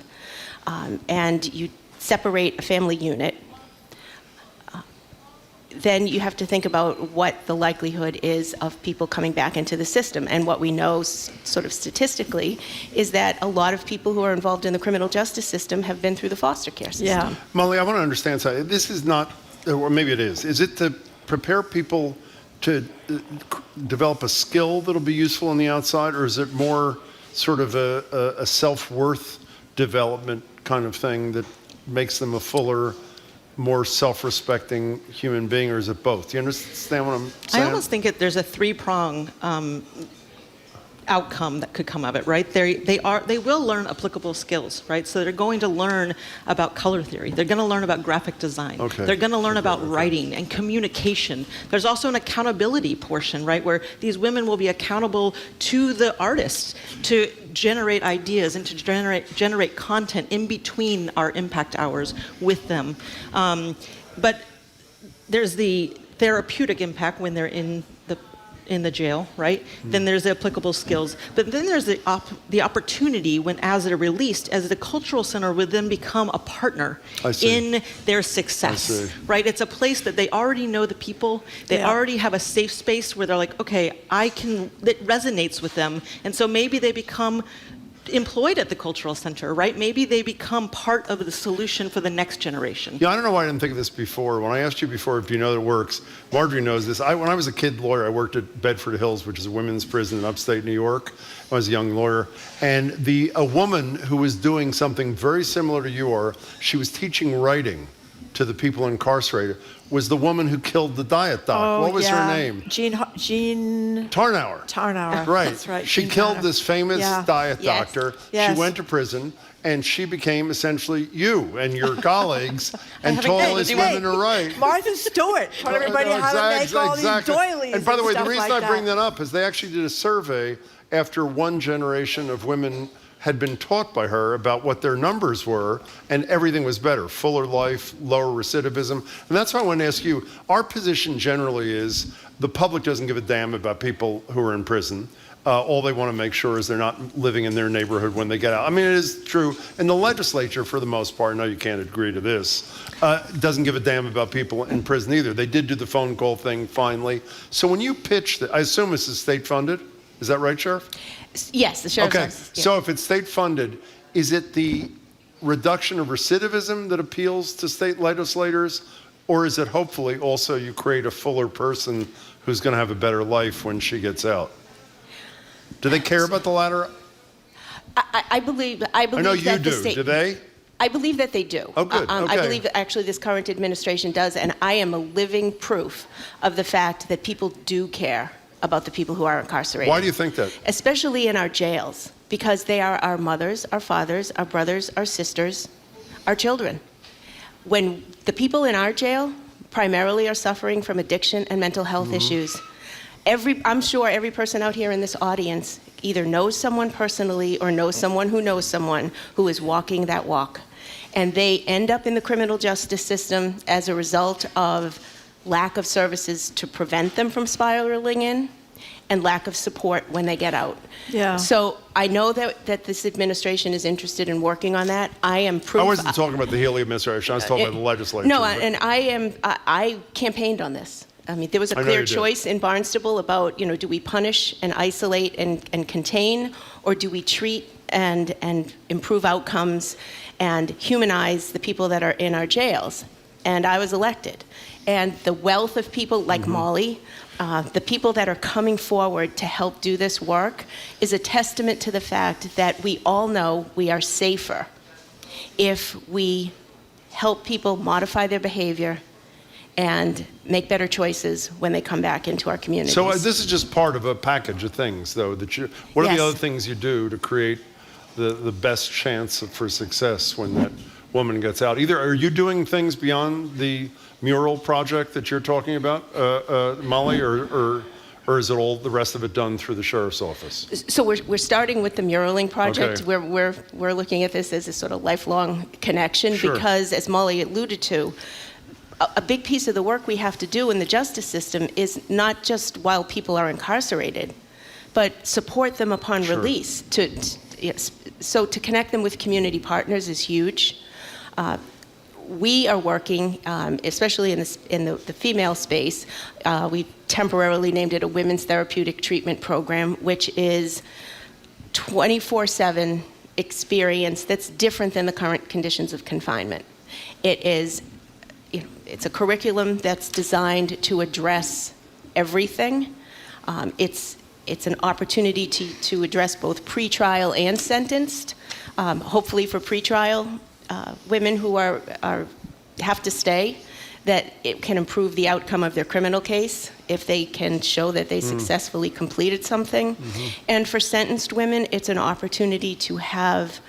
and you separate a family unit, then you have to think about what the likelihood is of people coming back into the system. And what we know sort of statistically is that a lot of people who are involved in the criminal justice system have been through the foster care system. Yeah. Molly, I want to understand something. This is not, or maybe it is. Is it to prepare people to develop a skill that'll be useful on the outside, or is it more sort of a self-worth development kind of thing that makes them a fuller, more self-respecting human being, or is it both? Do you understand what I'm saying? I almost think there's a 3-prong outcome that could come of it, right? They will learn applicable skills, right? So they're going to learn about color theory. They're going to learn about graphic design. Okay. They're going to learn about writing and communication. There's also an accountability portion, right, where these women will be accountable to the artists to generate ideas and to generate content in between our impact hours with them. But there's the therapeutic impact when they're in the jail, right? Then there's the applicable skills. But then there's the opportunity when, as they're released, as the cultural center would then become a partner in their success, right? It's a place that they already know the people. They already have a safe space where they're like, okay, it resonates with them. And so maybe they become employed at the cultural center, right? Maybe they become part of the solution for the next generation. Yeah, I don't know why I didn't think of this before. When I asked you before if you know that it works, Marjorie knows this. When I was a kid lawyer, I worked at Bedford Hills, which is a women's prison in upstate New York. I was a young lawyer. And a woman who was doing something very similar to you are, she was teaching writing to the people incarcerated was the woman who killed the diet doc. Oh, What was yeah. her name? Jean Tarnower. Tarnower. Right. That's right. She Jean killed Tarnower. this famous Yeah. diet Yes. doctor. Yes. She went to prison, and she became essentially you and your colleagues and told all these women to write. Martha Stewart taught everybody how to make all these doilies. And by the way, the stuff reason like I bring that up is they actually did a survey after one generation of women had been taught by her about what their numbers were, and everything was better. Fuller life, lower recidivism. And that's why I want to ask you, our position generally is the public doesn't give a damn about people who are in prison. All they want to make sure is they're not living in their neighborhood when they get out. I mean, it is true. And the legislature, for the most part, I know you can't agree to this, doesn't give a damn about people in prison either. They did do the phone call thing finally. So when you pitch I assume this is state funded? Is that right, Sheriff? Yes, the sheriff's Okay, office. Yeah. so if it's state funded, is it the reduction of recidivism that appeals to state legislators? Or is it hopefully also you create a fuller person who's going to have a better life when she gets out? Do they care about the latter? I believe I know you that the do. state, Do they? I believe that they do. Oh, good. I Okay. believe that actually this current administration does, and I am a living proof of the fact that people do care about the people who are incarcerated. Why do you think that? Especially in our jails, because they are our mothers, our fathers, our brothers, our sisters, our children. When the people in our jail primarily are suffering from addiction and mental health issues, I'm sure every person out here in this audience either knows someone personally or knows someone who is walking that walk. And they end up in the criminal justice system as a result of lack of services to prevent them from spiraling in and lack of support when they get out. Yeah. So I know that this administration is interested in working on that. I am proof. I wasn't talking about the Healy administration. I was talking about the legislature. No, but- and I campaigned on this. I mean, there was a I know clear you did. choice in Barnstable about, do we punish and isolate and contain, or do we treat and improve outcomes and humanize the people that are in our jails? And I was elected. And the wealth of people like Molly, the people that are coming forward to help do this work, is a testament to the fact that we all know we are safer if we help people modify their behavior and make better choices when they come back into our communities. So this is just part of a package of things, though. What are Yes. the other things you do to create the best chance for success when that woman gets out? Either are you doing things beyond the mural project that you're talking about, Molly, or is it all the rest of it done through the sheriff's office? So we're starting with the muraling project. Okay. We're looking at this as a sort of lifelong connection Sure. because, as Molly alluded to, a big piece of the work we have to do in the justice system is not just while people are incarcerated, but support them upon Sure. release. So to connect them with community partners is huge. We are working, especially in the female space, we temporarily named it a Women's Therapeutic Treatment Program, which is 24/7 experience that's different than the current conditions of confinement. It's a curriculum that's designed to address everything. It's an opportunity to address both pretrial and sentenced. Hopefully for pretrial women who have to stay, that it can improve the outcome of their criminal case if they can show that they successfully completed something. And for sentenced women, it's an opportunity to have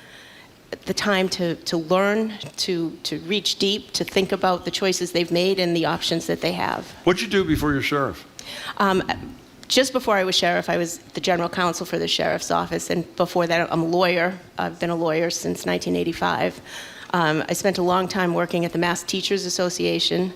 the time to learn, to reach deep, to think about the choices they've made and the options that they have. What'd you do before you're sheriff? Just before I was sheriff, I was the general counsel for the sheriff's office, and before that, I'm a lawyer. I've been a lawyer since 1985. I spent a long time working at the Mass Teachers Association.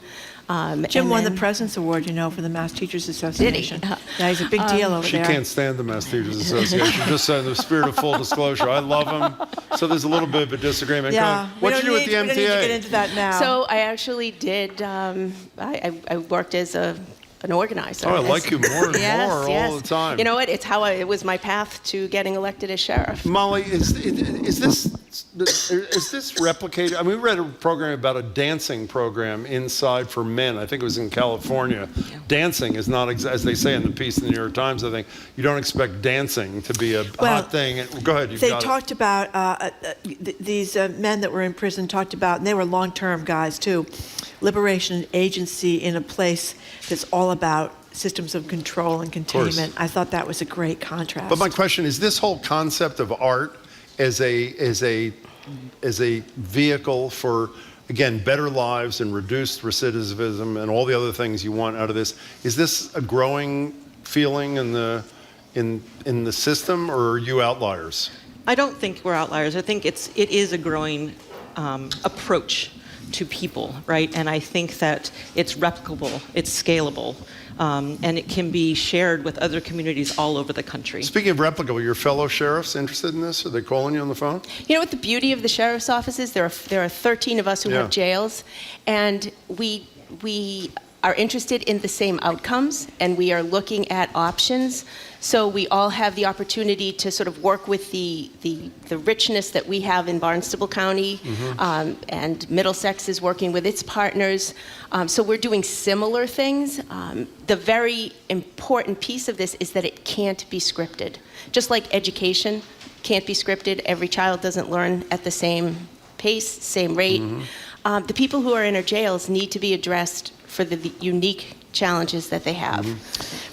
Jim won the President's Award, for the Mass Teachers Association. Did he? Yeah, he's a big deal over She there. can't stand the Mass Teachers Association, just in the spirit of full disclosure. I love them. So there's a little bit of a disagreement. Yeah, What'd you do with the we don't need to MTA? get into that now. So I actually did, I worked as an organizer. Oh, I like you more and more all the time. You know what? It was my path to getting elected as sheriff. Molly, is this replicated? I mean, we read a program about a dancing program inside for men. I think it was in California. Dancing is not, as they say in the piece in the New York Times, I think, you don't expect dancing to be a hot thing. Go ahead, you've They got it. talked about, these men that were in prison talked about, and they were long-term guys too, liberation agency in a place that's all about systems of control and containment. I thought that was a great contrast. But my question is, this whole concept of art as a vehicle for, again, better lives and reduced recidivism and all the other things you want out of this, is this a growing feeling in the system, or are you outliers? I don't think we're outliers. I think it is a growing approach to people, right? And I think that it's replicable, it's scalable, and it can be shared with other communities all over the country. Speaking of replicable, your fellow sheriffs interested in this? Are they calling you on the phone? You know what the beauty of the sheriff's office is? There are 13 of us who have jails, and we are interested in the same outcomes, and we are looking at options. So we all have the opportunity to sort of work with the richness that we have in Barnstable County, and Middlesex is working with its partners. So we're doing similar things. The very important piece of this is that it can't be scripted. Just like education can't be scripted, every child doesn't learn at the same pace, same rate. The people who are in our jails need to be addressed for the unique challenges that they have.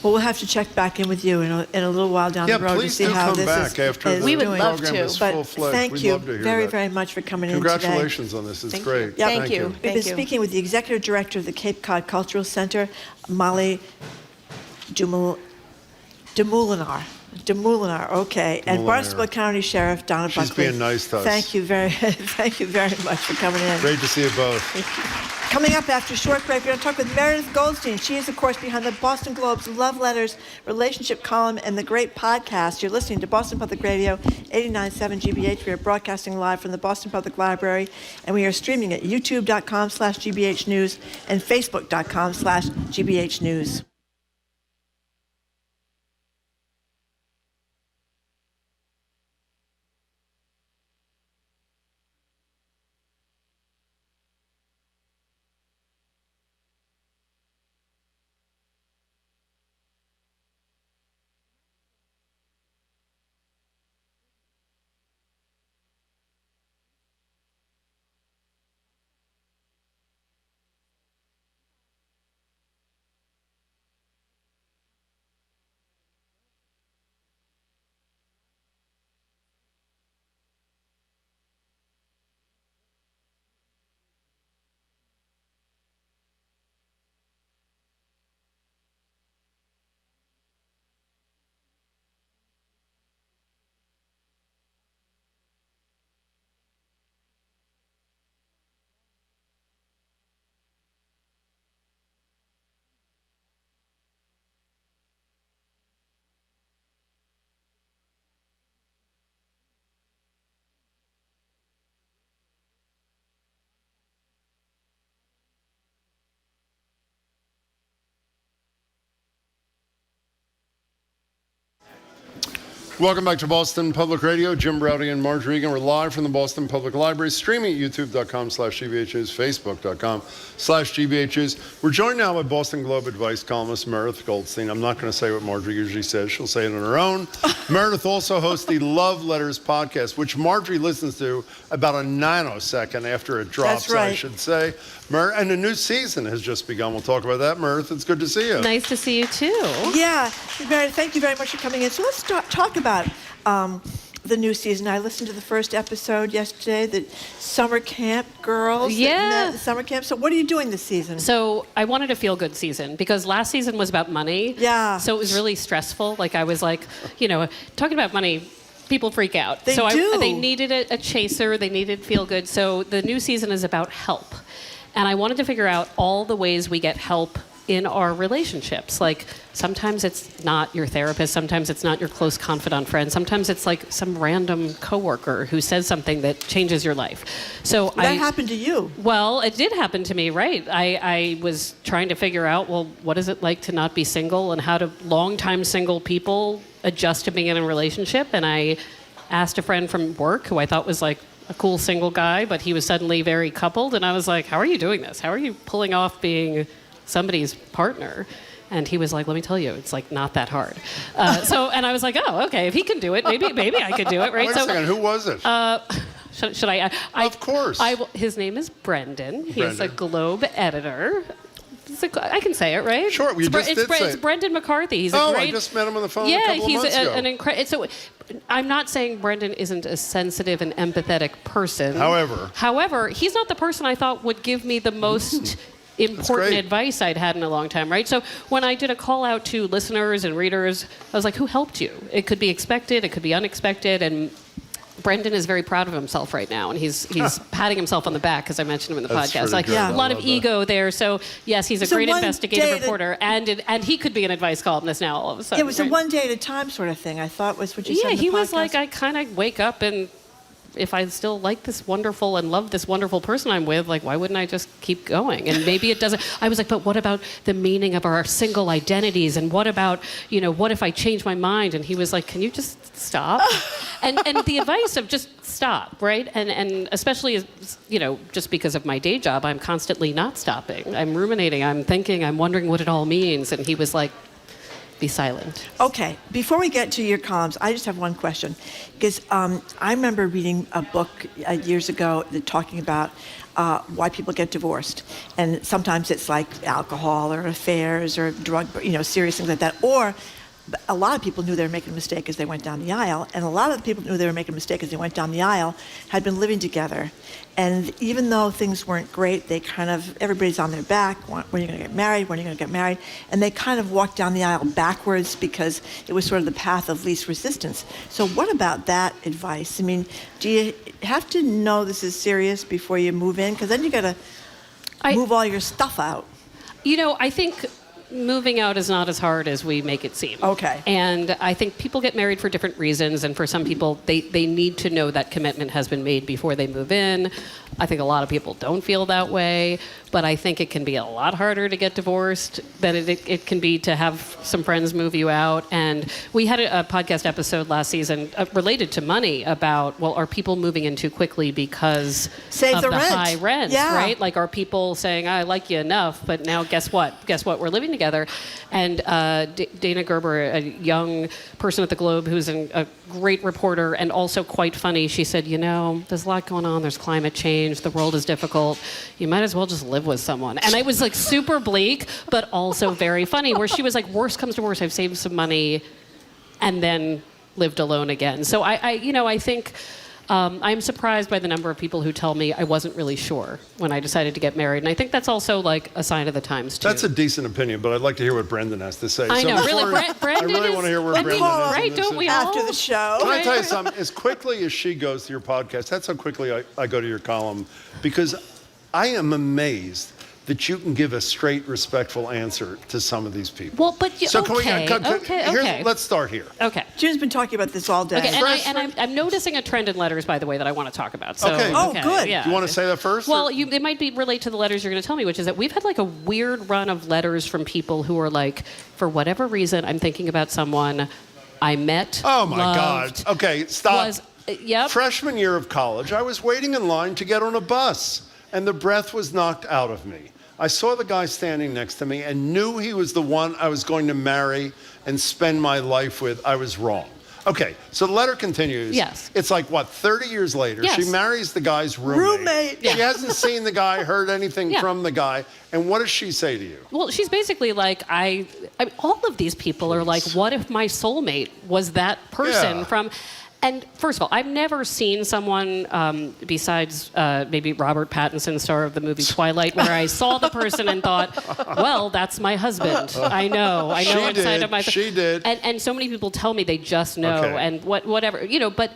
Well, we'll have to check back in with you in a little while down the road to see how this is doing. We would love to. But thank you very much for coming in today. Congratulations on this. It's great. Thank you. We've been speaking with the Executive Director of the Cape Cod Cultural Center, Molly Demoulinar, okay, and Barnstable County Sheriff Donna Buckley. She's being nice to us. Thank you very much for coming in. Great to see you both. Coming up after a short break, we're going to talk with Meredith Goldstein. She is, of course, behind the Boston Globe's Love Letters relationship column and the great podcast. You're listening to Boston Public Radio, 89.7 GBH. We are broadcasting live from the Boston Public Library, and we are streaming at youtube.com/GBH News and facebook.com/GBH News. Welcome back to Boston Public Radio. Jim Browdy and Marjorie Egan. We're live from the Boston Public Library, streaming at youtube.com/GBH News, facebook.com/GBH News. We're joined now by Boston Globe advice columnist Meredith Goldstein. I'm not going to say what Marjorie usually says. She'll say it on her own. Meredith also hosts the Love Letters podcast, which Marjorie listens to about a nanosecond after it drops, That's right. I should say. And a new season has just begun. We'll talk about that. Meredith, it's good to see you. Nice to see you, too. Yeah, Meredith, thank you very much for coming in. So let's talk about the new season. I listened to the first episode yesterday, the summer camp girls. Yeah. The summer camp. So what are you doing this season? So I wanted a feel-good season because last season was about money. Yeah. So it was really stressful. Like I was like, talking about money, people freak out. They do. They needed a chaser. They needed feel-good. So the new season is about help. And I wanted to figure out all the ways we get help in our relationships. Like sometimes it's not your therapist, sometimes it's not your close confidant friend, sometimes it's like some random coworker who says something that changes your life. So that happened to you. Well, it did happen to me, right? I was trying to figure out, well, what is it like to not be single, and how do longtime single people adjust to being in a relationship? And I asked a friend from work who I thought was like a cool single guy, but he was suddenly very coupled, and I was like, how are you doing this? How are you pulling off being somebody's partner? And he was like, let me tell you, it's like not that hard. And I was like, oh, okay, if he can do it, maybe I could do it, right? Wait a second, who was it? Should I? Of course. His name is Brendan. He is a Brendan. Globe editor. I can say it, right? Sure, we just did say it's it. Brendan McCarthy. He's a I great. just met him on the phone a couple of he's months ago. an incredible. So, I'm not saying Brendan isn't a sensitive and empathetic person. However, he's not the person I thought would give me the most important advice I'd had in a long time, right? So when I did a call out to listeners and readers, I was like, who helped you? It could be expected, it could be unexpected, and Brendan is very proud of himself right now, and he's patting himself on the back, because I mentioned him in the That's podcast. pretty good. A lot of ego there. So yes, he's a great one investigative day reporter, and he could be an advice columnist now all of a sudden. It was a right? one day at a time sort of thing, I thought was what you said in the he was podcast. like, I kind of wake up and if I still like this wonderful and love this wonderful person I'm with, like, why wouldn't I just keep going? And maybe it doesn't. I was like, but what about the meaning of our single identities? And what about, what if I change my mind? And he was like, can you just stop? and the advice of just stop, right? And especially, just because of my day job, I'm constantly not stopping. I'm ruminating, I'm thinking, I'm wondering what it all means. And he was like, be silent. Okay, before we get to your columns, I just have one question. Because I remember reading a book years ago talking about why people get divorced. And sometimes it's like alcohol or affairs or drug, serious things like that. Or a lot of people knew they were making a mistake as they went down the aisle. And a lot of the people who knew they were making a mistake as they went down the aisle had been living together. And even though things weren't great, they everybody's on their back. When are you going to get married? When are you going to get married? And they kind of walked down the aisle backwards because it was sort of the path of least resistance. So what about that advice? I mean, do you have to know this is serious before you move in? Because then you got to move all your stuff out. I think moving out is not as hard as we make it seem. Okay. And I think people get married for different reasons, and for some people, they need to know that commitment has been made before they move in. I think a lot of people don't feel that way, but I think it can be a lot harder to get divorced than it can be to have some friends move you out. And we had a podcast episode last season related to money about, well, are people moving in too quickly because Save of the the rent. high rents, Yeah. right? Like, are people saying, I like you enough, but now guess what? We're living together. And Dana Gerber, a young person at the Globe who's a great reporter and also quite funny, she said, there's a lot going on. There's climate change. The world is difficult. You might as well just live with someone. And it was like super bleak, but also very funny, where she was like, worst comes to worst, I've saved some money and then lived alone again. So I think I'm surprised by the number of people who tell me I wasn't really sure when I decided to get married. And I think that's also like a sign of the times, too. That's a decent opinion, but I'd like to hear what Brendan has to say. I know, really, I really want to hear where Brendan is. Right, don't we all? After the show. Can I tell you something? As quickly as she goes to your podcast, that's how quickly I go to your column, because I am amazed that you can give a straight, respectful answer to some of these people. Well, but So can okay. let's start here. Okay. June's been talking about this all day. Okay, I'm noticing a trend in letters, by the way, that I want to talk about. So, Okay. Oh, good. Yeah. Do you want to say that first? Well, it might be relate to the letters you're going to tell me, which is that we've had like a weird run of letters from people who are like, for whatever reason, I'm thinking about someone I met. Oh my loved, God. Okay, stop. Yep. Freshman year of college, I was waiting in line to get on a bus, and the breath was knocked out of me. I saw the guy standing next to me and knew he was the one I was going to marry and spend my life with. I was wrong. Okay, so the letter continues. Yes. It's like, 30 years later, Yes. she marries the guy's roommate. Yeah. She hasn't seen the guy, heard anything from the guy. And what does she say to you? Well, she's basically like, I mean, all of these people are like, what if my soulmate was that person from... And first of all, I've never seen someone besides maybe Robert Pattinson, star of the movie Twilight, where I saw the person and thought, well, that's my husband. I know inside of myself. She did. And so many people tell me they just know. Okay. And whatever, but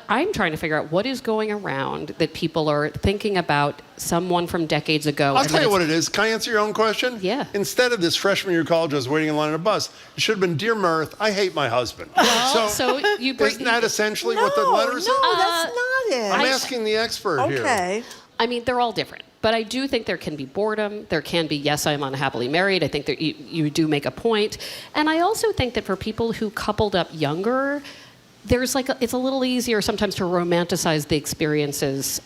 I'm trying to figure out what is going around that people are thinking about someone from decades ago. I'll tell you what it is. Can I answer your own question? Yeah. Instead of this freshman year of college, I was waiting in line on a bus, it should have been, Dear Mirth, I hate my husband. Well, so you bring... Isn't that essentially what the letter says? No, that's not it. I'm asking the expert here. Okay. I mean, they're all different. But I do think there can be boredom. There can be, yes, I'm unhappily married. I think that you do make a point. And I also think that for people who coupled up younger, there's it's a little easier sometimes to romanticize the experiences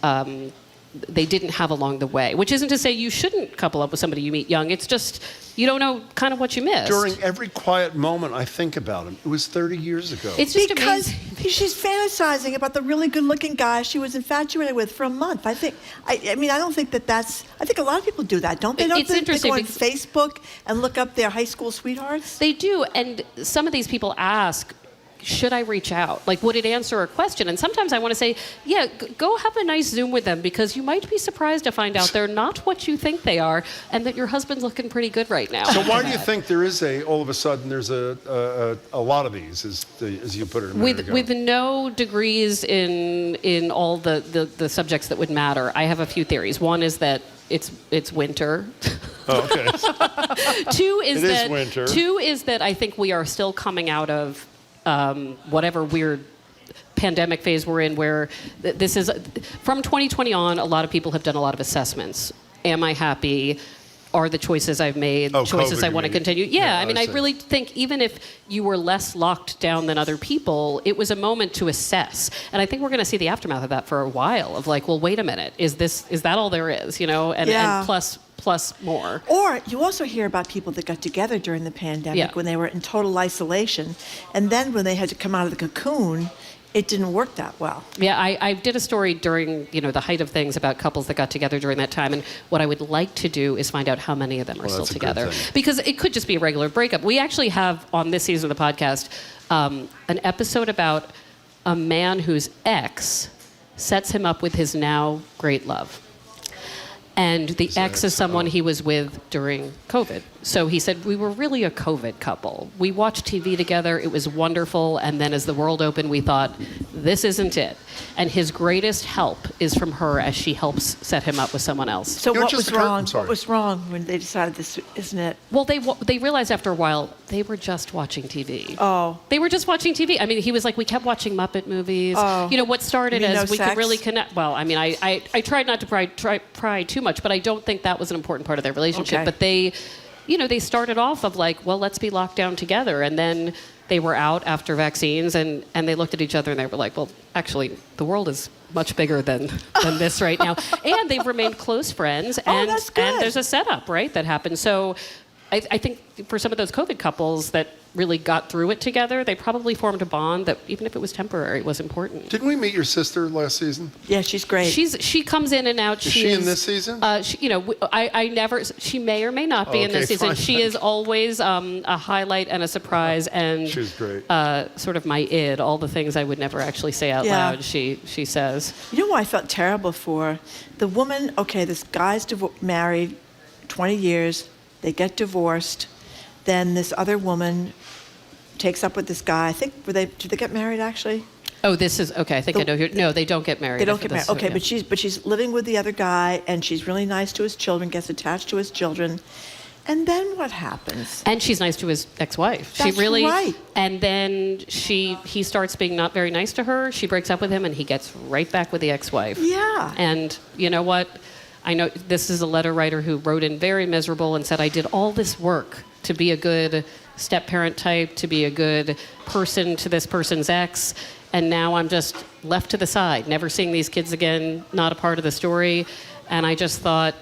they didn't have along the way. Which isn't to say you shouldn't couple up with somebody you meet young. It's just you don't know kind of what you missed. During every quiet moment, I think about him. It was 30 years ago. It's just because she's fantasizing about the really good-looking guy she was infatuated with for a month. I think. I mean, I don't think that's. I think a lot of people do that, don't they? Don't It's they interesting go on because- Facebook and look up their high school sweethearts? They do, and some of these people ask, should I reach out? Like, would it answer a question? And sometimes I want to say, yeah, go have a nice Zoom with them because you might be surprised to find out they're not what you think they are and that your husband's looking pretty good right now. So why do you think there is all of a sudden, there's a lot of these, as you put it a minute ago? With no degrees in all the subjects that would matter, I have a few theories. One is that it's winter. Oh, okay. Two is It is that winter. Two is that I think we are still coming out of whatever weird pandemic phase we're in, where this is from 2020 on. A lot of people have done a lot of assessments. Am I happy? Are the choices I've made choices COVID, I you want to mean? continue? Yeah, I mean, I see. really think even if you were less locked down than other people, it was a moment to assess. And I think we're going to see the aftermath of that for a while. Of like, well, wait a minute, is that all there is? You know, and plus more. Or you also hear about people that got together during the pandemic Yeah. when they were in total isolation, and then when they had to come out of the cocoon, it didn't work that well. Yeah, I did a story during, the height of things about couples that got together during that time, and what I would like to do is find out how many of them are still that's a good together. thing. Because it could just be a regular breakup. We actually have, on this season of the podcast, an episode about a man whose ex sets him up with his now great love. And the ex is someone he was with during COVID. So he said, we were really a COVID couple. We watched TV together. It was wonderful. And then as the world opened, we thought, this isn't it. And his greatest help is from her as she helps set him up with someone else. So what was wrong? What was wrong when they decided this isn't it? Well, they realized after a while they were just watching TV. Oh. They were just watching TV. I mean, he was like, we kept watching Muppet movies. Oh. What started You mean as no we sex? could really connect. Well, I mean, I tried not to pry too much, but I don't think that was an important part of their relationship. Okay. But they started off of like, well, let's be locked down together. And then they were out after vaccines and they looked at each other and they were like, well, actually, the world is much bigger than this right now. And they've remained close friends. And, that's good. and there's a setup, right, that happened. So I think for some of those COVID couples that really got through it together, they probably formed a bond that, even if it was temporary, was important. Didn't we meet your sister last season? Yeah, she's great. She comes in and out. Is she in this season? I never. She may or may not be in this Okay, season. fine. She is always a highlight and a surprise and She was great. sort of my id. All the things I would never actually say out Yeah. loud. She says. You know what I felt terrible for? The woman, okay, this guy's married 20 years, they get divorced, then this other woman takes up with this guy. I think, did they get married actually? Oh, this is, okay, I think I know who. No, they don't get married. They don't If get married. this- Okay, yeah. but she's living with the other guy, and she's really nice to his children, gets attached to his children. And then what happens? And she's nice to his ex-wife. That's she really, right. And then he starts being not very nice to her. She breaks up with him, and he gets right back with the ex-wife. Yeah. And you know what? I know this is a letter writer who wrote in very miserable and said, I did all this work to be a good step-parent type, to be a good person to this person's ex, and now I'm just left to the side, never seeing these kids again, not a part of the story. And I just thought,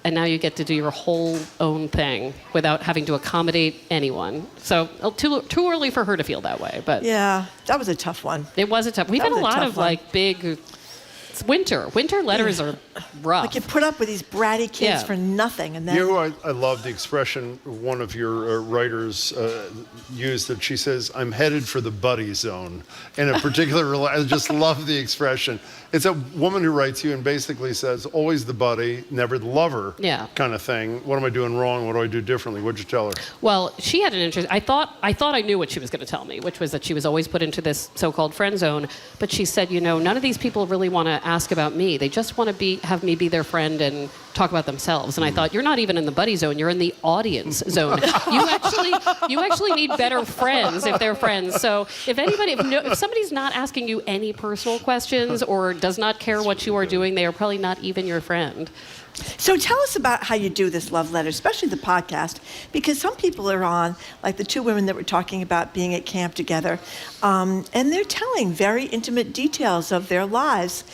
and now you get to do your whole own thing without having to accommodate anyone. So too early for her to feel that way. But Yeah, that was a tough one. it was a tough. We've That had a was a lot tough of one. like big. It's winter. Winter letters are rough. Like you put up with these bratty kids Yeah. for nothing, and then You know who I love the expression one of your writers used, that she says, I'm headed for the buddy zone. In a particular, I just love the expression. It's a woman who writes you and basically says, always the buddy, never the lover kind of thing. What am I doing wrong? What do I do differently? What'd you tell her? Well, she had an interest. I thought I knew what she was going to tell me, which was that she was always put into this so-called friend zone. But she said, none of these people really want to ask about me. They just want to have me be their friend and talk about themselves. And I thought, you're not even in the buddy zone. You're in the audience zone. You actually need better friends if they're friends. So if somebody's not asking you any personal questions or does not care what you are doing, they are probably not even your friend. So tell us about how you do this love letter, especially the podcast, because some people are on, like the two women that were talking about being at camp together, and they're telling very intimate details of their lives.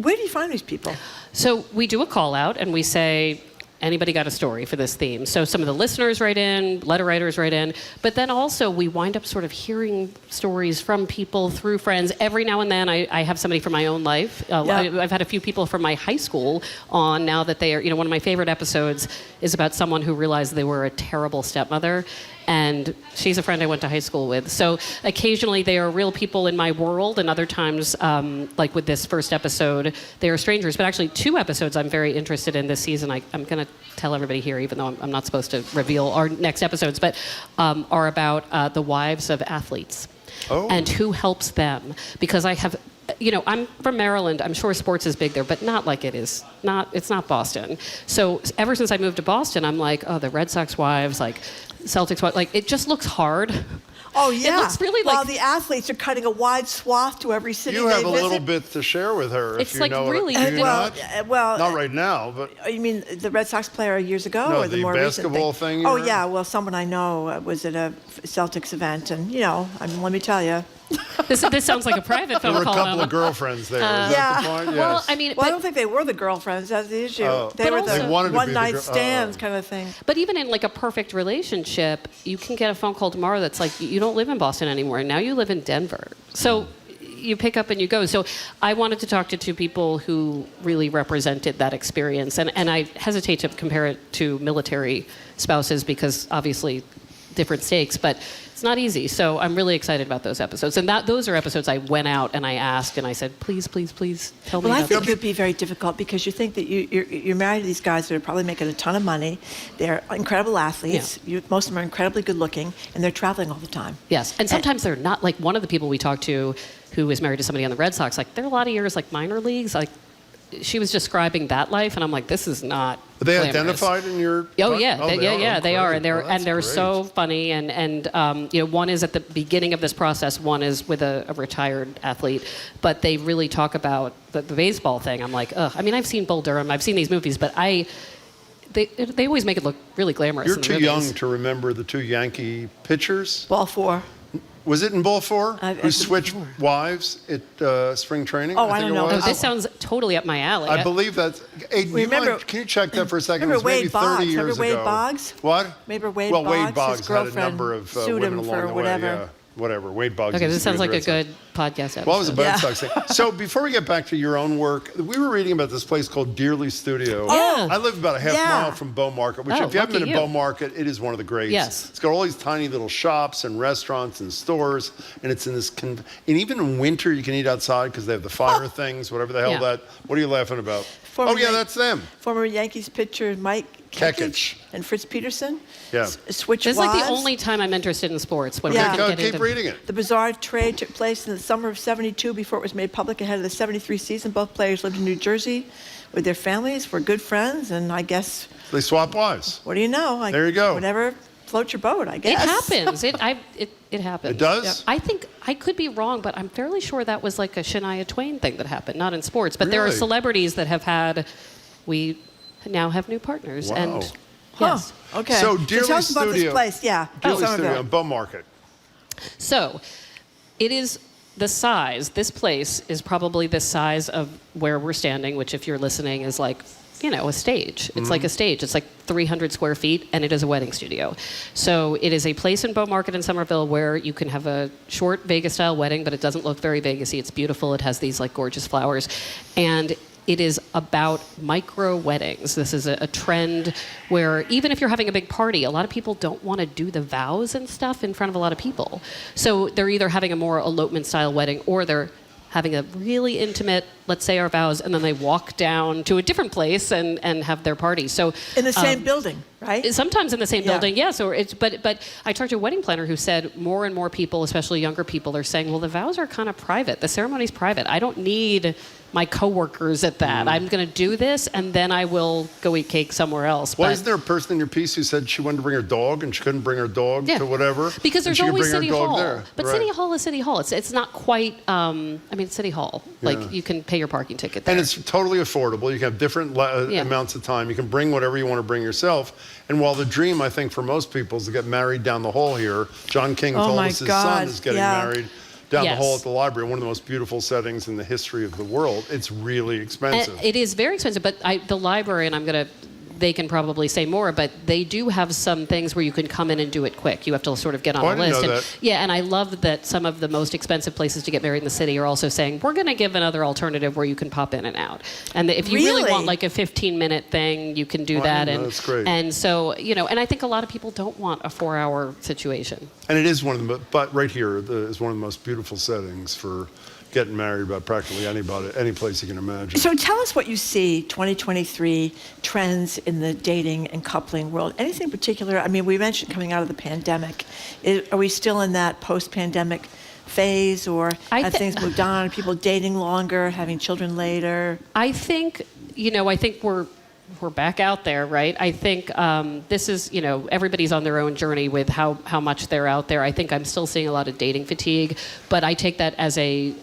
Where do you find these people? So we do a call out and we say, anybody got a story for this theme? So some of the listeners write in, letter writers write in, but then also we wind up sort of hearing stories from people through friends. Every now and then I have somebody from my own life. I've had a few people from my high school on now that they are, one of my favorite episodes is about someone who realized they were a terrible stepmother. And she's a friend I went to high school with. So occasionally they are real people in my world, and other times, like with this first episode, they are strangers. But actually 2 episodes I'm very interested in this season. I'm going to tell everybody here, even though I'm not supposed to reveal our next episodes, but are about the wives of athletes and who helps them. Because I have... I'm from Maryland. I'm sure sports is big there, but not like it is. It's not Boston. So ever since I moved to Boston, I'm like, oh, the Red Sox wives, like Celtics wives, like it just looks hard. Oh, yeah. It looks really While the athletes are cutting a wide swath to every city You they have a visit. little bit to share with her. It's if you like know really... Do you not? Not right now, but... You mean the Red Sox player years ago, No, or the the more basketball recent thing you Oh, were- yeah. Well, someone I know was at a Celtics event, and, let me tell you. This sounds like a private phone There were a call. couple of girlfriends there. Is that the point? Well, Yes. I mean... I don't think they were the girlfriends. That's the issue. Oh. They But were also- the They wanted to be the one-night girl- stands kind of thing. But even in like a perfect relationship, you can get a phone call tomorrow that's like, you don't live in Boston anymore. Now you live in Denver. So you pick up and you go. So I wanted to talk to 2 people who really represented that experience. And I hesitate to compare it to military spouses because obviously different stakes, but it's not easy. So I'm really excited about those episodes. And those are episodes I went out and I asked and I said, please, please, please tell me Well, I about think them. it would be very difficult because you think that you're married to these guys that are probably making a ton of money. They're incredible athletes. Most of them are incredibly good looking, and they're traveling all the time. Yes, and sometimes they're not. Like one of the people we talked to who is married to somebody on the Red Sox, like there are a lot of years like minor leagues. Like she was describing that life, and I'm like, this is not. Are they glamorous. identified in your... Oh yeah, they are, and Oh, that's they're great. so funny, and one is at the beginning of this process, one is with a retired athlete, but they really talk about the baseball thing. I'm like, ugh. I mean, I've seen Bull Durham, I've seen these movies, but they always make it look really glamorous. You're in the too movies. young to remember the 2 Yankee pitchers. Ball 4. Was it in Ball 4? I Who switched wives at spring training? Oh, I think don't it know. was? Oh, this sounds totally up my alley. I believe that's... Hey, can you check that for a second? Remember it was maybe Wade Boggs? 30 years Remember Wade ago. Boggs? What? Remember Wade well, Boggs? Wade His Boggs had a girlfriend number of sued women him along for the whatever. way. Yeah, whatever. Wade Boggs. Okay, used this to be sounds with like the a Red Sox. good podcast episode. Well, it was a Red Sox thing. So before we get back to your own work, we were reading about this place called Dearly Studio. Oh, I live about a half mile from Bow Market, which Oh, if you haven't been lucky to you. Bow Market, it is one of the greats. Yes. It's got all these tiny little shops and restaurants and stores, and it's in this, and even in winter you can eat outside because they have the fire things, whatever the hell Yeah. that, what are you laughing about? Former That's them. Former Yankees pitcher Mike Kekich and Fritz Peterson. Yeah. Switch This is like the wives. only time I'm interested in sports. When Yeah. we can get Keep into reading it. The bizarre trade took place in the summer of '72 before it was made public ahead of the '73 season. Both players lived in New Jersey with their families, were good friends, and I guess, They swap wives. what do you know? There you go. Whatever floats your boat, I It guess. happens. It happens. It does? I think I could be wrong, but I'm fairly sure that was like a Shania Twain thing that happened, not in sports. But there are Really? celebrities that have had. We now have new partners, Wow. and yes. Okay. So tell Dearly us about this Studio. place. Yeah. Dearly Somerville. Studio in Bow Market. So, it is the size. This place is probably the size of where we're standing, which, if you're listening, is like, a stage. It's like a stage. It's like 300 square feet, and it is a wedding studio. So it is a place in Bow Market in Somerville where you can have a short Vegas-style wedding, but it doesn't look very Vegas-y. It's beautiful. It has these like gorgeous flowers, and it is about micro weddings. This is a trend where even if you're having a big party, a lot of people don't want to do the vows and stuff in front of a lot of people. So they're either having a more elopement-style wedding or they're having a really intimate, let's say our vows, and then they walk down to a different place and have their party. So In the same building, right? sometimes in the same Yeah. building, yes. Or it's but I talked to a wedding planner who said more and more people, especially younger people, are saying, well, the vows are kind of private. The ceremony's private. I don't need my coworkers at that. I'm going to do this, and then I will go eat cake somewhere else. Well, But- isn't there a person in your piece who said she wanted to bring her dog and she couldn't bring her dog Yeah. to whatever? Because and there's she could always bring her City dog Hall. there. But Right. City Hall is City Hall. It's not quite, it's City Hall. Yeah. Like, you can pay your parking ticket there. And it's totally affordable. You can have different Yeah. amounts of time. You can bring whatever you want to bring yourself. And while the dream, I think, for most people is to get married down the hall here, John King Oh told my us his God, son is getting yeah. married down Yes. the hall at the library, one of the most beautiful settings in the history of the world. It's really expensive. And it is very expensive, but the library, and they can probably say more, but they do have some things where you can come in and do it quick. You have to sort of get on I a didn't list. know And, that. yeah, and I love that some of the most expensive places to get married in the city are also saying, we're going to give another alternative where you can pop in and out. And if you really Really? want like a 15-minute thing, you can do Oh, I that. didn't know. And That's great. And so, and I think a lot of people don't want a 4-hour situation. And it is one of the, but right here is one of the most beautiful settings for getting married by practically anybody, any place you can imagine. So tell us what you see 2023 trends in the dating and coupling world. Anything particular? I mean, we mentioned coming out of the pandemic. Are we still in that post-pandemic phase, or have things moved on? Are people dating longer, having children later? I think, I think we're back out there, right? I think this is, everybody's on their own journey with how much they're out there. I think I'm still seeing a lot of dating fatigue, but I take that as a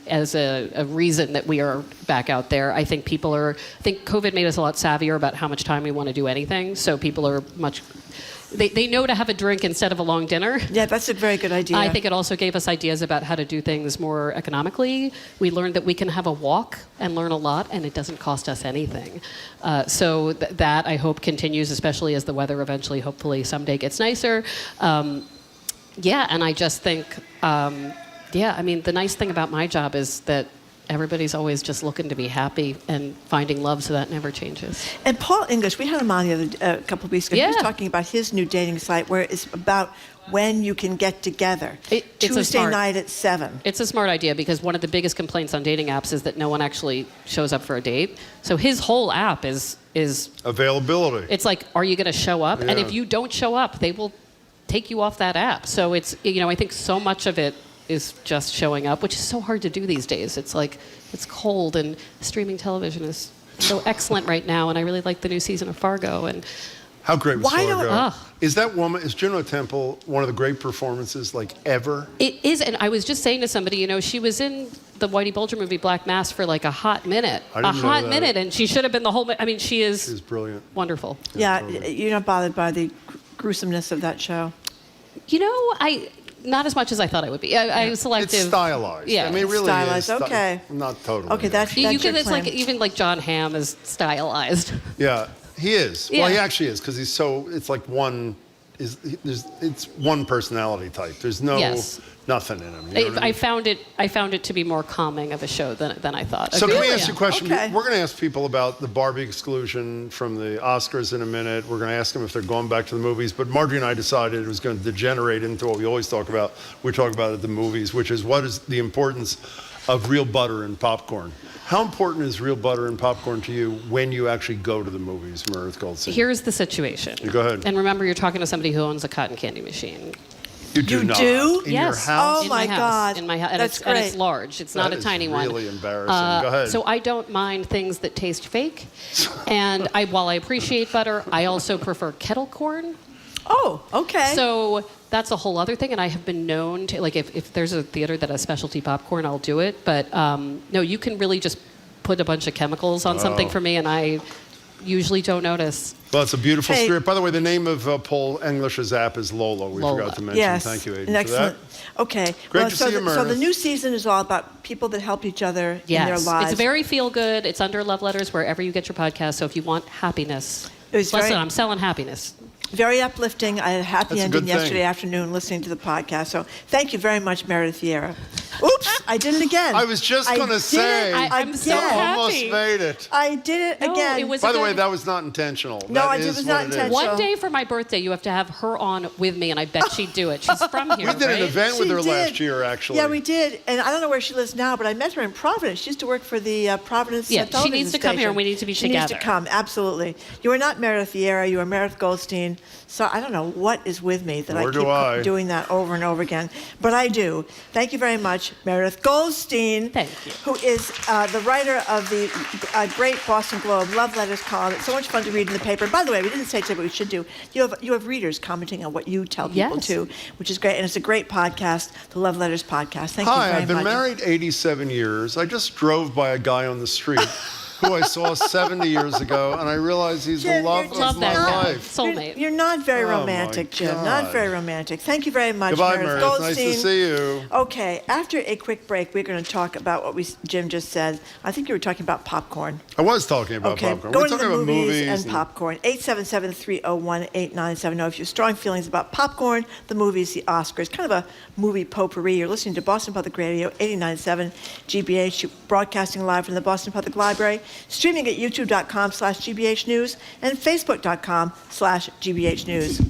reason that we are back out there. I think I think COVID made us a lot savvier about how much time we want to do anything. So people are they know to have a drink instead of a long dinner. Yeah, that's a very good idea. I think it also gave us ideas about how to do things more economically. We learned that we can have a walk and learn a lot, and it doesn't cost us anything. So that, I hope, continues, especially as the weather eventually, hopefully, someday gets nicer. And I just think, the nice thing about my job is that everybody's always just looking to be happy and finding love, so that never changes. And Paul English, we had him on a couple of weeks ago. Yeah. He was talking about his new dating site where it's about when you can get together. Tuesday night at 7. It's a smart idea, because one of the biggest complaints on dating apps is that no one actually shows up for a date. So his whole app is availability. It's like, are you going to show up? Yeah. And if you don't show up, they will take you off that app. So it's, I think so much of it is just showing up, which is so hard to do these days. It's like, it's cold, and streaming television is so excellent right now, and I really like the new season of Fargo. And how great was Fargo? Oh. Is Juno Temple one of the great performances ever? It is, and I was just saying to somebody, she was in the Whitey Bulger movie Black Mass for like a hot minute. I didn't know that. Minute, and she should have been the whole, she's brilliant. Wonderful. Yeah, you're not bothered by the gruesomeness of that show? Not as much as I thought I would be. I was selective. It's stylized. Yeah, I mean, it really stylized. is. Okay. Not totally. Okay, that's you your can. It's plan. like even like John Hamm is stylized. Yeah, he is. Yeah. Well, he actually is, because he's so. It's like one. It's one personality type. There's nothing in him. You know what I mean? I found it to be more calming of a show than I thought. So can we ask you a question? Okay. We're going to ask people about the Barbie exclusion from the Oscars in a minute. We're going to ask them if they're going back to the movies. But Marjorie and I decided it was going to degenerate into what we always talk about. We talk about at the movies, which is what is the importance of real butter in popcorn. How important is real butter and popcorn to you when you actually go to the movies, Meredith Goldstein? Here's the situation. You go ahead. And remember, you're talking to somebody who owns a cotton candy machine. You do not. In your house? Oh, In my house. God. In my house. And That's and it's great. large. It's not a tiny one. That is really embarrassing. Go ahead. So I don't mind things that taste fake. And while I appreciate butter, I also prefer kettle corn. Oh, okay. So that's a whole other thing. And I have been known to, if there's a theater that has specialty popcorn, I'll do it. But no, you can really just put a bunch of chemicals on something for me, and I usually don't notice. Well, it's a beautiful script. By the way, the name of Paul English's app is Lola. We forgot to mention. Yes. Thank you, Aiden, Excellent. for that. Okay. Great to see you, So Meredith. the new season is all about people that help each other in their lives. It's very feel good. It's under Love Letters wherever you get your podcast. So if you want happiness, Listen, I'm selling happiness. Very uplifting. I had a happy That's a ending good thing. yesterday afternoon listening to the podcast. So thank you very much, Meredith Vieira. Oops, I did it again. I was just going to say. I'm so happy. Almost made it. I did it again. It was By the way, that was not intentional. No, That it is was what not it is. intentional. One day for my birthday, you have to have her on with me, and I bet she'd do it. She's from here, We did an right? event with She her did. last year, actually. Yeah, we did. And I don't know where she lives now, but I met her in Providence. She used to work for the Providence Yeah, she television needs to come here, station. and we need to be She together. needs to come, absolutely. You are not Meredith Vieira. You are Meredith Goldstein. So I don't know what is with me that Nor I do keep I. doing that over and over again. But I do. Thank you very much, Meredith Goldstein. Thank you. Who is the writer of the great Boston Globe Love Letters column. It's so much fun to read in the paper. And by the way, we didn't say today, but we should do. You have readers commenting on what you tell people Yes. too, which is great. And it's a great podcast, the Love Letters podcast. Thank you Hi, very I've been much. married 87 years. I just drove by a guy on the street who I saw 70 years ago, and I realized he's Jim, the love you're of my life. Soulmate. You're not very Oh, my romantic, Jim. God. Not very romantic. Thank you very much, Goodbye, Meredith Meredith. Nice to Goldstein. see you. Okay, after a quick break, we're going to talk about what Jim just said. I think you were talking about popcorn. I was talking about Okay, popcorn. going We're to the talking about movies and popcorn. 877-301-8970. If you have strong feelings about popcorn, the movies, the Oscars, kind of a movie potpourri. You're listening to Boston Public Radio, 89.7 GBH, broadcasting live from the Boston Public Library, streaming at youtube.com/GBH News and facebook.com/GBH News.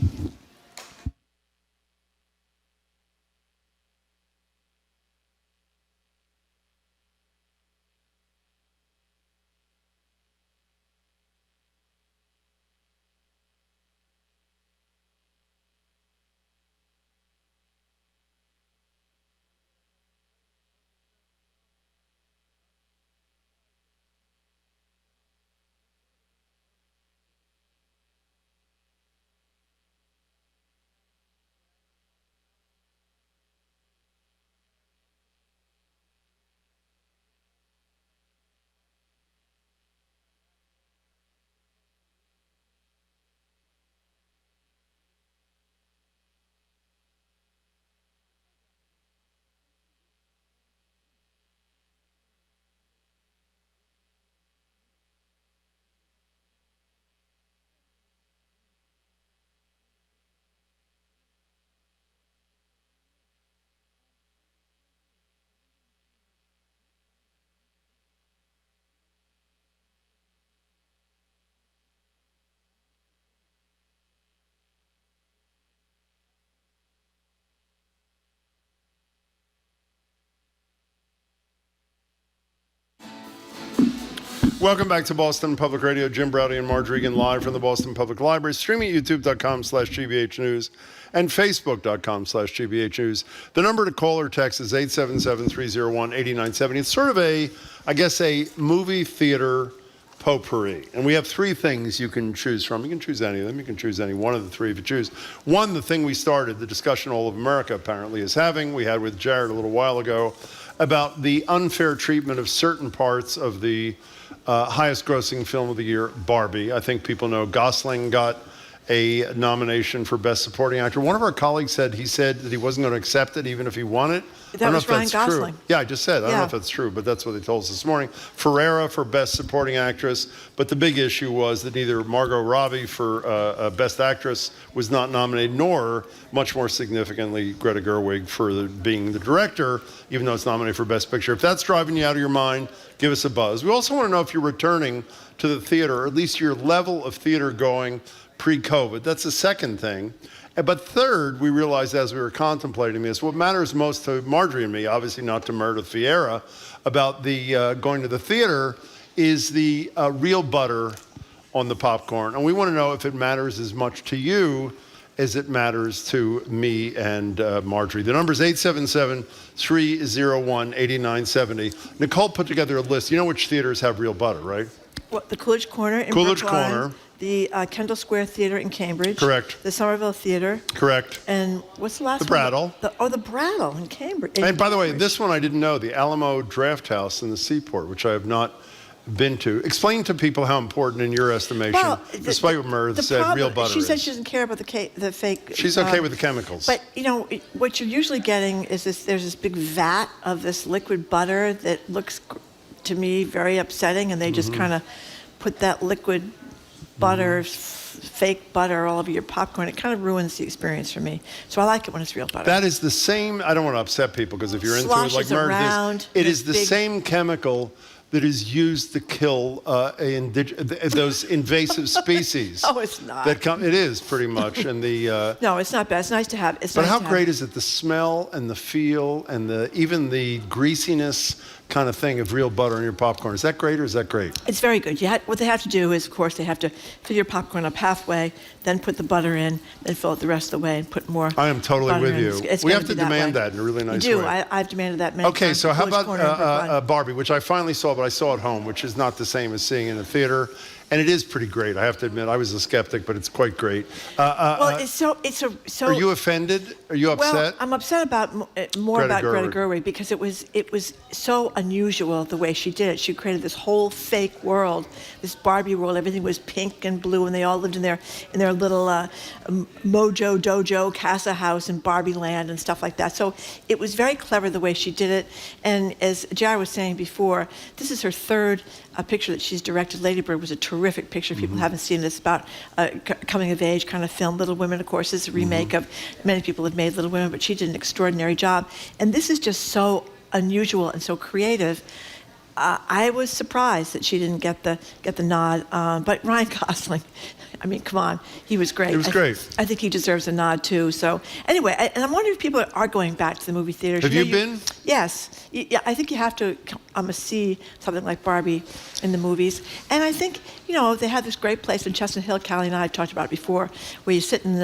Welcome back to Boston Public Radio. Jim Browdy and Marge Regan live from the Boston Public Library, streaming at youtube.com/GBH News and facebook.com/GBH News. The number to call or text is 877-301-8970. It's sort of a movie theater potpourri. And we have three things you can choose from. You can choose any of them. You can choose any one of the three if you choose. One, the thing we started, the discussion all of America apparently is having, we had with Jared a little while ago, about the unfair treatment of certain parts of the highest grossing film of the year, Barbie. I think people know Gosling got a nomination for Best Supporting Actor. One of our colleagues said he wasn't going to accept it even if he won it. I don't know if that's true. Yeah, I just said. I don't know if that's true, but that's what they told us this morning. Ferrera for Best Supporting Actress, but the big issue was that neither Margot Robbie for Best Actress was not nominated, nor, much more significantly, Greta Gerwig for being the director, even though it's nominated for Best Picture. If that's driving you out of your mind, give us a buzz. We also want to know if you're returning to the theater, or at least your level of theater going pre-COVID. That's the second thing. But third, we realized as we were contemplating this, what matters most to Marjorie and me, obviously not to Meredith Vieira, about the going to the theater is the real butter on the popcorn. And we want to know if it matters as much to you as it matters to me and Marjorie. The number is 877-301-8970. Nicole put together a list. You know which theaters have real butter, right? What, the Coolidge Corner in Coolidge Brookline, Corner. The Kendall Square Theater in Cambridge. Correct. The Somerville Theater. Correct. And what's the last The one? Brattle. The Brattle in Cambridge. And by the way, this one I didn't know, the Alamo Draft House in the Seaport, which I have not been to. Explain to people how important in your estimation, despite what Meredith said, real butter She said is. she doesn't care about the fake. She's okay with the chemicals. But, what you're usually getting is there's this big vat of this liquid butter that looks, to me, very upsetting, and they just kind of put that liquid butter, fake butter all over your popcorn. It kind of ruins the experience for me. So I like it when it's real butter. That is the same, I don't want to upset people, because if you're into it like Sloshes Meredith around, is, it is the big- same chemical that is used to kill those invasive species. Oh, it's not. It is pretty much. And the No, it's not bad. It's nice to have. but how great is it? The smell and the feel and even the greasiness kind of thing of real butter in your popcorn. Is that great or is that great? It's very good. What they have to do is, of course, they have to fill your popcorn up halfway, then put the butter in, then fill it the rest of the way and put more. I am totally butter with in. you. It's We gonna have to be that demand way. that in a really nice You do. way. I've demanded that many Okay, times. so how Coolidge Corner in about Brookline. Barbie, which I finally saw, but I saw at home, which is not the same as seeing in a theater. And it is pretty great. I have to admit, I was a skeptic, but it's quite great. Well, it's so. Are you offended? Are you upset? Well, I'm upset about more Greta about Greta Gerwig. Gerwig because it was so unusual the way she did it. She created this whole fake world, this Barbie world. Everything was pink and blue, and they all lived in their little Mojo Dojo Casa house in Barbie Land and stuff like that. So it was very clever the way she did it. And as J.R. was saying before, this is her third picture that she's directed. Lady Bird was a terrific picture. People haven't seen it. It's about coming of age kind of film. Little Women, of course, is a remake of, many people have made Little Women, but she did an extraordinary job. And this is just so unusual and so creative. I was surprised that she didn't get the nod. But Ryan Gosling, I mean, come on, he was great. He was great. I think he deserves a nod too. So anyway, and I'm wondering if people are going back to the movie theaters. Have you been? Yes. Yeah, I think you have to see something like Barbie in the movies. And I think, they have this great place in Chestnut Hill. Callie and I have talked about it before, where you sit in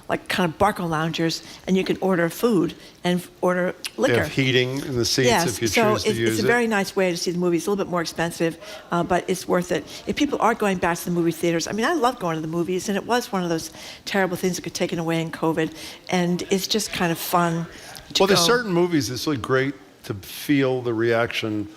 like kind of barco loungers and you can order food and order liquor. They have heating in the seats Yes, if you so choose to use it. it's a very nice way to see the movie. It's a little bit more expensive, but it's worth it. If people are going back to the movie theaters, I mean, I love going to the movies, and it was one of those terrible things that got taken away in COVID, and it's just kind of fun to Well, there's go. certain movies that's really great to feel the reaction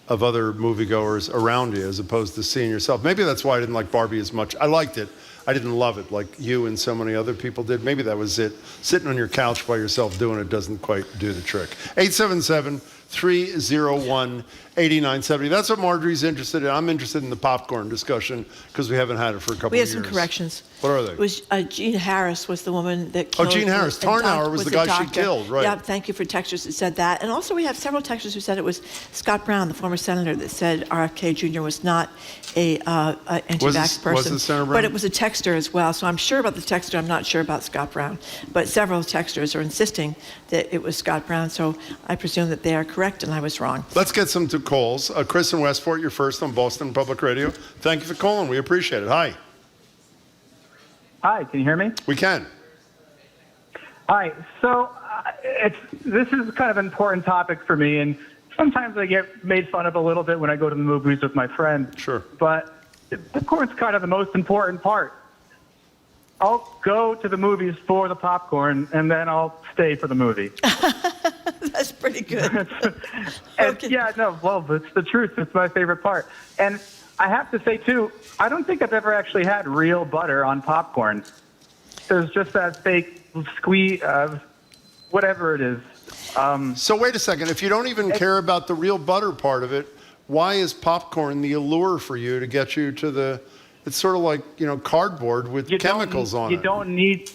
of other moviegoers around you as opposed to seeing yourself. Maybe that's why I didn't like Barbie as much. I liked it. I didn't love it like you and so many other people did. Maybe that was it. Sitting on your couch by yourself doing it doesn't quite do the trick. 877-301-8970. That's what Marjorie's interested in. I'm interested in the popcorn discussion because we haven't had it for a couple of We have years. some corrections. What are they? It was Jean Harris was the woman that killed. Jean Harris. Tarnower was the guy she doctor. killed, right. Yeah, thank you for texters that said that. And also we have several texters who said it was Scott Brown, the former senator, that said RFK Jr. was not a anti-vax person. Was it Senator Brown? But it was a texter as well. So I'm sure about the texter. I'm not sure about Scott Brown. But several texters are insisting that it was Scott Brown. So I presume that they are correct and I was wrong. Let's get some to calls. Chris in Westport, you're first on Boston Public Radio. Thank you for calling. We appreciate it. Hi. Hi, can you hear me? We can. Hi. So this is kind of an important topic for me, and sometimes I get made fun of a little bit when I go to the movies with my friends. Sure. But popcorn's kind of the most important part. I'll go to the movies for the popcorn, and then I'll stay for the movie. That's pretty good. Yeah, no, well, it's the truth. It's my favorite part. And I have to say, too, I don't think I've ever actually had real butter on popcorn. There's just that fake squeeze of whatever it is. So wait a second. If you don't even care about the real butter part of it, why is popcorn the allure for you to get you to the... It's sort of like, cardboard with chemicals on it. You don't need...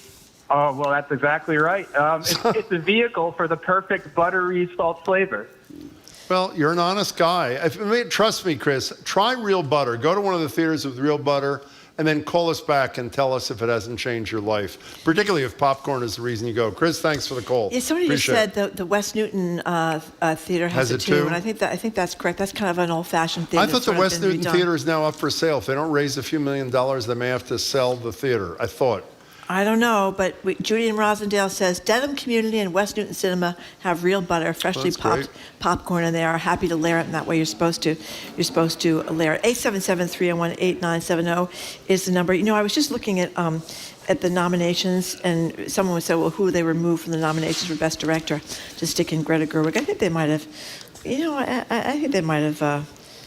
Oh, well, that's exactly right. It's a vehicle for the perfect buttery salt flavor. Well, you're an honest guy. Trust me, Chris, try real butter. Go to one of the theaters with real butter and then call us back and tell us if it hasn't changed your life, particularly if popcorn is the reason you go. Chris, thanks for the call. Yeah, somebody just said the West Newton Theater has it too, and I think that's correct. That's kind of an old-fashioned thing. I thought the West Newton Theater is now up for sale. If they don't raise a few $1 million, they may have to sell the theater, I thought. I don't know, but Judy in Rosendale says Dedham Community and West Newton Cinema have real butter, freshly popped popcorn, and they are happy to layer it in that way. You're supposed to layer it. 877-301-8970 is the number. I was just looking at the nominations, and someone would say, well, who they removed from the nominations for Best Director to stick in Greta Gerwig. I think they might have, I think they might have.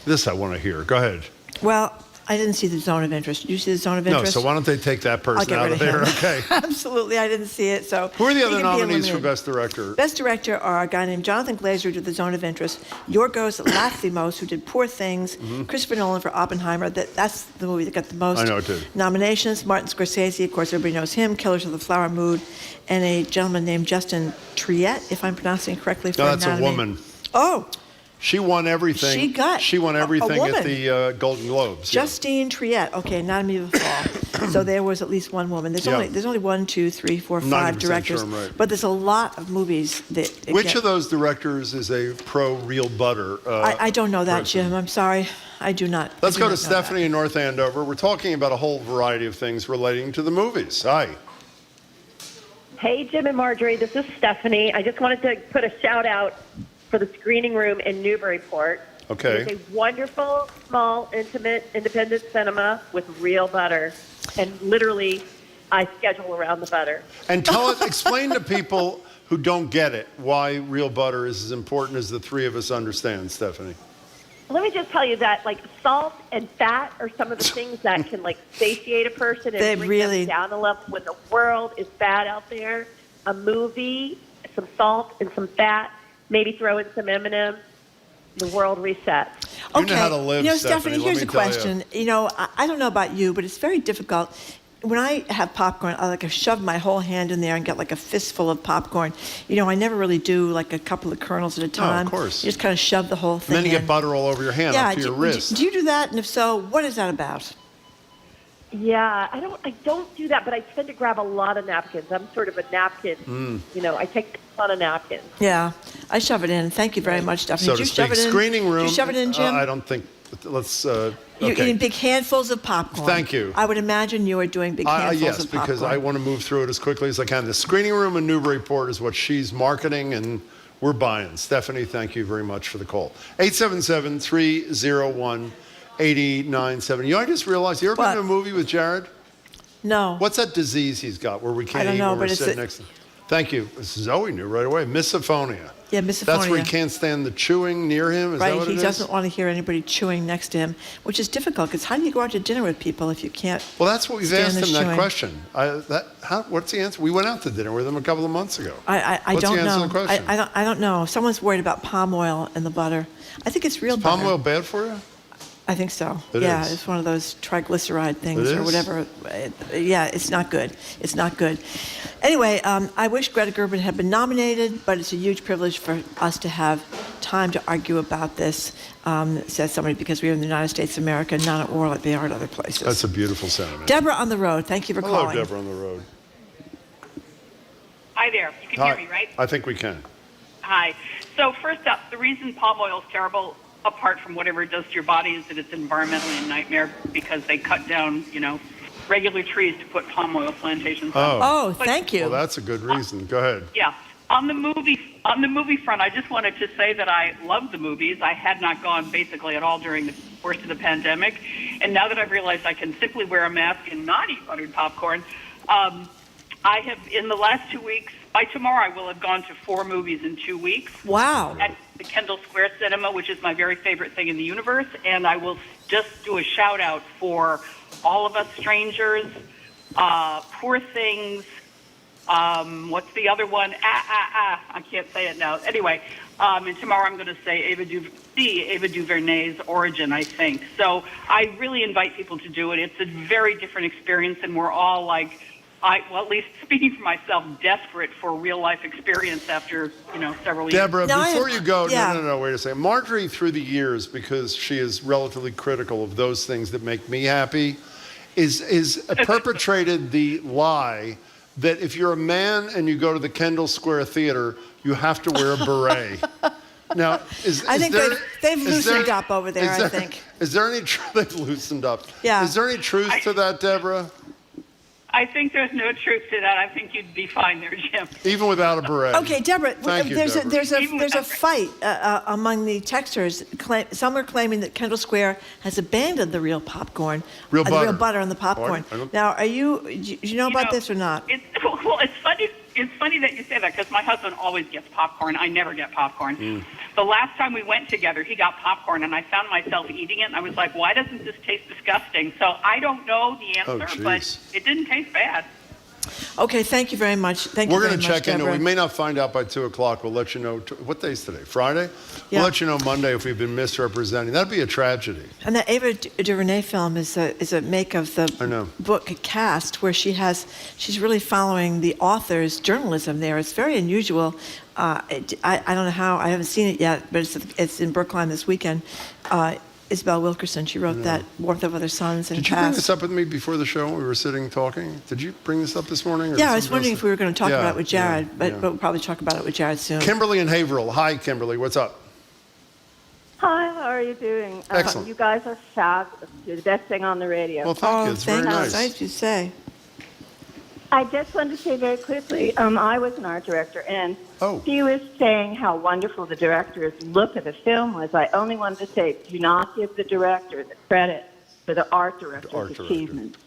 This I want to hear. Go ahead. Well, I didn't see the zone of interest. Did you see the zone of interest? No, so why don't they take that person out of there? Him. Okay. Absolutely, I didn't see it. So who are the other nominees for Best Director? Best Director are a guy named Jonathan Glazer, who did The Zone of Interest, Yorgos Lanthimos, who did Poor Things, Christopher Nolan for Oppenheimer. That's the movie that got the most nominations. Martin Scorsese, of course, everybody knows him, Killers of the Flower Moon, and a gentleman named Justin Triet, if I'm pronouncing it correctly. No, that's a woman. Oh. She won everything. She won everything at the Golden Globes. Justine Triet. Okay, Anatomy of a Fall. So there was at least one woman. There's only 1, 2, 3, 4, 5 directors. Sure I'm right. But there's a lot of movies that. Which of those directors is a pro real butter? I don't know that, Jim. I'm sorry. I do not. Let's go to Stephanie in North Andover. We're talking about a whole variety of things relating to the movies. Hi. Hey, Jim and Marjorie. This is Stephanie. I just wanted to put a shout out for the screening room in Newburyport. Okay. It is a wonderful, small, intimate, independent cinema with real butter. And literally, I schedule around the butter. And explain to people who don't get it why real butter is as important as the three of us understand, Stephanie. Let me just tell you that, like, salt and fat are some of the things that can, like, satiate a person and bring them down a level when the world is bad out there. A movie, some salt and some fat, maybe throw in some M&Ms, the world resets. Okay. You know how to live, Stephanie, here's a question. I don't know about you, but it's very difficult. When I have popcorn, I shove my whole hand in there and get like a fistful of popcorn. I never really do like a couple of kernels at a time. of course. You just kind of shove the whole thing And then you in. get butter all over your hand, up to your wrist. Do you do that? And if so, what is that about? Yeah, I don't do that, but I tend to grab a lot of napkins. I'm sort of a napkin. I take a ton of napkins. Yeah, I shove it in. Thank you very much, Stephanie. So Did to you shove speak, it in? screening room. Did you shove it in, Jim? I don't think. Let's. You're Okay. eating big handfuls of popcorn. Thank you. I would imagine you are doing big handfuls Yes, of popcorn. because I want to move through it as quickly as I can. The screening room in Newburyport is what she's marketing, and we're buying. Stephanie, thank you very much for the call. 877-301-8097. I just realized, you ever been to a movie with Jared? No. What's that disease he's got where we can't I don't eat know, when we're but it's sitting next to him? Thank you. Zoe knew right away. Misophonia. Yeah, misophonia. That's where he can't stand the chewing near him? Is that what it He is? doesn't want to hear anybody chewing next to him, which is difficult because how do you go out to dinner with people if you can't? Well, that's what we've stand asked the him that chewing? question. What's the answer? We went out to dinner with him a couple of months ago. I What's don't the answer know. to the question? I don't know. Someone's worried about palm oil in the butter. I think it's real Is butter. palm oil bad for you? I think so. It yeah, is. it's one of those triglyceride things It or is? whatever. It's not good. It's not good. Anyway, I wish Greta Gerwig had been nominated, but it's a huge privilege for us to have time to argue about this, says somebody, because we are in the United States of America, not at war like they are at other places. That's a beautiful sentiment. Deborah on the road, thank you for Hello, calling. Deborah on the road. Hi there. You can Hi. hear me, right? I think we can. Hi. So first up, the reason palm oil is terrible, apart from whatever it does to your body, is that it's environmentally a nightmare because they cut down, regular trees to put palm oil plantations on. Oh, thank you. Well, that's a good reason. Go ahead. Yeah. On the movie front, I just wanted to say that I love the movies. I had not gone basically at all during the course of the pandemic, and now that I've realized I can simply wear a mask and not eat buttered popcorn, I have, in the last 2 weeks, by tomorrow I will have gone to 4 movies in 2 weeks. Wow. At the Kendall Square Cinema, which is my very favorite thing in the universe, and I will just do a shout out for All of Us Strangers, Poor Things, what's the other one? I can't say it now. Anyway, and tomorrow I'm going to say Ava DuVernay's Origin, I think. So I really invite people to do it. It's a very different experience, and we're all like, at least speaking for myself, desperate for real life experience after, several years. Deborah, before you go, no, wait a second. Marjorie, through the years, because she is relatively critical of those things that make me happy, is perpetrated the lie that if you're a man and you go to the Kendall Square Theater, you have to wear a beret. Now, I think they've loosened up over there, I think. Is there any they've loosened up? Yeah. Is there any truth to that, Deborah? I think there's no truth to that. I think you'd be fine there, Jim. Even without a beret. Okay, Deborah, Thank you, there's Deborah. a fight among the texters. Some are claiming that Kendall Square has abandoned the real popcorn, Real the real butter. butter on the popcorn. I don't- Now, do you know about this or not? Well, it's funny that you say that because my husband always gets popcorn. I never get popcorn. The last time we went together, he got popcorn, and I found myself eating it, and I was like, why doesn't this taste disgusting? So I don't know the answer, but it didn't taste bad. Okay, thank you very much. Thank you We're very going to much, check into it. Deborah. We may not find out by 2 o'clock. We'll let you know. What day is today? Friday? Yeah. We'll let you know Monday if we've been misrepresenting. That'd be a tragedy. And the Ava DuVernay film is a make of the book Cast, where she's really following the author's journalism there. It's very unusual. I don't know how, I haven't seen it yet, but it's in Brookline this weekend. Isabel Wilkerson, she wrote that Warmth of Other Suns and Did you bring Cast. this up with me before the show when we were sitting talking? Did you bring this up this morning? Or Yeah, did I was somebody wondering else? if we were going to talk Yeah, about it with Jared, yeah, but yeah. we'll probably talk about it with Jared soon. Kimberly in Haverhill. Hi, Kimberly. What's up? Hi, how are you doing? Excellent. You guys are fabulous. You're the best thing on the radio. Well, thank you. It's very nice. Nice you say. I just wanted to say very quickly, I was an art director, and Oh. she was saying how wonderful the director's look at the film was. I only wanted to say, do not give the director the credit for the art director's achievement.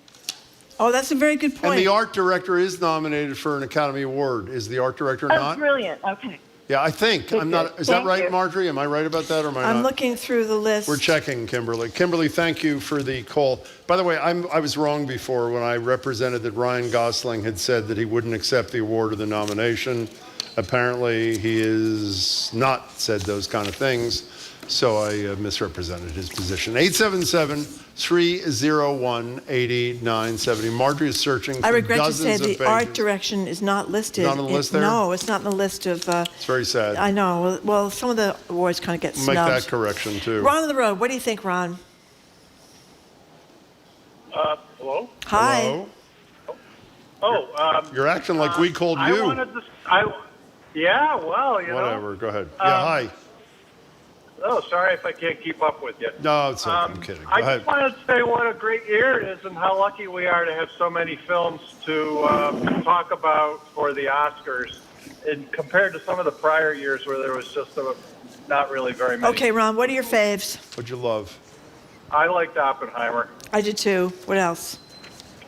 Oh, that's a very good point. And the art director is nominated for an Academy Award. Is the art director Oh, not? brilliant. Okay. Yeah, I think. Good, I'm not. good. Is that Thank right, you. Marjorie? Am I right about that, or am I not? I'm looking through the list. We're checking, Kimberly. Kimberly, thank you for the call. By the way, I was wrong before when I represented that Ryan Gosling had said that he wouldn't accept the award or the nomination. Apparently, he has not said those kind of things, so I misrepresented his position. 877-301-8970. Marjorie is searching for I regret to dozens say of the art pages. direction is not listed. Not on the list there? No, it's not on the list of. It's very sad. I know. Well, some of the awards kind of get Make snubbed. that correction, too. Ron on the road. What do you think, Ron? Hello? Hi. Hello? You're acting like we called I you. wanted to, yeah, well, you know. Whatever, go ahead. Yeah, hi. Oh, sorry if I can't keep up with you. No, it's okay. I'm kidding. Go I ahead. just wanted to say what a great year it is and how lucky we are to have so many films to talk about for the Oscars, and compared to some of the prior years where there was just not really very many. Okay, Ron. What are your faves? What'd you love? I liked Oppenheimer. I did too. What else?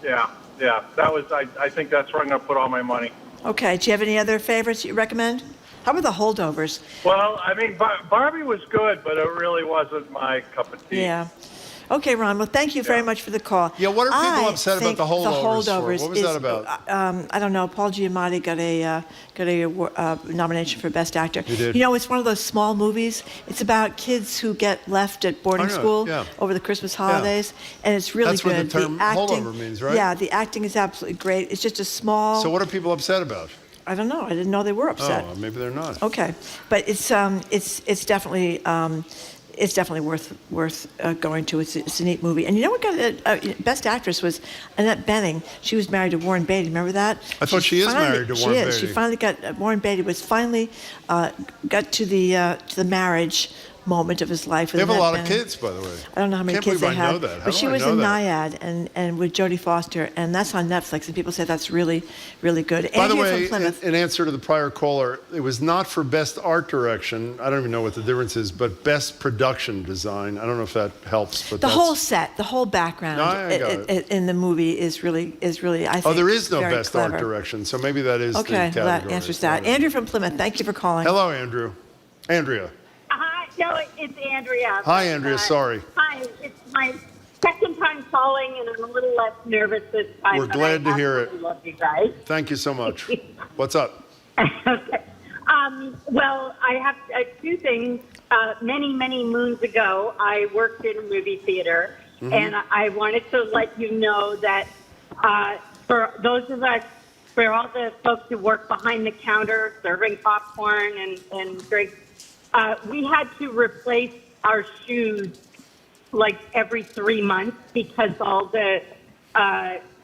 Yeah. That was. I think that's where I'm going to put all my money. Okay. Do you have any other favorites you recommend? How about the Holdovers? Well, I mean, Barbie was good, but it really wasn't my cup of tea. Yeah. Okay, Ron. Well, thank you very much for the call. Yeah, what are people upset about think the holdovers for? Holdovers What was that about? I don't know. Paul Giamatti got a nomination for Best Actor. He did. You know, it's one of those small movies. It's about kids who get left at boarding I know, school yeah. over the Christmas holidays, and it's really That's good. what the term holdover means, right? Yeah, the acting is absolutely great. It's just a small. So what are people upset about? I don't know. I didn't know they were upset. Oh, maybe they're not. Okay, but it's definitely worth going to. It's a neat movie. And you know what got Best Actress was Annette Bening. She was married to Warren Beatty. Remember that? I thought she is married to Warren Beatty. She finally got Warren Beatty was finally got to the marriage moment of his life. They have a Annette lot of Bening. kids, by the way. I don't know how many Can't kids they believe I had, know that. How but do she I was know in that? Nyad and with Jodie Foster, and that's on Netflix. And people say that's really, really good. By the Andrea way, from Plymouth. in answer to the prior caller, it was not for best art direction. I don't even know what the difference is, but best production design. I don't know if that helps, but The that's... whole set, the whole background No, I got in the movie is really, I think, Oh, there is no very best clever. art direction, so maybe that is Okay, the well, category. that answers that. Andrew from Plymouth, thank you for calling. Hello, Andrew. Andrea. Hi, no, it's Andrea. Hi, Andrea. Sorry. Hi, it's my second time calling, and I'm a little less nervous this time. We're but glad to hear it. I love you guys. Thank you so much. What's up? Okay. Well, I have two things. Many, many moons ago, I worked in a movie theater, Mhm. and I wanted to let you know that for those of us, for all the folks who work behind the counter serving popcorn and drinks, we had to replace our shoes like every 3 months because all the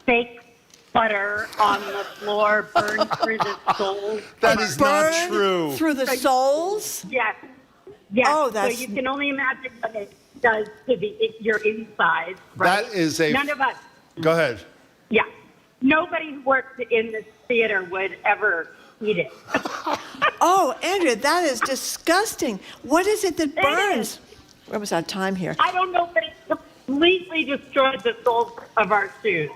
fake butter on the floor burned through the soles. That is not true. Through the soles? Yes. Yes. Oh, that's- So you can only imagine what it does to your insides, right? That is a... None of us. Go ahead. Yeah. Nobody who worked in this theater would ever eat it. Oh, Andrea, that is disgusting. What is it that burns? Where was our time here? I don't know, but it completely destroyed the soles of our shoes.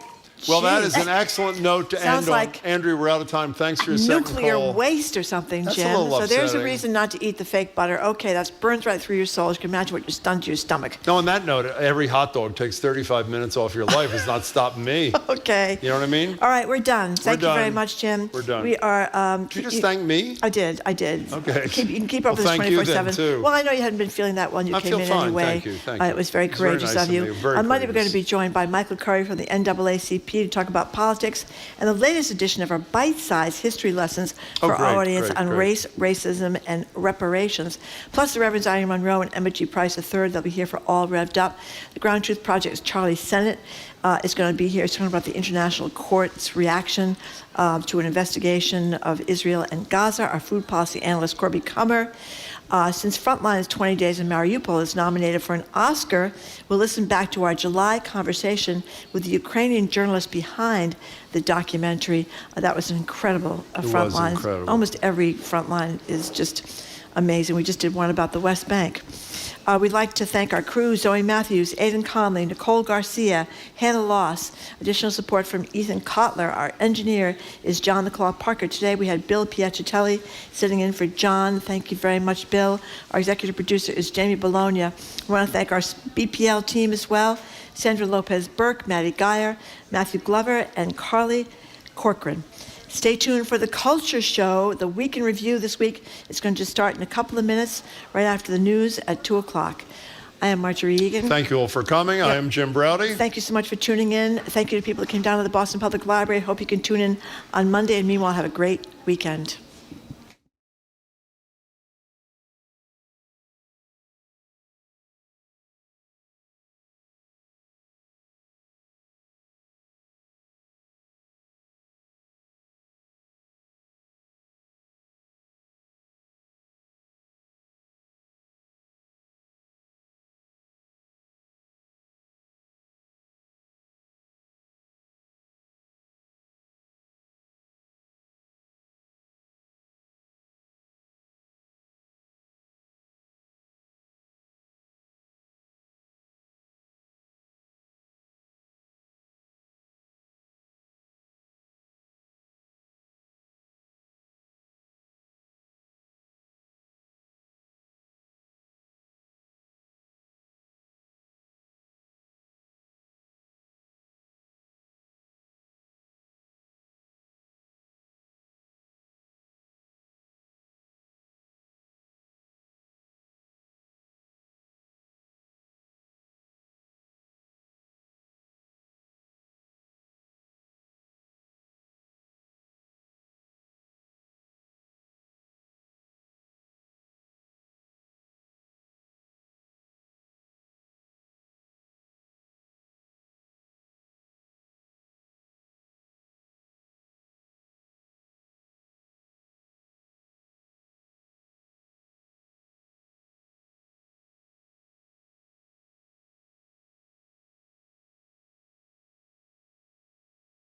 Well, that is an excellent note to Sounds end on. like Andrea, we're out of time. Thanks for your second Nuclear call. waste or something, That's a Jim. little So there's a upsetting. reason not to eat the fake butter. Okay, that burns right through your soul. You can imagine what it's done to your stomach. No, on that note, every hot dog takes 35 minutes off your life. It's not stopping me. Okay. You know what I mean? All right, we're done. Thank you very done. much, Jim. We're done. We are. Did you just thank me? I did. Okay. You can keep up Well, with this thank you then, 24/7. too. Well, I know you hadn't been feeling that when you I came feel in fine. anyway. Thank you. Thank you. It was very It's very courageous nice of of you. you. Very On Monday, we're going to courageous. be joined by Michael Curry from the NAACP to talk about politics and the latest edition of our bite-sized history lessons for Oh, great, our audience great, on great. race, racism, and reparations. Plus, the Reverends Irene Monroe and Emmett G. Price III. They'll be here for All Revved Up. The Ground Truth Project's Charlie Sennett. is going to be here. It's talking about the international court's reaction to an investigation of Israel and Gaza. Our food policy analyst, Corby Kummer. Since Frontline's 20 Days in Mariupol is nominated for an Oscar, we'll listen back to our July conversation with the Ukrainian journalist behind the documentary. That was an incredible Frontline. Incredible. Almost every Frontline is just amazing. We just did one about the West Bank. We'd like to thank our crew, Zoe Matthews, Aidan Conley, Nicole Garcia, Hannah Loss. Additional support from Ethan Kotler. Our engineer is John the Claw Parker. Today we had Bill Piacitelli sitting in for John. Thank you very much, Bill. Our executive producer is Jamie Bologna. We want to thank our BPL team as well, Sandra Lopez-Burke, Maddie Geyer, Matthew Glover, and Carly Corcoran. Stay tuned for the Culture Show, the Week in Review this week. It's going to just start in a couple of minutes, right after the news at 2 o'clock. I am Marjorie Egan. Thank you all for coming. I am Jim Browdy. Thank you so much for tuning in. Thank you to people that came down to the Boston Public Library. Hope you can tune in on Monday, and meanwhile, have a great weekend.